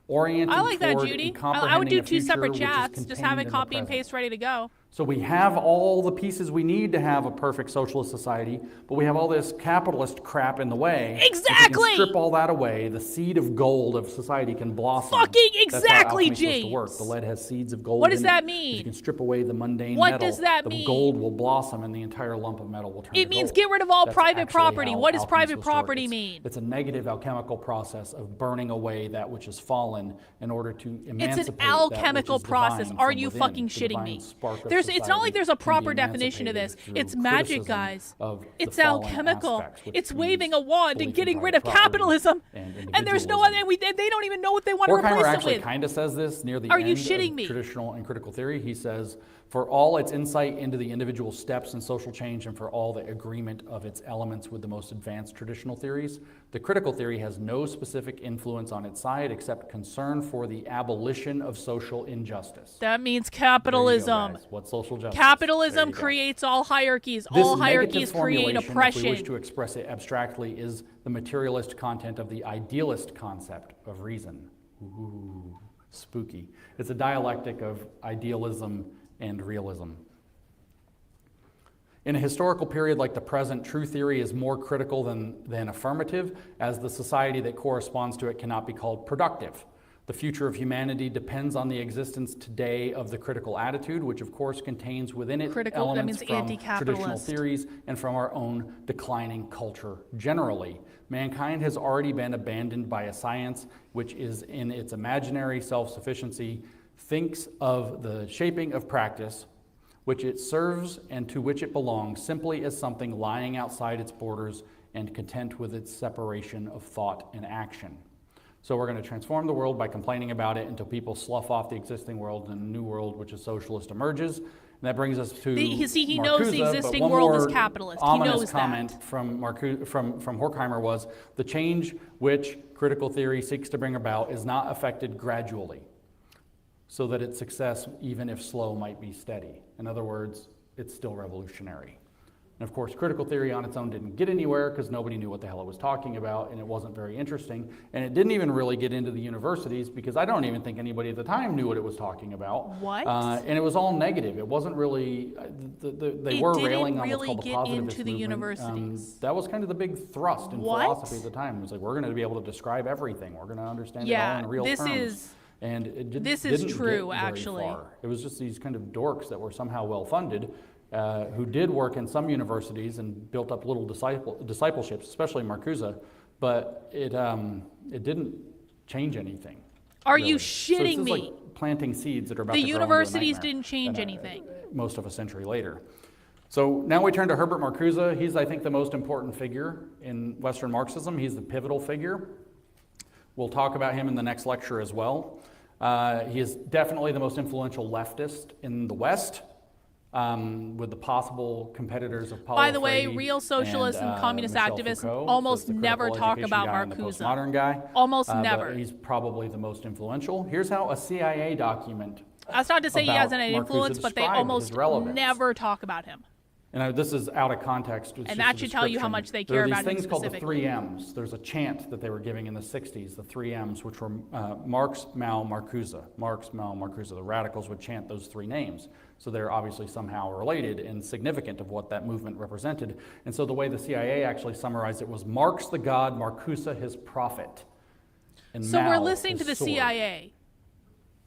Oriented I like that, toward Judy. and I would comprehending do a 2 future separate which is chats. Just contained have it in the copy and present. paste ready to go. So we have all the pieces we need to have a perfect socialist society, but we have all this capitalist crap in the way. Exactly! If we can strip all that away, the seed of gold of society can blossom. Fucking That's how exactly, alchemy's supposed to work. James. The lead has seeds of gold What does in that it. mean? If you can strip away the mundane What metal, does that the mean? gold will blossom and the entire lump of metal will turn It to means gold. get rid of all That's private actually property. how What does alchemy's private supposed to work. property It's- mean? It's a negative alchemical process of burning away that which has fallen in order to emancipate It's an that alchemical which is process. divine Are from you within. fucking The shitting divine me? spark of It's not society like there's a can be proper definition of this. emancipated It's through magic, criticism guys. of the It's fallen alchemical. aspects, which It's waving means a wand belief and in getting rid private of property capitalism. And there's no other, individualism. they don't even know what they want to Horkheimer replace it actually with. kind of says this near the Are end you shitting of me? traditional and critical theory. He says, for all its insight into the individual steps in social change and for all the agreement of its elements with the most advanced traditional theories, the critical theory has no specific influence on its side except concern for the abolition of social injustice. That means There you go, capitalism. guys. What's social justice? Capitalism There you go. creates all hierarchies. This All negative hierarchies create formulation, if we oppression. wish to express it abstractly, is the materialist content of the idealist concept of reason. Ooh, spooky. It's a dialectic of idealism and realism. In a historical period like the present, true theory is more critical than affirmative, as the society that corresponds to it cannot be called productive. The future of humanity depends on the existence today of the critical attitude, which of course contains within it Critical, that elements means from anti-capitalist. traditional theories and from our own declining culture generally. Mankind has already been abandoned by a science which is in its imaginary self-sufficiency, thinks of the shaping of practice, which it serves and to which it belongs, simply as something lying outside its borders and content with its separation of thought and action. So we're going to transform the world by complaining about it until people slough off the existing world and a new world, which is socialist, emerges. And that brings us to He knows the Marcuse, but existing one world is more capitalist. He ominous knows comment that. from Horkheimer was, the change which critical theory seeks to bring about is not affected gradually, so that its success, even if slow, might be steady. In other words, it's still revolutionary. And of course, critical theory on its own didn't get anywhere because nobody knew what the hell it was talking about, and it wasn't very interesting. And it didn't even really get into the universities because I don't even think anybody at the time knew what it was talking about. What? And it was all negative. It wasn't really, they were railing on what's called the positivist movement. It didn't really get into the universities. That was kind of the big thrust in philosophy at the time. It was like, we're going to be able to describe everything. We're going to understand it all in real terms. And it this didn't is true, get very actually. far. It was just these kind of dorks that were somehow well-funded, who did work in some universities and built up little discipleships, especially Marcuse, but it didn't change anything. Are really. you shitting so me? Like planting seeds that are about the to grow into a universities nightmare, didn't change anything. Most of a century later. So now we turn to Herbert Marcuse. He's, I think, the most important figure in Western Marxism. He's the pivotal figure. We'll talk about him in the next lecture as well. He is definitely the most influential leftist in the West, with the possible competitors of Paulo By the way, Freire real socialists and communist Michel activists Foucault. almost So it's the never critical talk education about guy and the Marcuse. postmodern guy. Almost But never. he's probably the most influential. Here's how a CIA document. That's not to say he about hasn't any Marcuse influence, but they described almost his relevance. never talk about him. And this is out of context. And that should tell you how much they care about him There are these things called the specifically. 3Ms. There's a chant that they were giving in the 60s, the 3Ms, which were Marx, Mao, Marcuse. Marx, Mao, Marcuse. The radicals would chant those three names. So they're obviously somehow related and significant of what that movement represented. And so the way the CIA actually summarized it was Marx the God, Marcuse his prophet. And So Mao we're listening to his the sword. CIA.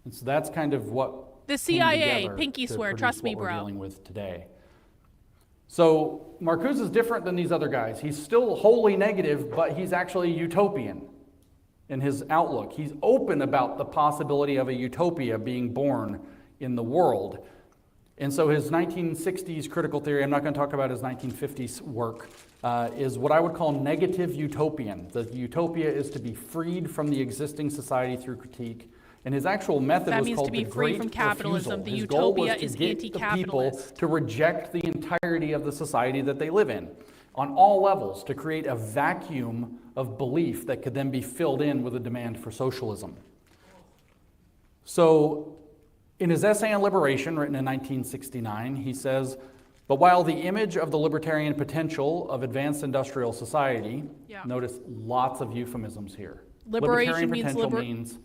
And so that's kind of what The came CIA, together pinky to swear, produce trust me, what we're bro. dealing with today. So Marcuse is different than these other guys. He's still wholly negative, but he's actually utopian in his outlook. He's open about the possibility of a utopia being born in the world. And so his 1960s critical theory, I'm not going to talk about his 1950s work, is what I would call negative utopian. The utopia is to be freed from the existing society through critique. And his actual method That was means called to be the free Great from capitalism. Refusal. The His goal utopia was to is get the people anti-capitalist. to reject the entirety of the society that they live in on all levels, to create a vacuum of belief that could then be filled in with a demand for socialism. So in his essay on liberation, written in 1969, he says, but while the image of the libertarian potential of advanced industrial society, notice lots of euphemisms here. Liberation means potential means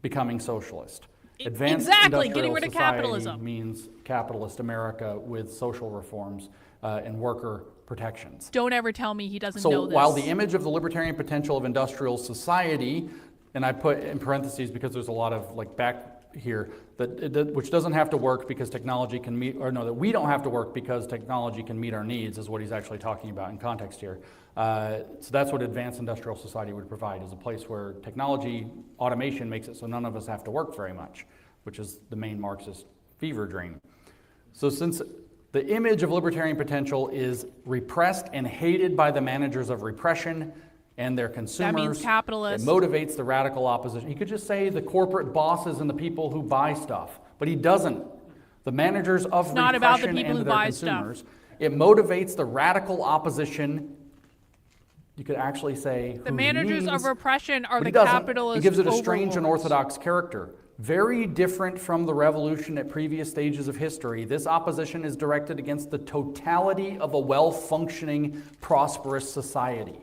becoming socialist. Advanced Exactly, industrial getting rid of society capitalism. means capitalist America with social reforms and worker protections. Don't ever tell me he doesn't know So this. while the image of the libertarian potential of industrial society, and I put in parentheses because there's a lot of like back here, which doesn't have to work because technology can meet, or no, that we don't have to work because technology can meet our needs is what he's actually talking about in context here. So that's what advanced industrial society would provide, is a place where technology, automation makes it so none of us have to work very much, which is the main Marxist fever dream. So since the image of libertarian potential is repressed and hated by the managers of repression and their consumers, That means capitalist. it motivates the radical opposition. He could just say the corporate bosses and the people who buy stuff, but he doesn't. The managers of not about the repression people and who their buy consumers. stuff. It motivates the radical opposition. You could actually say The who managers needs, of repression are but the he doesn't. capitalist He gives it a strange and overlords. orthodox character. Very different from the revolution at previous stages of history. This opposition is directed against the totality of a well-functioning, prosperous society.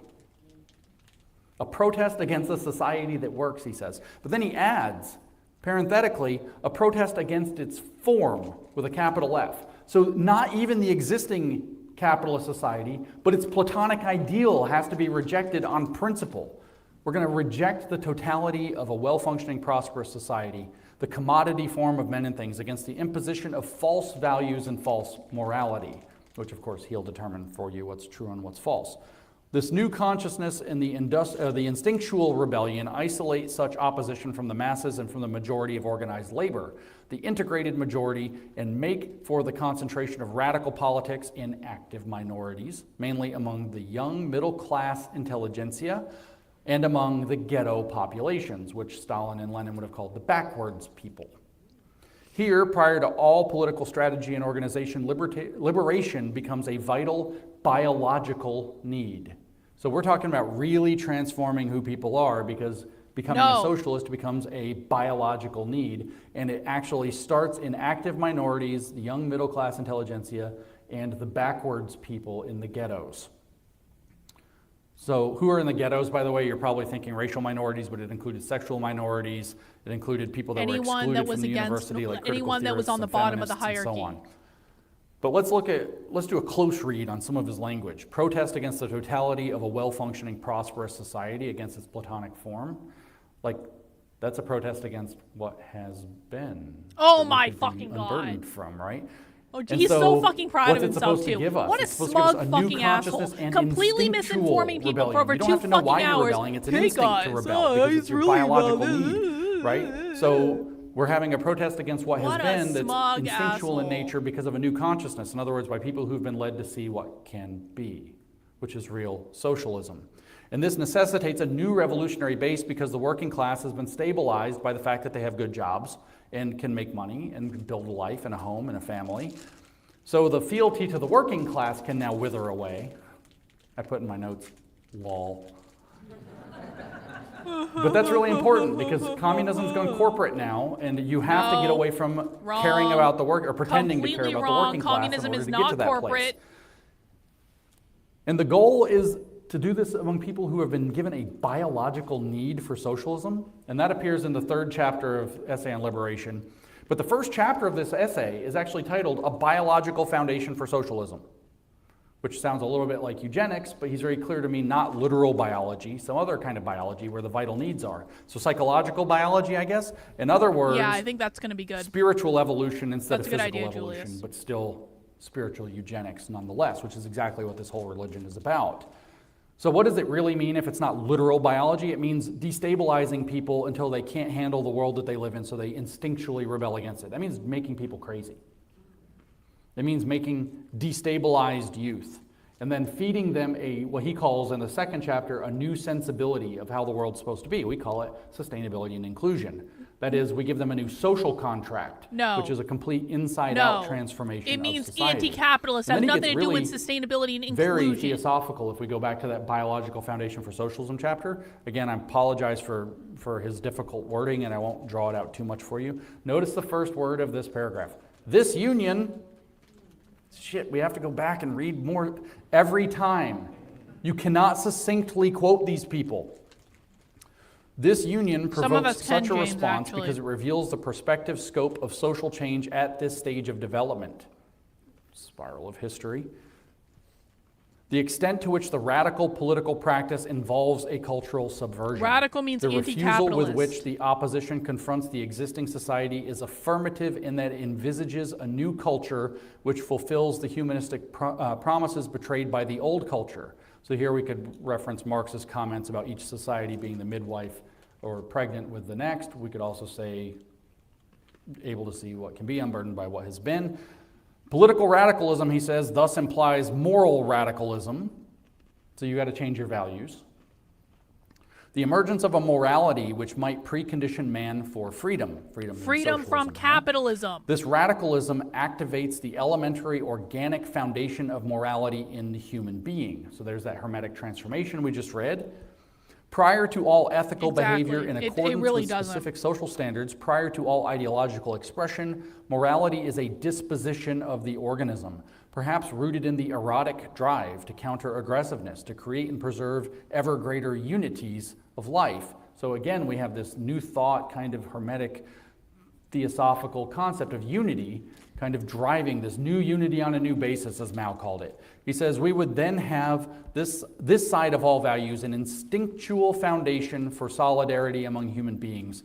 A protest against a society that works, he says. But then he adds, parenthetically, a protest against its form with a capital F. So not even the existing capitalist society, but its Platonic ideal has to be rejected on principle. We're going to reject the totality of a well-functioning, prosperous society, the commodity form of men and things, against the imposition of false values and false morality, which of course he'll determine for you what's true and what's false. This new consciousness in the instinctual rebellion isolates such opposition from the masses and from the majority of organized labor, the integrated majority, and make for the concentration of radical politics in active minorities, mainly among the young middle-class intelligentsia and among the ghetto populations, which Stalin and Lenin would have called the backwards people. Here, prior to all political strategy and organization, liberation becomes a vital biological need. So we're talking about really transforming who people are, because becoming a socialist becomes a biological need, and it actually starts in active minorities, the young middle-class intelligentsia, and the backwards people in the ghettos. So who are in the ghettos, by the way? You're probably thinking racial minorities, but it included sexual minorities. It included people that were excluded from the university, like critical anyone that was on the theorists bottom and of the feminists and hierarchy. so on. But let's do a close read on some of his language. Protest against the totality of a well-functioning, prosperous society, against its Platonic form. Like, that's a protest against what has been. Oh that we my could be fucking God. unburdened from, right? Oh, And he's so fucking proud what's of it himself supposed to too. give us? What a It's supposed to give us smug a new fucking asshole. consciousness and Completely instinctual misinforming people rebellion. for over You don't 2 have to know why fucking you're hours. rebelling. It's an Hey instinct guys, to rebel because it's your really biological about need, right? So we're having a protest against what has What a been that's smug instinctual in asshole. nature because of a new consciousness. In other words, by people who've been led to see what can be, which is real socialism. And this necessitates a new revolutionary base because the working class has been stabilized by the fact that they have good jobs and can make money and build a life and a home and a family. So the fealty to the working class can now wither away. I put in my notes, lol. But that's really important because communism's gone corporate now, and you have to get away from caring about the work or pretending to care about the working class Communism in order is to get not to that corporate. place. And the goal is to do this among people who have been given a biological need for socialism, and that appears in the 3rd chapter of Essay on Liberation. But the first chapter of this essay is actually titled A Biological Foundation for Socialism, which sounds a little bit like eugenics, but he's very clear to me, not literal biology, some other kind of biology where the vital needs are. So psychological biology, I guess. In other words, Yeah, I think that's going to be good. spiritual evolution instead That's of a good physical idea, evolution, Julius. but still spiritual eugenics nonetheless, which is exactly what this whole religion is about. So what does it really mean if it's not literal biology? It means destabilizing people until they can't handle the world that they live in, so they instinctually rebel against it. That means making people crazy. It means making destabilized youth and then feeding them what he calls in the 2nd chapter, a new sensibility of how the world's supposed to be. We call it sustainability and inclusion. That is, we give them a new social contract, which is a complete inside-out transformation It means of society. anti-capitalist. And Has then he nothing gets to do really with sustainability and inclusion. very theosophical if we go back to that biological foundation for socialism chapter. Again, I apologize for his difficult wording, and I won't draw it out too much for you. Notice the first word of this paragraph. This union, shit, we have to go back and read more every time. You cannot succinctly quote these people. This union provokes such a response because it reveals the prospective scope of social change at this stage of development. Spiral of history. The extent to which the radical political practice involves a cultural subversion. Radical means anti-capitalist. The refusal with which the opposition confronts the existing society is affirmative in that it envisages a new culture which fulfills the humanistic promises betrayed by the old culture. So here we could reference Marx's comments about each society being the midwife or pregnant with the next. We could also say, able to see what can be unburdened by what has been. Political radicalism, he says, thus implies moral radicalism. So you got to change your values. The emergence of a morality which might precondition man for freedom. Freedom from capitalism. This radicalism activates the elementary organic foundation of morality in the human being. So there's that hermetic transformation we just read. Prior to all ethical behavior in accordance with specific social standards, prior to all ideological expression, morality is a disposition of the organism, perhaps rooted in the erotic drive to counter aggressiveness, to create and preserve ever greater unities of life. So again, we have this new thought, kind of hermetic theosophical concept of unity, kind of driving this new unity on a new basis, as Mao called it. He says we would then have this side of all values, an instinctual foundation for solidarity among human beings.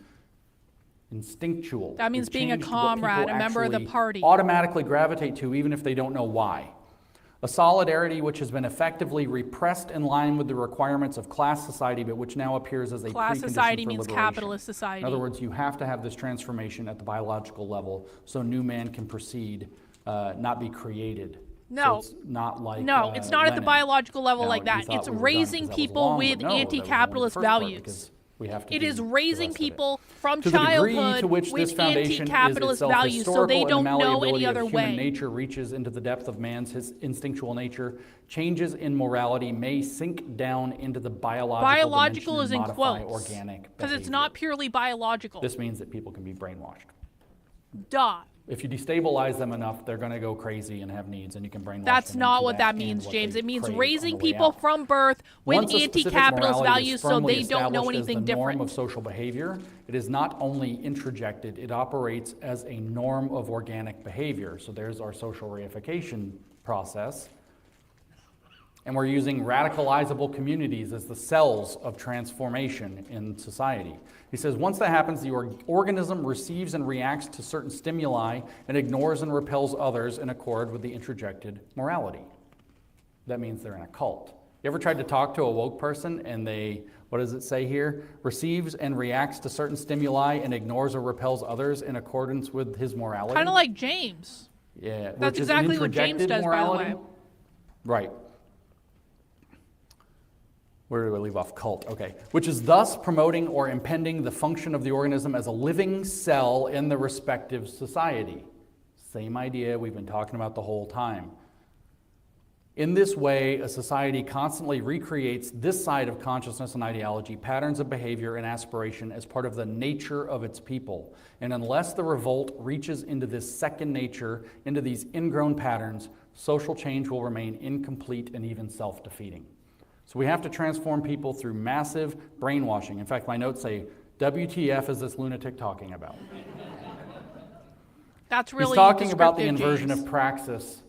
Instinctual. That means being a comrade, a member of the party. Automatically gravitate to, even if they don't know why. A solidarity which has been effectively repressed in line with the requirements of class society, but which now appears as a class precondition society for means liberation. capitalist society. In other words, you have to have this transformation at the biological level so new man can proceed, not be created. No. So it's not like No, it's not at the Lenin. biological level Now, like you that. thought It's we were done raising because that was people long, with but no, that was only the anti-capitalist first part, values. because we have to It do is the raising rest of it. people from To the degree childhood to which with this foundation is anti-capitalist itself values, so they historical and don't know malleability any of other human way. nature reaches into the depth of man's instinctual nature, changes in morality may sink down into the Biological is in modify quotes organic because it's behavior. not purely biological. This means that people can be brainwashed. Duh. If you destabilize them enough, they're going to go crazy and have needs, and you can brainwash That's them not into what that means, and James. what It means they crave raising on the way people out. from birth with Once a specific anti-capitalist morality values is so firmly they don't know established anything as the norm different. of social behavior, it is not only introjected, it operates as a norm of organic behavior. So there's our social reification process. And we're using radicalizable communities as the cells of transformation in society. He says, once that happens, the organism receives and reacts to certain stimuli and ignores and repels others in accord with the introjected morality. That means they're in a cult. You ever tried to talk to a woke person and they, what does it say here? Receives and reacts to certain stimuli and ignores or repels others in accordance with his morality? Kind of like James. Yeah, That's which is exactly what James introjected does, morality. by the way. Right. Where do we leave off? Cult, okay. Which is thus promoting or impeding the function of the organism as a living cell in the respective society. Same idea we've been talking about the whole time. In this way, a society constantly recreates this side of consciousness and ideology, patterns of behavior and aspiration as part of the nature of its people. And unless the revolt reaches into this second nature, into these ingrown patterns, social change will remain incomplete and even self-defeating. So we have to transform people through massive brainwashing. In fact, my notes say, WTF is this lunatic talking about? That's really He's talking about the descriptive, inversion James. of praxis,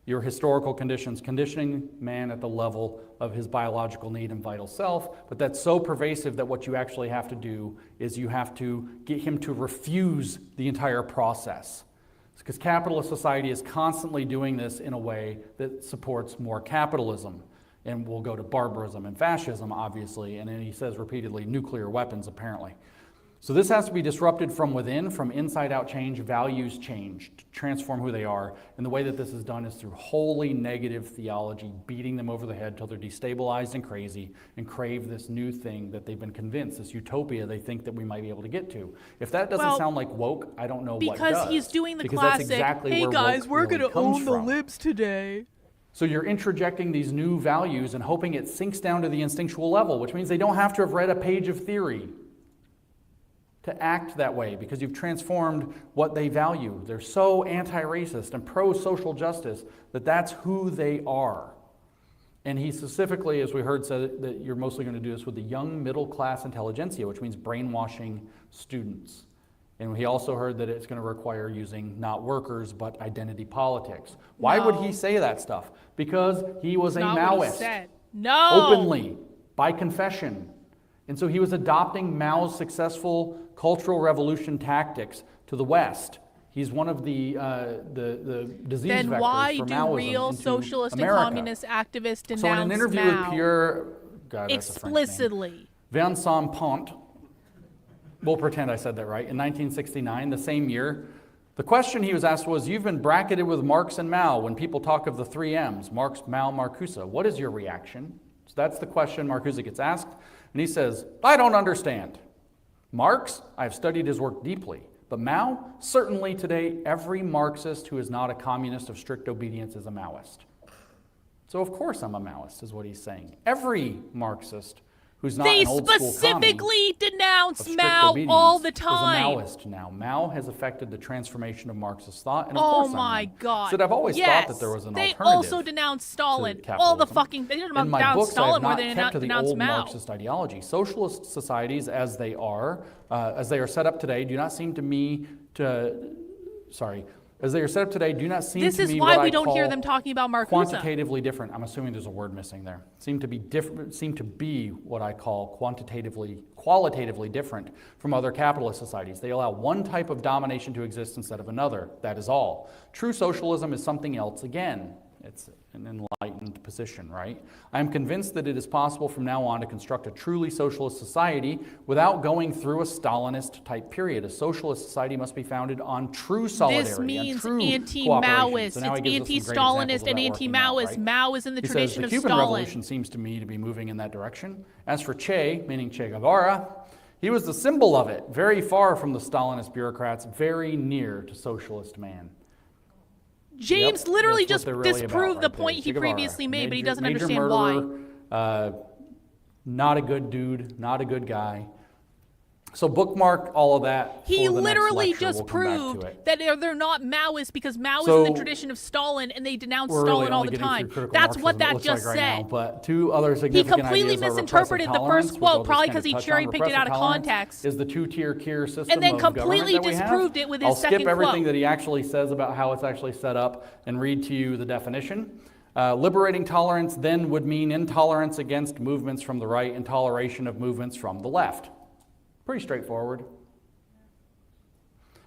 your historical conditions, conditioning man at the level of his biological need and vital self, but that's so pervasive that what you actually have to do is you have to get him to refuse the entire process. Because capitalist society is constantly doing this in a way that supports more capitalism. And we'll go to barbarism and fascism, obviously, and then he says repeatedly, nuclear weapons, apparently. So this has to be disrupted from within, from inside out change, values change, to transform who they are. And the way that this is done is through wholly negative theology, beating them over the head till they're destabilized and crazy and crave this new thing that they've been convinced, this utopia they think that we might be able to get to. If that doesn't sound like woke, I don't know what does. Because he's doing the because classic, that's exactly hey where guys, woke we're really going to comes own the from. libs today. So you're introjecting these new values and hoping it sinks down to the instinctual level, which means they don't have to have read a page of theory to act that way because you've transformed what they value. They're so anti-racist and pro-social justice that that's who they are. And he specifically, as we heard, said that you're mostly going to do this with the young middle-class intelligentsia, which means brainwashing students. And he also heard that it's going to require using not workers, but identity politics. Why would he say that stuff? Because he was a Maoist. No. Openly, by confession. And so he was adopting Mao's successful cultural revolution tactics to the West. He's one of the disease vectors Then why for do Maoism real into socialist America. and communist activists denounce So in an interview Mao with Pierre, God, that's a French name. explicitly? Vincent Pont, we'll pretend I said that right, in 1969, the same year, the question he was asked was, you've been bracketed with Marx and Mao when people talk of the three M's, Marx, Mao, Marcuse. What is your reaction? So that's the question Marcuse gets asked. And he says, I don't understand. Marx, I've studied his work deeply. But Mao, certainly today, every Marxist who is not a communist of strict obedience is a Maoist. So of course I'm a Maoist, is what he's saying. Every Marxist who's not They an old school specifically denounce of strict Mao obedience all the is time. a Maoist now. Mao has affected the transformation of Marxist thought, and of Oh course I'm my one. God. So I've always yes. thought that there was an They alternative. also denounced Stalin. to All the capitalism. fucking, they didn't In my denounce books, I Stalin have more not than kept to the denounced old Mao. Marxist ideology. Socialist societies, as they are set up today, do not seem to me to. As they are set up today, do not seem This to is me why what we I don't hear call them talking about Marcuse. quantitatively different. I'm assuming there's a word missing there. Seem to be different. Seem to be what I call qualitatively different from other capitalist societies. They allow one type of domination to exist instead of another. That is all. True socialism is something else again. It's an enlightened position, right? I am convinced that it is possible from now on to construct a truly socialist society without going through a Stalinist type period. A socialist society must be founded on true solidarity. This means and true anti-Maoist. cooperation. So now he It's gives us some great examples anti-Stalinist of and that working out, anti-Maoist. right? Mao is in the He tradition says, the of Cuban Stalin. Revolution seems to me to be moving in that direction. As for Che, meaning Che Guevara, he was the symbol of it, very far from the Stalinist bureaucrats, very near to socialist man. James Yep, literally that's just what they're really disproved about the right point there. he Che Guevara, previously made, but he doesn't major understand why. murderer, not a good dude, not a good guy. So bookmark all of that. He for the next literally lecture. just We'll come back to proved it. that they're not Maoists because Mao So, is in the tradition of Stalin and they denounce We're Stalin really all only the getting time. through critical That's what Marxism, it that looks just like right said. now, but two other He significant completely ideas are misinterpreted repressive the first tolerance, which quote, I'll probably just because he kind of touch cherry on. picked it out of Repressive tolerance context. Is the two-tier tier system And then of government completely that we have. disproved it with his I'll skip second everything quote. that he actually says about how it's actually set up and read to you the definition. Liberating tolerance then would mean intolerance against movements from the right and toleration of movements from the left. Pretty straightforward.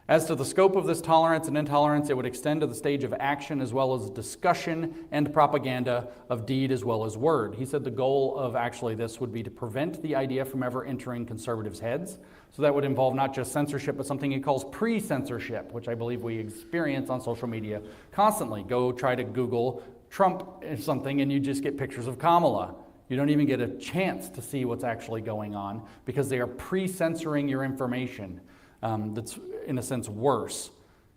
As to the scope of this tolerance and intolerance, it would extend to the stage of action as well as discussion and propaganda of deed as well as word. He said the goal of actually this would be to prevent the idea from ever entering conservatives' heads. So that would involve not just censorship, but something he calls pre-censorship, which I believe we experience on social media constantly. Go try to Google Trump or something and you just get pictures of Kamala. You don't even get a chance to see what's actually going on because they are pre-censoring your information. That's in a sense worse.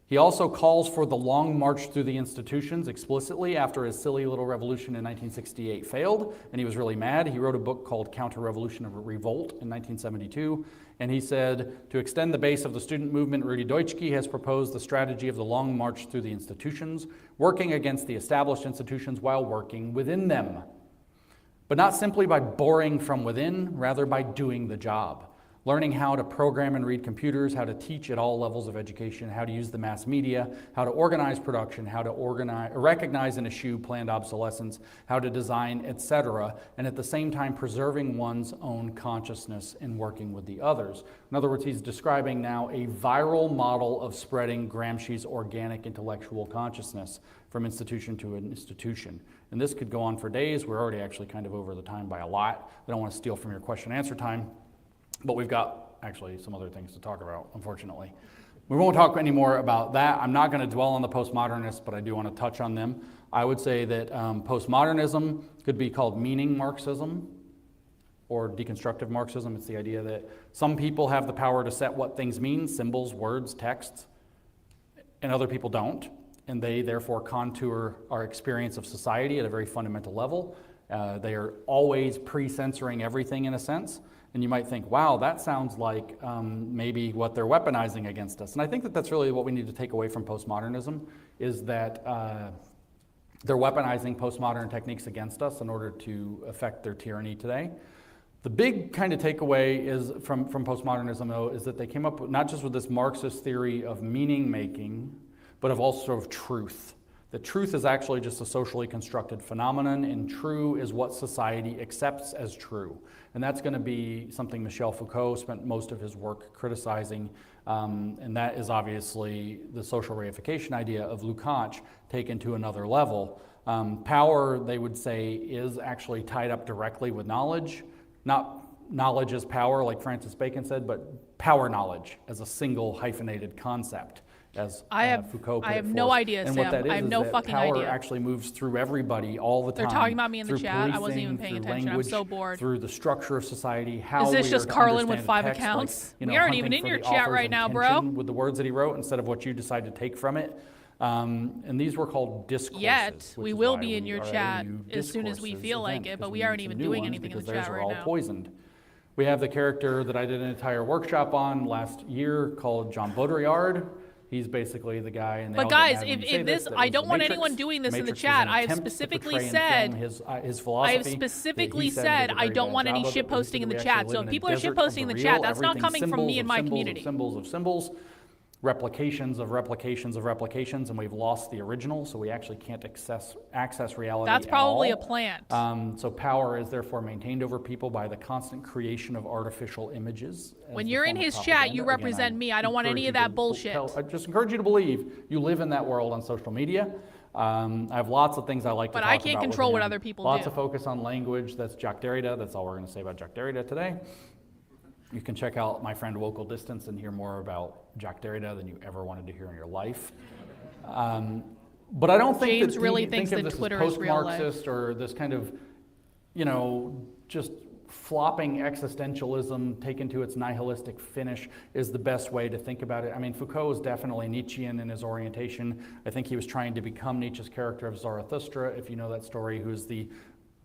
He also calls for the long march through the institutions explicitly after his silly little revolution in 1968 failed, and he was really mad. He wrote a book called Counter-Revolution of Revolt in 1972, and he said, to extend the base of the student movement, Rudi Dutschke has proposed the strategy of the long march through the institutions, working against the established institutions while working within them. But not simply by boring from within, rather by doing the job. Learning how to program and read computers, how to teach at all levels of education, how to use the mass media, how to organize production, how to recognize and eschew planned obsolescence, how to design, etc., and at the same time preserving one's own consciousness and working with the others. In other words, he's describing now a viral model of spreading Gramsci's organic intellectual consciousness from institution to an institution. And this could go on for days. We're already actually kind of over the time by a lot. I don't want to steal from your question and answer time. But we've got actually some other things to talk about, unfortunately. We won't talk anymore about that. I'm not going to dwell on the postmodernists, but I do want to touch on them. I would say that postmodernism could be called meaning Marxism or deconstructive Marxism. It's the idea that some people have the power to set what things mean, symbols, words, texts, and other people don't. And they therefore contour our experience of society at a very fundamental level. They are always pre-censoring everything in a sense. And you might think, wow, that sounds like maybe what they're weaponizing against us. And I think that that's really what we need to take away from postmodernism, is that they're weaponizing postmodern techniques against us in order to affect their tyranny today. The big kind of takeaway is from postmodernism, though, is that they came up with, not just with this Marxist theory of meaning making, but of also of truth. That truth is actually just a socially constructed phenomenon, and true is what society accepts as true. And that's going to be something Michel Foucault spent most of his work criticizing, and that is obviously the social reification idea of Lukács taken to another level. Power, they would say, is actually tied up directly with knowledge. Not knowledge as power, like Francis Bacon said, but power knowledge as a single hyphenated concept, as Foucault put it I have no idea, and Sam. what that is, I have no that fucking power idea. Actually moves through everybody all the time. They're talking about me in the through chat. I wasn't even policing, paying through attention. language, I'm so bored. Through the structure of society, how Is this we just are to Karlyn with understand 5 text, accounts? Like, We aren't hunting even in for your the chat author's right now, intention bro. with the words that he wrote instead of what you decide to take from it. And these were called discourses. Yet, which we is will why be in we your are a chat new as soon as we discourses feel like event, it, but because we need aren't some even new doing ones anything in the because chat theirs are right all now. poisoned. We have the character that I did an entire workshop on last year called Jean Baudrillard. He's basically the guy. And But guys, if this, I don't want anyone doing this in the chat. I have specifically said, his philosophy. I have specifically said I don't want any shit posting in the chat. So if people are shit posting in the chat, that's not coming from me and my community. Symbols, replications of replications of replications, and we've lost the original, so we actually can't access reality. That's probably at all. a plant. So power is therefore maintained over people by the constant creation of artificial images. When you're in his chat, you represent me. I don't want any of that bullshit. I just encourage you to believe you live in that world on social media. I have lots of things I like to talk about. But I can't control what other people do. Lots of focus on language. That's Jacques Derrida. That's all we're going to say about Jacques Derrida today. You can check out my friend Local Distance and hear more about Jacques Derrida than you ever wanted to hear in your life. But I don't think James that really think thinks of that this Twitter as is real life. post-Marxist or this kind of, just flopping existentialism taken to its nihilistic finish is the best way to think about it. I mean, Foucault is definitely Nietzschean in his orientation. I think he was trying to become Nietzsche's character of Zarathustra, if you know that story, who's the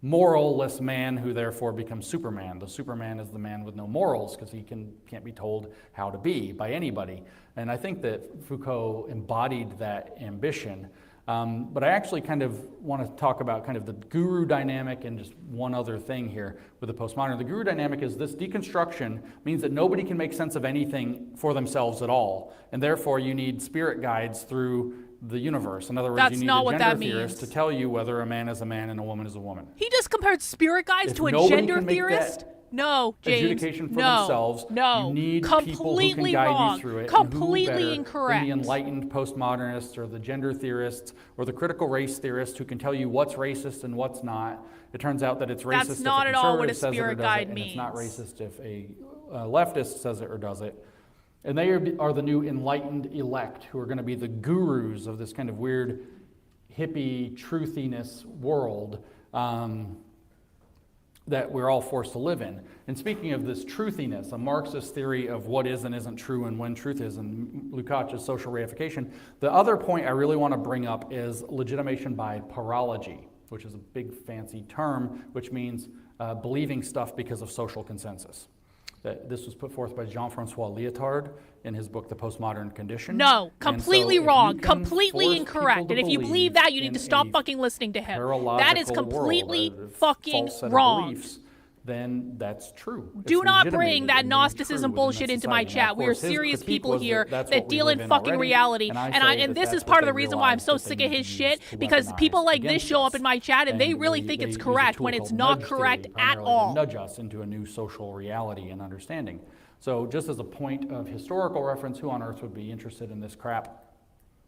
moralless man who therefore becomes Superman. The Superman is the man with no morals because he can't be told how to be by anybody. And I think that Foucault embodied that ambition. But I actually kind of want to talk about kind of the guru dynamic and just one other thing here with the postmodern. The guru dynamic is this deconstruction means that nobody can make sense of anything for themselves at all. And therefore you need spirit guides through the universe. In other words, That's you need not a what gender that theorist means. to tell you whether a man is a man and a woman is a woman. He just compared spirit guides If to a nobody gender can make theorist? that No, James. adjudication for no, themselves, no. you need Completely people who can guide wrong. you through it. Completely and who better incorrect. than the enlightened postmodernists or the gender theorists or the critical race theorists who can tell you what's racist and what's not. It turns out that it's racist That's if not a at all what a conservative says it or spirit does guide it, and it's not means. racist if a leftist says it or does it. And they are the new enlightened elect who are going to be the gurus of this kind of weird hippie truthiness world that we're all forced to live in. And speaking of this truthiness, a Marxist theory of what is and isn't true and when truth is, and Lukács's social reification, the other point I really want to bring up is legitimation by parology, which is a big fancy term, which means believing stuff because of social consensus. This was put forth by Jean-Francois Lyotard in his book, The Postmodern Condition. No, completely wrong, completely incorrect. incorrect. And if you believe that, you need to stop fucking listening to him. That is completely fucking wrong. Then that's true. Do not bring that Gnosticism bullshit into my chat. We are serious people here that deal in fucking reality. And this is part of the reason why I'm so sick of his shit, because people like this show up in my chat and they really think it's correct when it's not correct at all. Nudge us into a new social reality and understanding. So just as a point of historical reference, who on earth would be interested in this crap?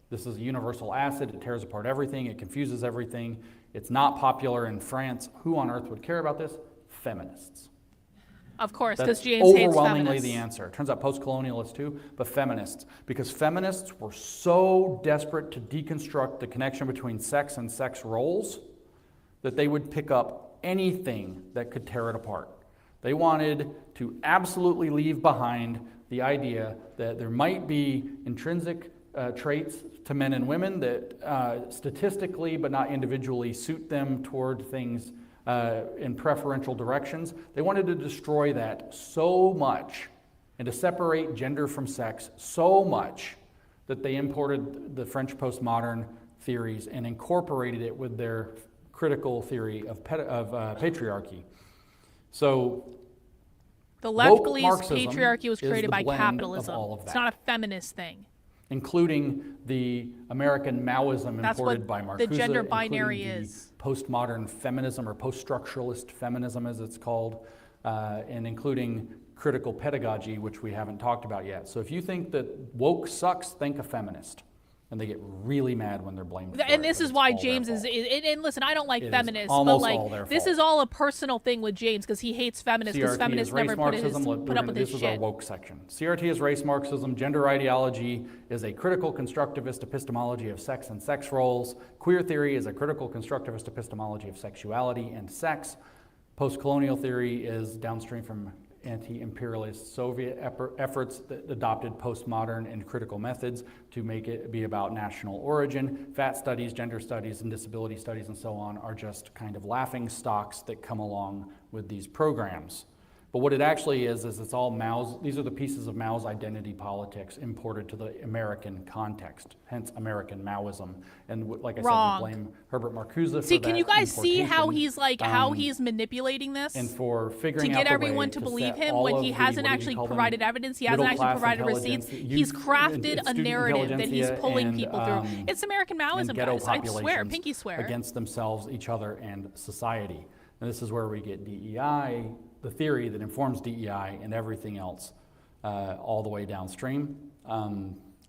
This is a universal acid. It tears apart everything. It confuses everything. It's not popular in France. Who on earth would care about this? Feminists. Of course, because That's James hates feminists. overwhelmingly the answer. It turns out post-colonialists too, but feminists. Because feminists were so desperate to deconstruct the connection between sex and sex roles that they would pick up anything that could tear it apart. They wanted to absolutely leave behind the idea that there might be intrinsic traits to men and women that statistically but not individually suit them toward things in preferential directions. They wanted to destroy that so much and to separate gender from sex so much that they imported the French postmodern theories and incorporated it with their critical theory of patriarchy. So the left woke believes Marxism patriarchy was is created the by blend capitalism. of all of It's that, not a feminist thing. including the American Maoism That's imported what by Marcuse, the gender binary including is. the postmodern feminism or post-structuralist feminism as it's called, and including critical pedagogy, which we haven't talked about yet. So if you think that woke sucks, think a feminist. And they get really mad when they're blamed for it, And this but is it's why all James their is, fault. and listen, I don't like It is feminists, but almost all like their this fault. is all a personal thing with James because he hates feminists because CRT feminists is race never Marxism. put up with his This is our shit. woke section. CRT is race Marxism. Gender ideology is a critical constructivist epistemology of sex and sex roles. Queer theory is a critical constructivist epistemology of sexuality and sex. Post-colonial theory is downstream from anti-imperialist Soviet efforts that adopted postmodern and critical methods to make it be about national origin. Fat studies, gender studies, and disability studies and so on are just kind of laughing stocks that come along with these programs. But what it actually is it's all Mao's, these are the pieces of Mao's identity politics imported to the American context, hence American Maoism. And like I said, we blame Herbert Marcuse for See, that can you guys see how importation, he's like, how he's manipulating this? and for to figuring out get the everyone way to to believe set him all when of he the, hasn't what do you actually call them? provided evidence, he hasn't actually Middle-class provided receipts. intelligentsia, He's youth crafted a student narrative that he's intelligentsia pulling and, people through. It's American and Maoism, ghetto guys. I swear, populations pinky swear. against themselves, each other, and society. And this is where we get DEI, the theory that informs DEI and everything else, all the way downstream.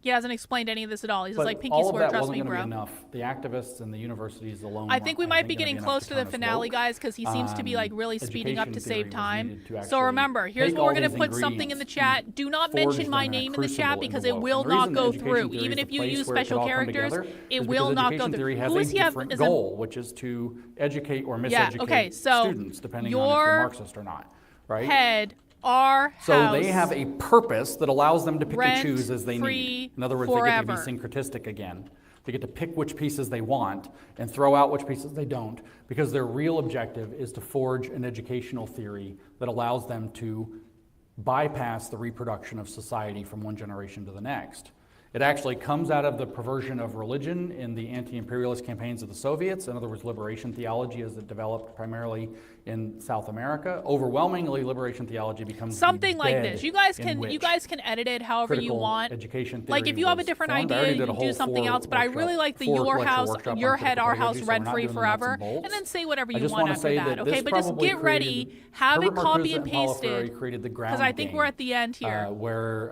He hasn't explained any of this at all. He's just like, pinky all of swear, that trust wasn't me, going to bro. be enough. The activists and the universities alone. I think we might be getting gonna close to the turn us finale, woke. guys, because he seems to be like really speeding up Education to theory save was time. needed to So actually remember, here's take what we're all going to these put something in the ingredients chat. Do not forge mention them my in a name in the crucible chat into because it woke. will And the not reason go education through. theory Even is if a you place use where it could special all come characters, together it is will because not go education through. theory has Who a is he have? different Is it- goal, which is to educate or Yeah, miseducate okay, so students, depending on if you're Marxist or not, right? Head, our house. So they have a purpose that allows them to pick and choose as they rent-free need. In other words, they get to be forever. syncretistic again. They get to pick which pieces they want and throw out which pieces they don't, because their real objective is to forge an educational theory that allows them to bypass the reproduction of society from one generation to the next. It actually comes out of the perversion of religion in the anti-imperialist campaigns of the Soviets. In other words, liberation theology as it developed primarily in South America. Overwhelmingly, liberation theology becomes something like this. You guys can edit it however you want. Education like if you have a different idea, you can do something else. But I really like the your head, our house, rent free forever, and then say whatever you want after that. Okay, but just get ready, have it copy and pasted, because I think we're at the end here. Where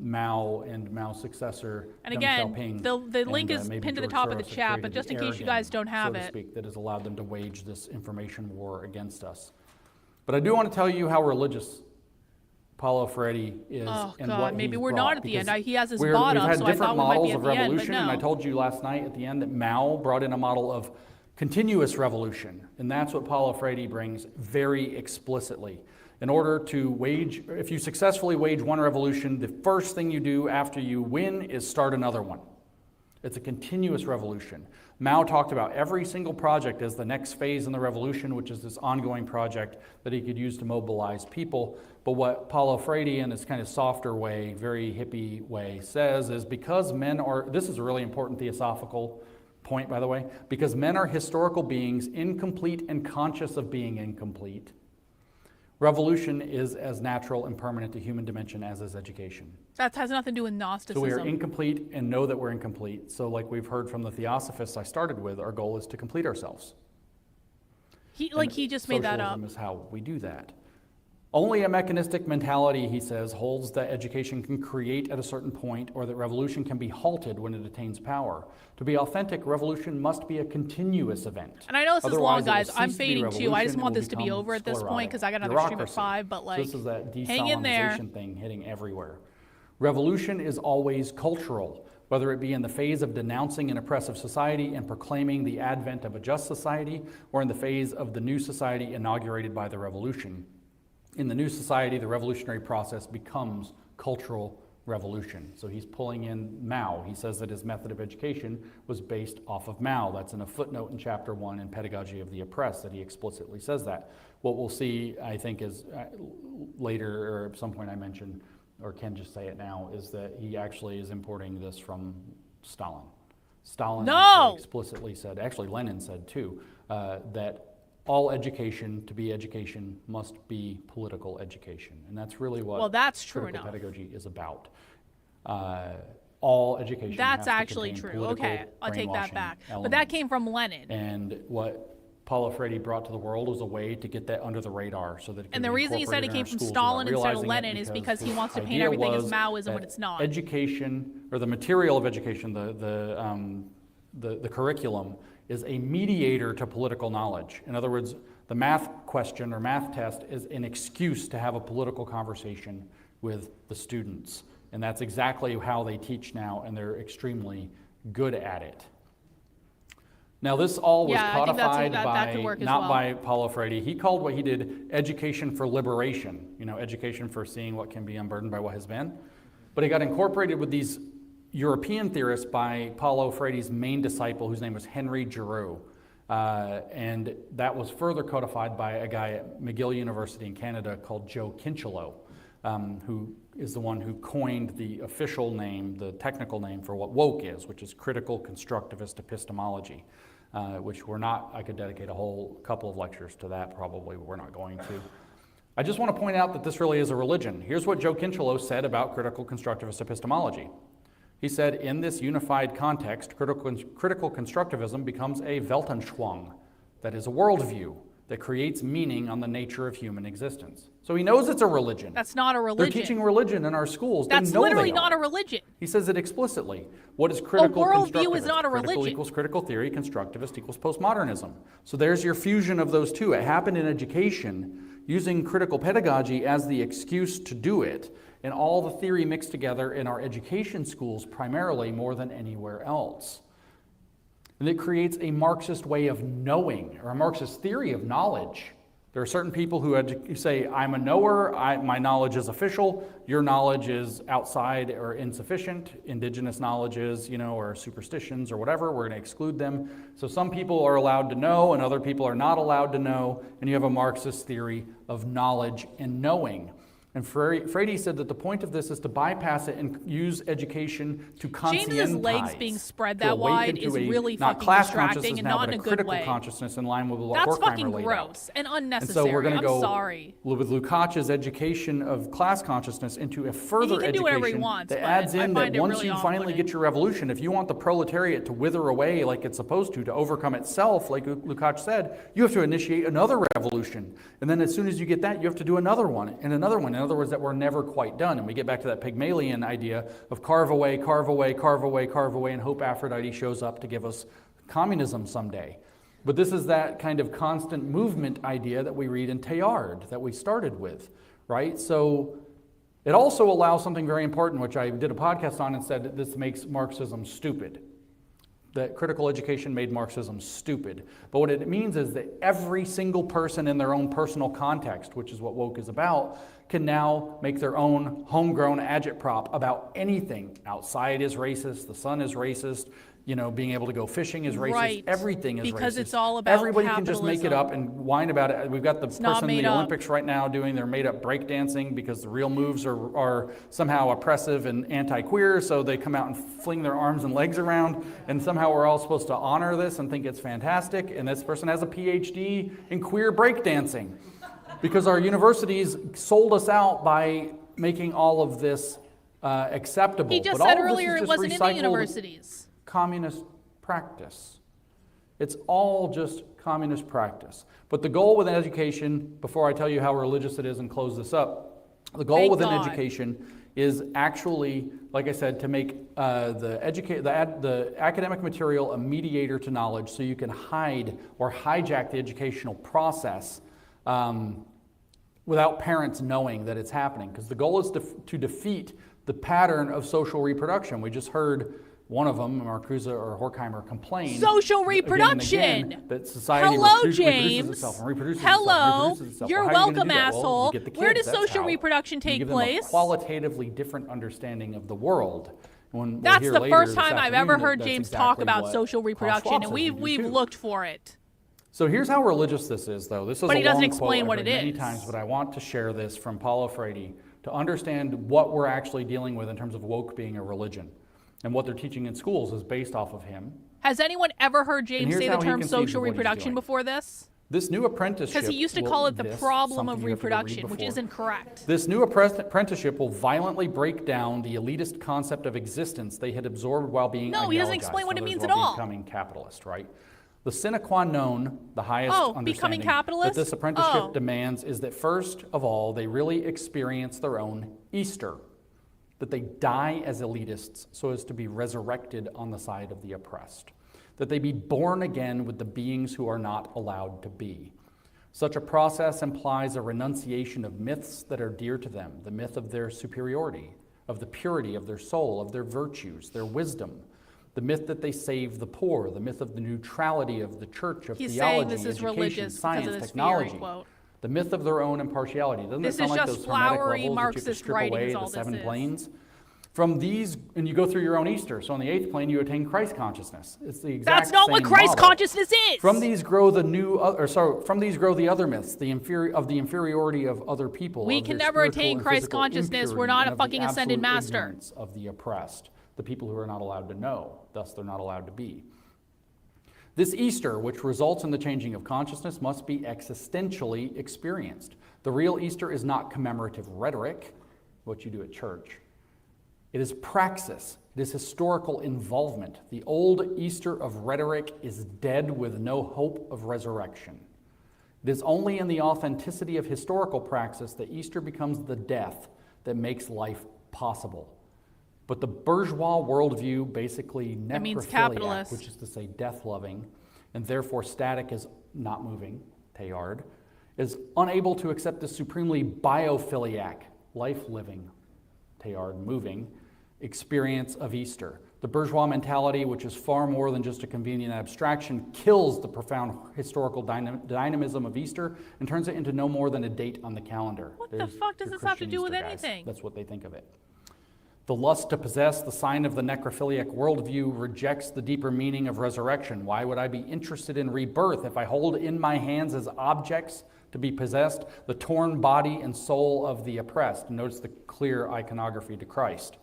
Mao and Mao's successor. And again, the link is pinned to the top of the chat, but just in case you guys don't have it. That has allowed them to wage this information war against us. But I do want to tell you how religious Paulo Freire is. Oh and God, what maybe he's we're brought, not at the end. He has his we've bottom, had so I thought we might be at the end, but no. And I told you last night at the end that Mao brought in a model of continuous revolution, and that's what Paulo Freire brings very explicitly. In order to wage, if you successfully wage one revolution, the first thing you do after you win is start another one. It's a continuous revolution. Mao talked about every single project as the next phase in the revolution, which is this ongoing project that he could use to mobilize people. But what Paulo Freire, in this kind of softer way, very hippie way, says is because men are, this is a really important theosophical point, by the way, because men are historical beings, incomplete and conscious of being incomplete, revolution is as natural and permanent to human dimension as is education. That has nothing to do with Gnosticism. So we are incomplete and know that we're incomplete. So like we've heard from the Theosophists I started with, our goal is to complete ourselves. He just made that up. Socialism is how we do that. Only a mechanistic mentality, he says, holds that education can create at a certain point, or that revolution can be halted when it attains power. To be authentic, revolution must be a continuous event. And I know this is long, guys. I'm fading too. I just want this to be over at this point because I got another stream at 5. But like, so this is that hang in there. desalinization thing hitting everywhere. Revolution is always cultural, whether it be in the phase of denouncing an oppressive society and proclaiming the advent of a just society, or in the phase of the new society inaugurated by the revolution. In the new society, the revolutionary process becomes cultural revolution. So he's pulling in Mao. He says that his method of education was based off of Mao. That's in a footnote in chapter 1 in Pedagogy of the Oppressed that he explicitly says that. What we'll see, I think, is later, or at some point I mentioned, or can just say it now, is that he actually is importing this from Stalin. Stalin actually explicitly said, actually Lenin said too, that all education, to be education, must be political education. And that's really what critical pedagogy is about. All education That's has actually to true. Okay, I'll take that back. But that came from Lenin. And what Paulo Freire brought to the world was a way to get that under the radar so that it could And the reason he said it came from Stalin instead of Lenin is because he wants to paint everything as Maoism when it's not. Education, or the material of education, the curriculum, is a mediator to political knowledge. In other words, the math question or math test is an excuse to have a political conversation with the students. And that's exactly how they teach now, and they're extremely good at it. Now this all was codified by Paulo Freire. He called what he did education for liberation, education for seeing what can be unburdened by what has been. But it got incorporated with these European theorists by Paulo Freire's main disciple, whose name was Henry Giroux. And that was further codified by a guy at McGill University in Canada called Joe Kincheloe, who is the one who coined the official name, the technical name for what woke is, which is critical constructivist epistemology, which I could dedicate a whole couple of lectures to that probably, but we're not going to. I just want to point out that this really is a religion. Here's what Joe Kincheloe said about critical constructivist epistemology. He said, in this unified context, critical constructivism becomes a Weltanschauung, that is a worldview that creates meaning on the nature of human existence. So he knows it's a religion. That's not a religion. They're teaching religion in our schools. That's literally not a religion. He says it explicitly. What is critical constructivism? A worldview is not a religion. Critical equals critical theory, constructivist equals postmodernism. So there's your fusion of those two. It happened in education, using critical pedagogy as the excuse to do it, and all the theory mixed together in our education schools primarily more than anywhere else. And it creates a Marxist way of knowing, or a Marxist theory of knowledge, There are certain people who say, I'm a knower, my knowledge is official, your knowledge is outside or insufficient, indigenous knowledge is, or superstitions or whatever, we're going to exclude them. So some people are allowed to know and other people are not allowed to know, and you have a Marxist theory of knowledge and knowing. And Frady said that the point of this is to bypass it and use education to conscientize. James's legs being spread that wide is really fucking distracting and not in a good critical way. Consciousness in line with what That's Horkheimer fucking laid gross out. and unnecessary. And so we're going to go sorry. with Lukács's education of class consciousness into a further He can do whatever he education wants, that but adds I in find that it once really you finally off-putting. get your revolution, if you want the proletariat to wither away like it's supposed to overcome itself, like Lukács said, you have to initiate another revolution. And then as soon as you get that, you have to do another one and another one. In other words, that we're never quite done. And we get back to that Pygmalion idea of carve away, carve away, carve away, carve away, and hope Aphrodite shows up to give us communism someday. But this is that kind of constant movement idea that we read in Teilhard that we started with, right? So it also allows something very important, which I did a podcast on and said that this makes Marxism stupid. That critical education made Marxism stupid. But what it means is that every single person in their own personal context, which is what woke is about, can now make their own homegrown agitprop about anything. Outside is racist, the sun is racist, being able to go fishing is racist, Right. everything is racist. Because it's all about Everybody can just make it capitalism. up and whine about it. We've got the not person in made the up. Olympics right now doing their made-up breakdancing because the real moves are somehow oppressive and anti-queer, so they come out and fling their arms and legs around, and somehow we're all supposed to honor this and think it's fantastic, and this person has a PhD in queer breakdancing because our universities sold us out by making all of this acceptable. He just But said all of this earlier is it just wasn't in the recycled universities. communist practice. It's all just communist practice. But the goal within education, before I tell you how religious it is and close this up, the goal Thank within God. education is actually, like I said, to make the academic material a mediator to knowledge so you can hide or hijack the educational process without parents knowing that it's happening. Because the goal is to defeat the pattern of social reproduction. We just heard one of them, Marcuse or Horkheimer, complain Social again and reproduction. again that society Hello, reproduces James. itself and reproduces Hello. itself and reproduces itself. You're Well, how are you welcome, gonna do that? Well, asshole. you get the Where kids, does that's social how. reproduction You take give them a place? qualitatively different understanding of the world. When we'll That's hear the later first this time I've ever afternoon heard that James that's talk exactly about what social Klaus reproduction, Schwab and says you do we've too. looked for it. So here's how religious this is, though. This is But a he doesn't long explain quote what I've it read many is. times, but I want to share this from Paulo Freire to understand what we're actually dealing with in terms of woke being a religion. And what they're teaching in schools is based off of him. Has anyone ever heard James here's say the how he term conceives social of what he's reproduction doing. before this? This new apprenticeship... Because he used to call it the problem of reproduction, which isn't correct. This new apprenticeship will violently break down the elitist concept of existence they had absorbed while being No, he doesn't ideologized. explain what In it other means words, at while all. Becoming capitalist, right? The sine qua non, the highest Becoming understanding capitalist? that this apprenticeship Oh. demands is that first of all, they really experience their own Easter. That they die as elitists so as to be resurrected on the side of the oppressed. That they be born again with the beings who are not allowed to be. Such a process implies a renunciation of myths that are dear to them, the myth of their superiority, of the purity of their soul, of their virtues, their wisdom, the myth that they save the poor, the myth of the neutrality of the church, of He's theology, saying this is education, religious science, because of this technology, Fury quote. the myth of their own impartiality. Doesn't This it sound is like just those hermetic flowery levels that you Marxist could strip writing away is the all this seven is. planes? From these, and you go through your own Easter. So on the 8th plane, you attain Christ consciousness. It's the exact That's not what same Christ model. consciousness is. From these grow from these grow the other myths, the inferiority of other people. We of can their never spiritual attain and Christ physical consciousness. We're impurity, not and a of the fucking ascended absolute master. ignorance of the oppressed, the people who are not allowed to know, thus they're not allowed to be. This Easter, which results in the changing of consciousness, must be existentially experienced. The real Easter is not commemorative rhetoric, what you do at church. It is praxis. It is historical involvement. The old Easter of rhetoric is dead with no hope of resurrection. It is only in the authenticity of historical praxis that Easter becomes the death that makes life possible. But the bourgeois worldview, basically That means necrophiliac, capitalist. which is to say death-loving, and therefore static is not moving, Teilhard, is unable to accept the supremely biophiliac, life-living, Teilhard, moving, experience of Easter. The bourgeois mentality, which is far more than just a convenient abstraction, kills the profound historical dynamism of Easter and turns it into no more than a date on the calendar. What the fuck does this have to do with anything? That's what they think of it. The lust to possess, the sign of the necrophiliac worldview, rejects the deeper meaning of resurrection. Why would I be interested in rebirth if I hold in my hands as objects to be possessed the torn body and soul of the oppressed? Notice the clear iconography to Christ.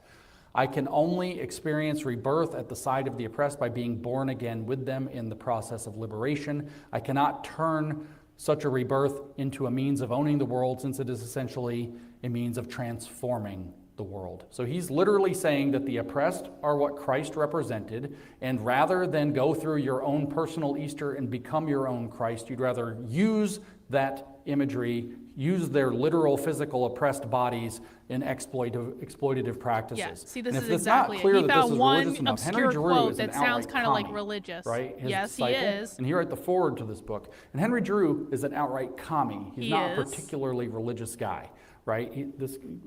I can only experience rebirth at the side of the oppressed by being born again with them in the process of liberation. I cannot turn such a rebirth into a means of owning the world, since it is essentially a means of transforming the world. So he's literally saying that the oppressed are what Christ represented, and rather than go through your own personal Easter and become your own Christ, you'd rather use that imagery, use their literal physical oppressed bodies in exploitative practices. Yeah, see, this and is if it's exactly not clear it. He that found this is one religious enough, obscure Henry Giroux quote is an that sounds outright kind of like commie, religious. right? His Yes, disciple. he is. And he wrote the foreword to this book. And Henry Giroux is an outright commie. He's not a is. particularly religious guy, right?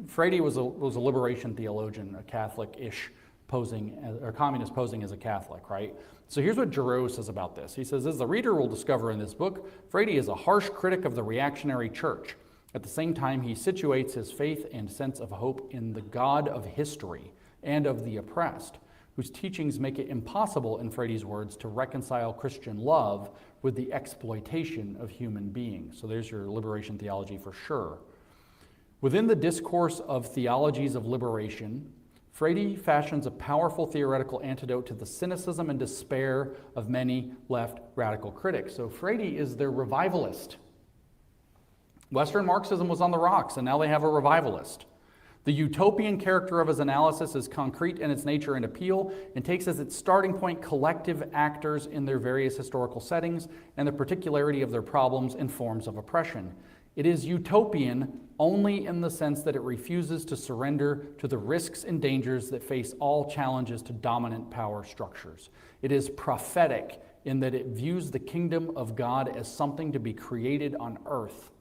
Frady was a liberation theologian, a Catholic-ish or communist posing as a Catholic, right? So here's what Giroux says about this. He says, as the reader will discover in this book, Frady is a harsh critic of the reactionary church. At the same time, he situates his faith and sense of hope in the God of history and of the oppressed, whose teachings make it impossible, in Frady's words, to reconcile Christian love with the exploitation of human beings. So there's your liberation theology for sure. Within the discourse of theologies of liberation, Frady fashions a powerful theoretical antidote to the cynicism and despair of many left radical critics. So Frady is their revivalist. Western Marxism was on the rocks, and now they have a revivalist. The utopian character of his analysis is concrete in its nature and appeal, and takes as its starting point collective actors in their various historical settings and the particularity of their problems and forms of oppression. It is utopian only in the sense that it refuses to surrender to the risks and dangers that face all challenges to dominant power structures. It is prophetic in that it views the kingdom of God as something to be created on earth,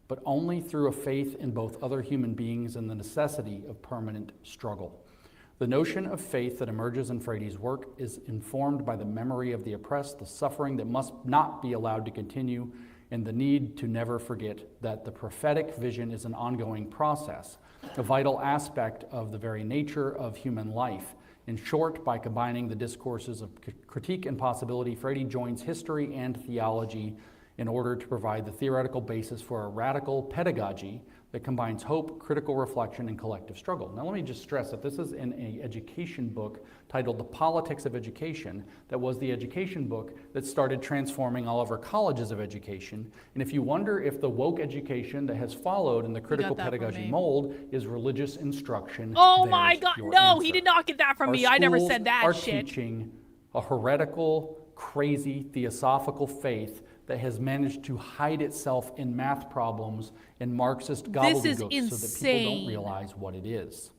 but only through a faith in both other human beings and the necessity of permanent struggle. The notion of faith that emerges in Frady's work is informed by the memory of the oppressed, the suffering that must not be allowed to continue, and the need to never forget that the prophetic vision is an ongoing process, a vital aspect of the very nature of human life. In short, by combining the discourses of critique and possibility, Frady joins history and theology in order to provide the theoretical basis for a radical pedagogy that combines hope, critical reflection, and collective struggle. Now let me just stress that this is in an education book titled The Politics of Education, that was the education book that started transforming all of our colleges of education. And if you wonder if the woke education that has followed in the critical pedagogy mold is religious instruction, oh my God, no, answer. he did not get that from me. I never said that Our shit. schools are teaching a heretical, crazy, theosophical faith that has managed to hide itself in math problems and Marxist gobbledygook so that people don't realize what it is.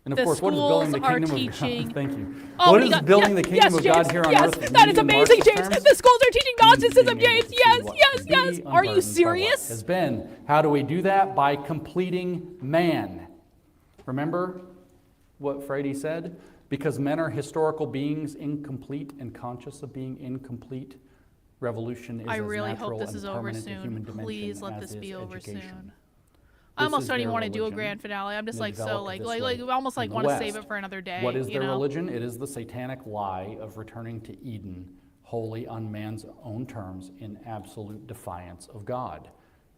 And of course, what is building the kingdom of God? Thank you. Oh, what is building the kingdom of God here on earth? Yes, that is amazing, James. Terms? The schools are teaching Gnosticism, James. Yes. Are you serious? Has been. How do we do that? By completing man. Remember what Frady said? Because men are historical beings, incomplete and conscious of being incomplete. Revolution is I as really natural hope this and is over permanent a human soon. dimension Please let as this is be over education. soon. I almost don't even want to do a religion, grand finale. I'm just and like they so developed like this way almost like in the want to save West. it for another day. What is you their know? religion? It is the satanic lie of returning to Eden, wholly on man's own terms, in absolute defiance of God.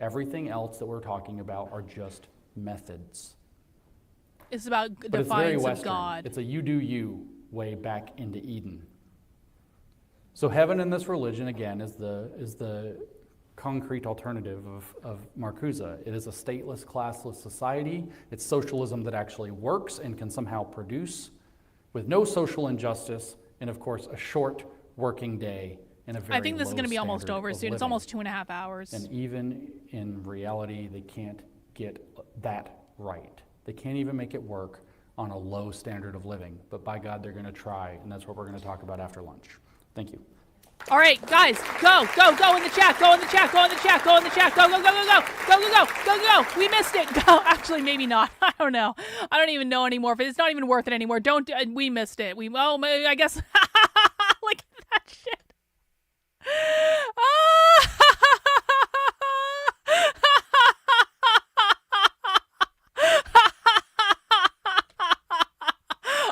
Everything else that we're talking about are just methods. It's about But it's very defiance of Western. God. It's a you do you way back into Eden. So heaven in this religion, again, is the concrete alternative of Marcuse. It is a stateless, classless society. It's socialism that actually works and can somehow produce, with no social injustice, and of course a short working day and a very I think this is going to be almost standard over of soon. It's living. almost 2.5 hours. And even in reality, they can't get that right. They can't even make it work on a low standard of living. But by God, they're going to try, and that's what we're going to talk about after lunch. Thank you. All right, guys, go in the chat, go in the chat, go in the chat, go in the chat, go. We missed it. Go. Actually, maybe not. I don't know. I don't even know anymore. It's not even worth it anymore. We missed it. I guess. Look at that shit.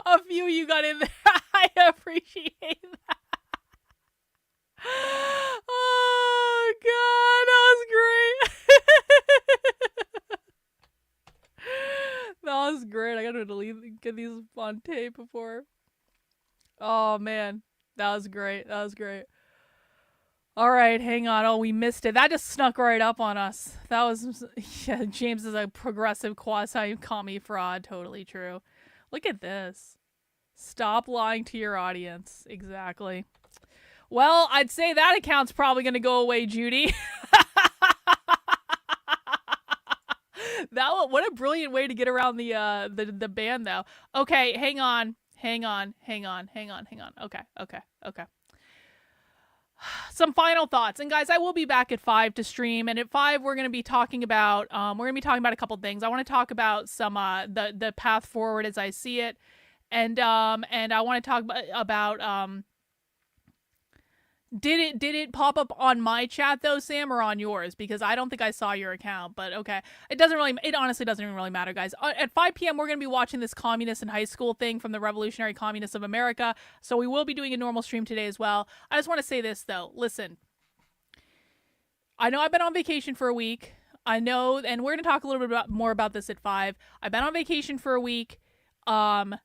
A few you got in there. I appreciate that. Oh God, that was great. That was great. I gotta get these on tape before. Oh man, that was great. That was great. All right, hang on. Oh, we missed it. That just snuck right up on us. That was, yeah, James is a progressive quasi-commie fraud. Totally true. Look at this. Stop lying to your audience. Exactly. Well, I'd say that account's probably going to go away, Judy. What a brilliant way to get around the ban, though. Okay, hang on. Okay. Some final thoughts. And guys, I will be back at 5 to stream. And at 5, we're going to be talking about a couple things. I want to talk about some the path forward as I see it. And I want to talk about did it pop up on my chat though, Sam, or on yours? Because I don't think I saw your account, but okay. It honestly doesn't even really matter, guys. At 5 p.m. we're going to be watching this communist in high school thing from the Revolutionary Communists of America. So we will be doing a normal stream today as well. I just want to say this though. Listen, I know I've been on vacation for a week. I know, and we're going to talk a little bit more about this at 5. I've been on vacation for a week. But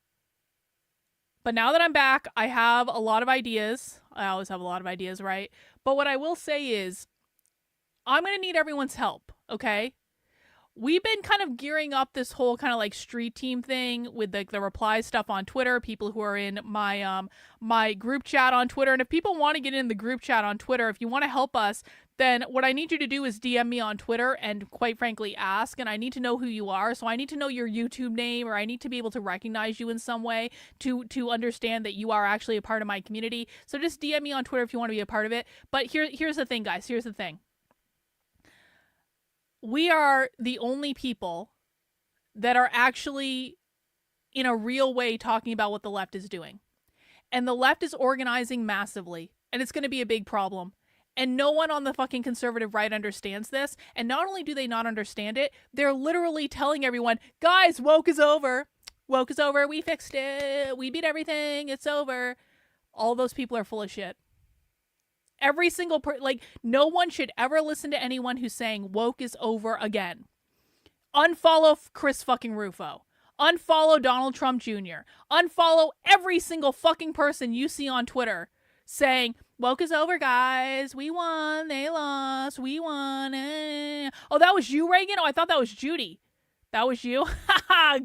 now that I'm back, I have a lot of ideas. I always have a lot of ideas, right? But what I will say is, I'm going to need everyone's help, okay? We've been kind of gearing up this whole kind of like street team thing with the reply stuff on Twitter, people who are in my my group chat on Twitter. And if people want to get in the group chat on Twitter, if you want to help us, then what I need you to do is DM me on Twitter and quite frankly ask, and I need to know who you are. So I need to know your YouTube name, or I need to be able to recognize you in some way to understand that you are actually a part of my community. So just DM me on Twitter if you want to be a part of it. But here's the thing, guys. Here's the thing. We are the only people that are actually in a real way talking about what the left is doing. And the left is organizing massively, and it's going to be a big problem. And no one on the fucking conservative right understands this. And not only do they not understand it, they're literally telling everyone, guys, woke is over. Woke is over. We fixed it. We beat everything. It's over. All those people are full of shit. Every single no one should ever listen to anyone who's saying woke is over again. Unfollow Chris fucking Rufo. Unfollow Donald Trump Jr. Unfollow every single fucking person you see on Twitter saying, woke is over, guys. We won. They lost. We won. Oh, that was you, Reagan? Oh, I thought that was Judy. That was you?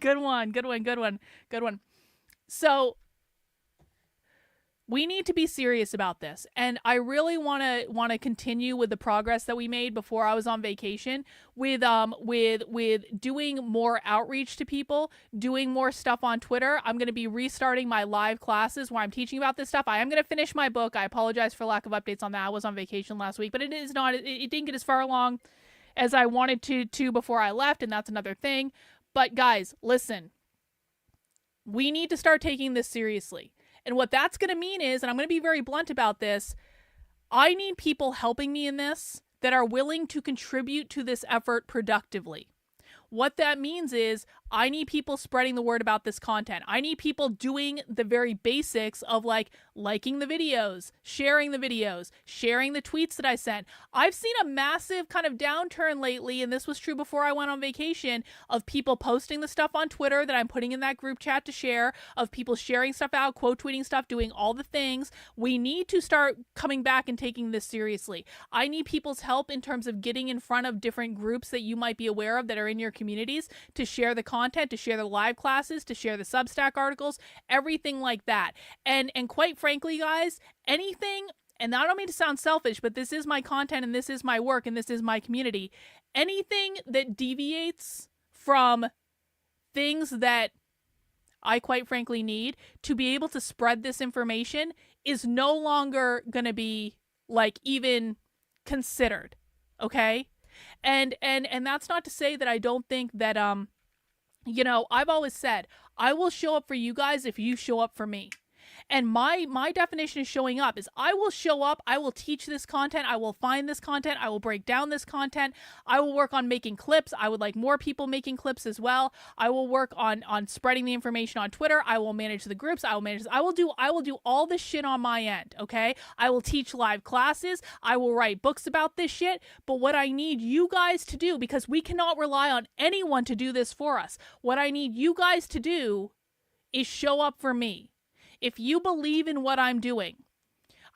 Good one. So we need to be serious about this. And I really want to continue with the progress that we made before I was on vacation with doing more outreach to people, doing more stuff on Twitter. I'm going to be restarting my live classes where I'm teaching about this stuff. I am going to finish my book. I apologize for lack of updates on that. I was on vacation last week, but it didn't get as far along as I wanted to before I left, and that's another thing. But guys, listen. We need to start taking this seriously. And what that's going to mean is, and I'm going to be very blunt about this, I need people helping me in this that are willing to contribute to this effort productively. What that means is I need people spreading the word about this content. I need people doing the very basics of liking the videos, sharing the tweets that I sent. I've seen a massive kind of downturn lately, and this was true before I went on vacation, of people posting the stuff on Twitter that I'm putting in that group chat to share, of people sharing stuff out, quote tweeting stuff, doing all the things. We need to start coming back and taking this seriously. I need people's help in terms of getting in front of different groups that you might be aware of that are in your communities to share the content, to share the live classes, to share the Substack articles, everything like that. And quite frankly, guys, anything, and I don't mean to sound selfish, but this is my content and this is my work and this is my community. Anything that deviates from things that I quite frankly need to be able to spread this information is no longer going to be like even considered. Okay? And that's not to say that I don't think that you know, I've always said I will show up for you guys if you show up for me. And my definition of showing up is I will show up, I will teach this content, I will find this content, I will break down this content, I will work on making clips. I would like more people making clips as well. I will work on spreading the information on Twitter. I will manage the groups. I will do all this shit on my end, okay? I will teach live classes. I will write books about this shit. But what I need you guys to do, because we cannot rely on anyone to do this for us, what I need you guys to do is show up for me. If you believe in what I'm doing,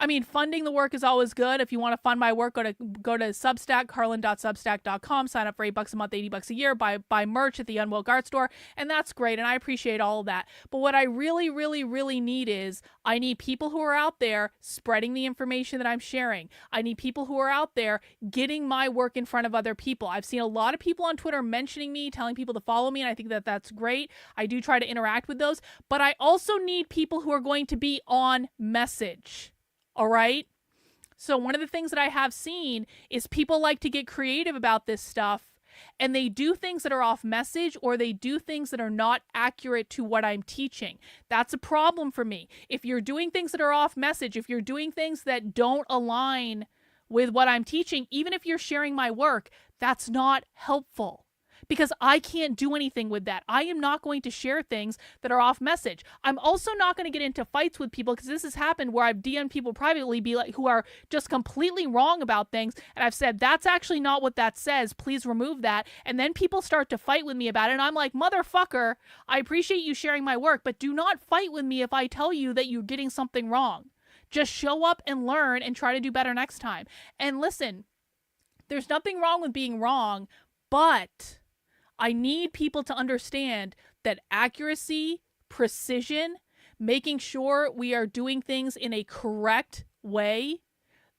I mean, funding the work is always good. If you want to fund my work, go to Substack, karlyn.substack.com, sign up for $8 a month, $80 a year, buy merch at the Unwoke art store, and that's great, and I appreciate all of that. But what I really, really, really need is I need people who are out there spreading the information that I'm sharing. I need people who are out there getting my work in front of other people. I've seen a lot of people on Twitter mentioning me, telling people to follow me, and I think that that's great. I do try to interact with those, but I also need people who are going to be on message. All right. So one of the things that I have seen is people like to get creative about this stuff, and they do things that are off message, or they do things that are not accurate to what I'm teaching. That's a problem for me. If you're doing things that are off message, if you're doing things that don't align with what I'm teaching, even if you're sharing my work, that's not helpful. Because I can't do anything with that. I am not going to share things that are off message. I'm also not going to get into fights with people, because this has happened where I've DM'd people privately who are just completely wrong about things, and I've said, that's actually not what that says, please remove that. And then people start to fight with me about it, and I'm like, motherfucker, I appreciate you sharing my work, but do not fight with me if I tell you that you're getting something wrong. Just show up and learn and try to do better next time. And listen, there's nothing wrong with being wrong, but I need people to understand that accuracy, precision, making sure we are doing things in a correct way,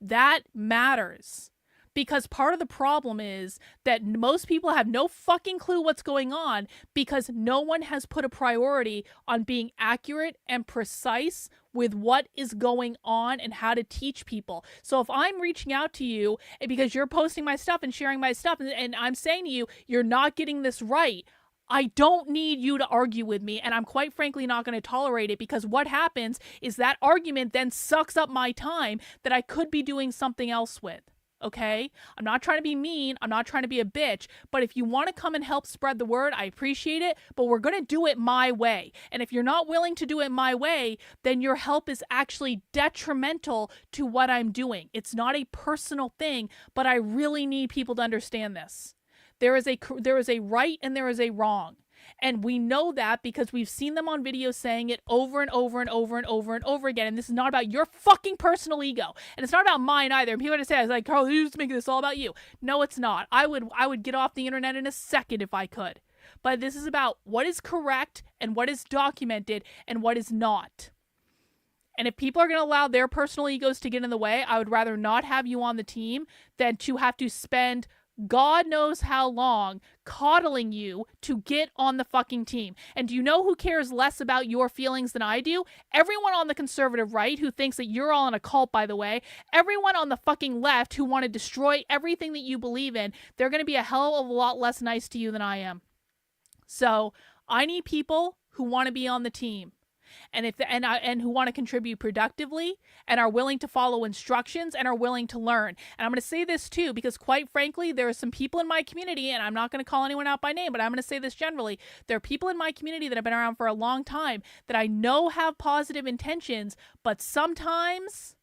that matters. Because part of the problem is that most people have no fucking clue what's going on, because no one has put a priority on being accurate and precise with what is going on and how to teach people. So if I'm reaching out to you because you're posting my stuff and sharing my stuff, and I'm saying to you, you're not getting this right, I don't need you to argue with me, and I'm quite frankly not going to tolerate it, because what happens is that argument then sucks up my time that I could be doing something else with. Okay? I'm not trying to be mean. I'm not trying to be a bitch. But if you want to come and help spread the word, I appreciate it. But we're going to do it my way. And if you're not willing to do it my way, then your help is actually detrimental to what I'm doing. It's not a personal thing, but I really need people to understand this. There is a right and there is a wrong. And we know that because we've seen them on video saying it over and over and over and over and over again. And this is not about your fucking personal ego. And it's not about mine either. And people are going to say, I was like, Carl, you just making this all about you. No, it's not. I would get off the internet in a second if I could. But this is about what is correct and what is documented and what is not. And if people are going to allow their personal egos to get in the way, I would rather not have you on the team than to have to spend God knows how long coddling you to get on the fucking team. And do you know who cares less about your feelings than I do? Everyone on the conservative right who thinks that you're all in a cult, by the way. Everyone on the fucking left who want to destroy everything that you believe in. They're going to be a hell of a lot less nice to you than I am. So I need people who want to be on the team. And who want to contribute productively and are willing to follow instructions and are willing to learn. And I'm going to say this too, because quite frankly, there are some people in my community, and I'm not going to call anyone out by name, but I'm going to say this generally. There are people in my community that have been around for a long time that I know have positive intentions, but sometimes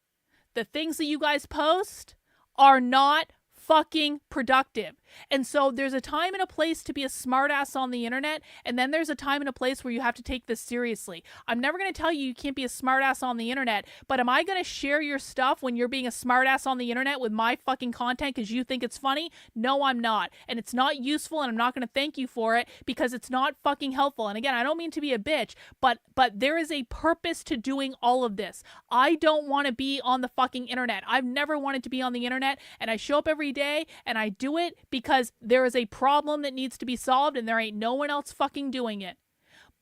the things that you guys post are not fucking productive. And so there's a time and a place to be a smartass on the internet, and then there's a time and a place where you have to take this seriously. I'm never going to tell you can't be a smartass on the internet, but am I going to share your stuff when you're being a smartass on the internet with my fucking content because you think it's funny? No, I'm not. And it's not useful, and I'm not going to thank you for it because it's not fucking helpful. And again, I don't mean to be a bitch, but there is a purpose to doing all of this. I don't want to be on the fucking internet. I've never wanted to be on the internet, and I show up every day and I do it because there is a problem that needs to be solved and there ain't no one else fucking doing it.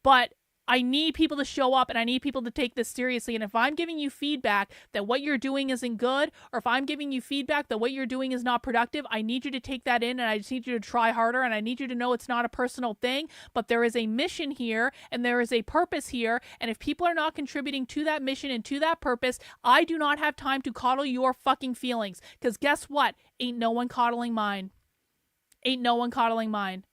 But I need people to show up and I need people to take this seriously. And if I'm giving you feedback that what you're doing isn't good, or if I'm giving you feedback that what you're doing is not productive, I need you to take that in and I just need you to try harder and I need you to know it's not a personal thing, but there is a mission here and there is a purpose here. And if people are not contributing to that mission and to that purpose, I do not have time to coddle your fucking feelings. Because guess what? Ain't no one coddling mine. Ain't no one coddling mine.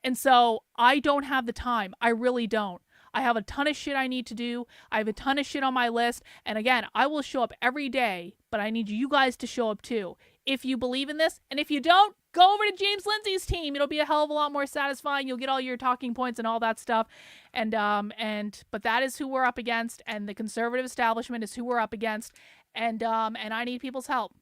And so I don't have the time. I really don't. I have a ton of shit I need to do. I have a ton of shit on my list. And again, I will show up every day, but I need you guys to show up too. If you believe in this, and if you don't, go over to James Lindsay's team. It'll be a hell of a lot more satisfying. You'll get all your talking points and all that stuff. But that is who we're up against, and the conservative establishment is who we're up against. And I need people's help.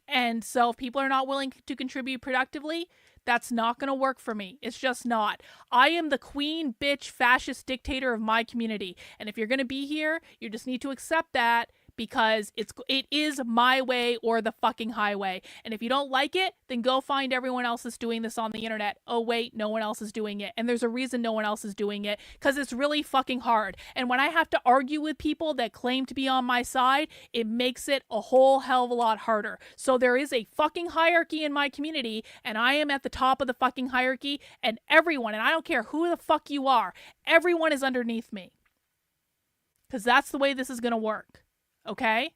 And so if people are not willing to contribute productively, that's not going to work for me. It's just not. I am the queen, bitch, fascist dictator of my community. And if you're going to be here, you just need to accept that, because it is my way or the fucking highway. And if you don't like it, then go find everyone else that's doing this on the internet. Oh wait, no one else is doing it. And there's a reason no one else is doing it, because it's really fucking hard. And when I have to argue with people that claim to be on my side, it makes it a whole hell of a lot harder. So there is a fucking hierarchy in my community, and I am at the top of the fucking hierarchy, and everyone, and I don't care who the fuck you are, everyone is underneath me. Because that's the way this is going to work. Okay?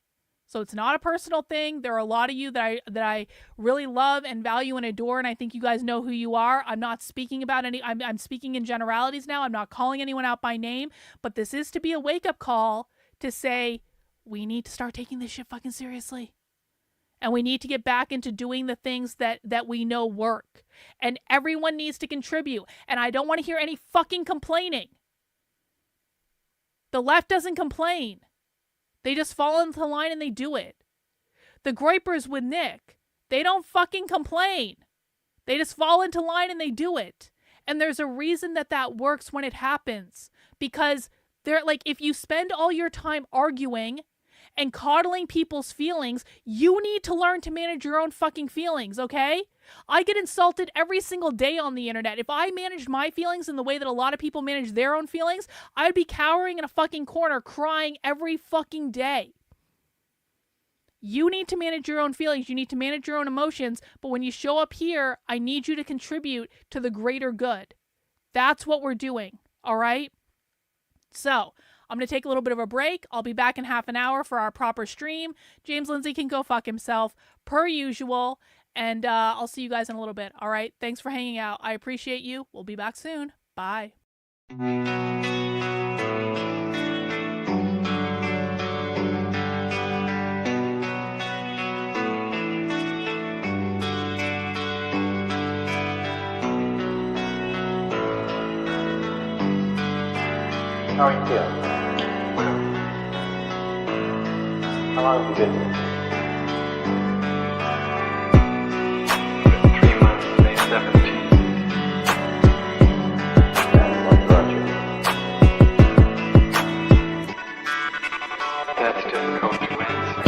So it's not a personal thing. There are a lot of you that I really love and value and adore, and I think you guys know who you are. I'm not speaking about I'm speaking in generalities now. I'm not calling anyone out by name, but this is to be a wake-up call to say, we need to start taking this shit fucking seriously. And we need to get back into doing the things that we know work. And everyone needs to contribute. And I don't want to hear any fucking complaining. The left doesn't complain. They just fall into line and they do it. The Groypers with Nick, they don't fucking complain. They just fall into line and they do it. And there's a reason that works when it happens. Because they're like, if you spend all your time arguing and coddling people's feelings, you need to learn to manage your own fucking feelings, okay? I get insulted every single day on the internet. If I managed my feelings in the way that a lot of people manage their own feelings, I'd be cowering in a fucking corner crying every fucking day. You need to manage your own feelings. You need to manage your own emotions. But when you show up here, I need you to contribute to the greater good. That's what we're doing, all right? So I'm going to take a little bit of a break. I'll be back in half an hour for our proper stream. James Lindsay can go fuck himself, per usual. And I'll see you guys in a little bit. All right. Thanks for hanging out. I appreciate you. We'll be back soon. Bye. How are you feeling? How long have you been here? 3 months, May 17th. And what brought you? That's difficult to answer.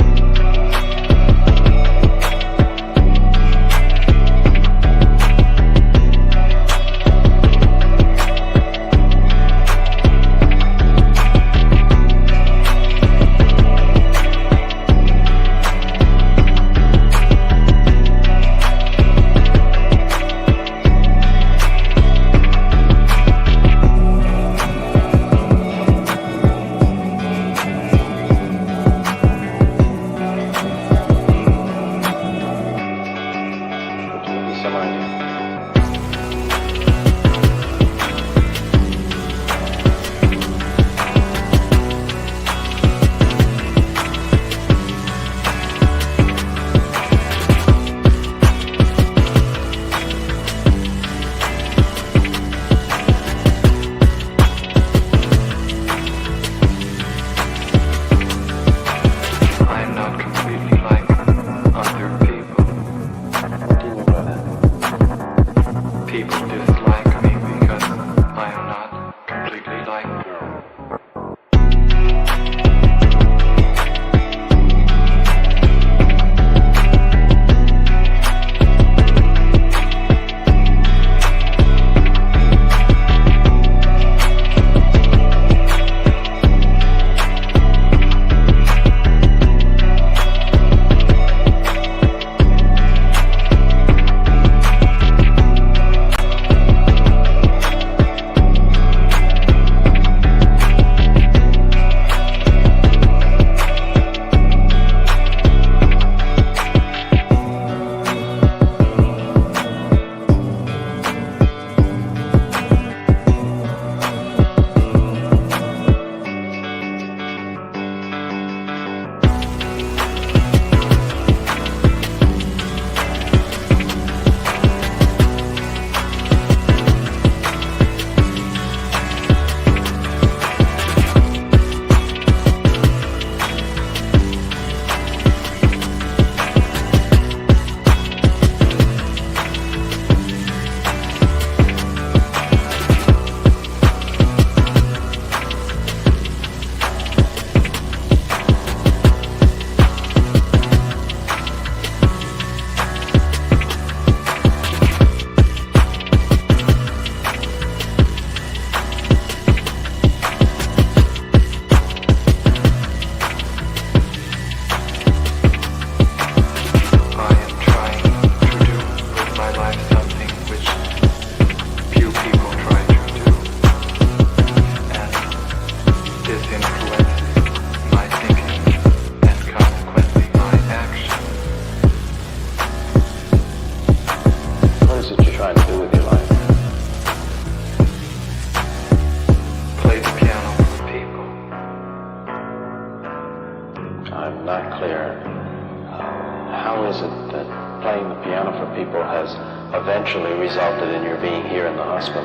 eventually resulted in your being here in the hospital.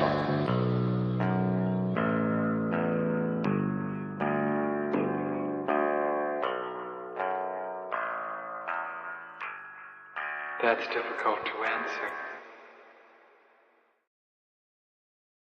That's difficult to answer.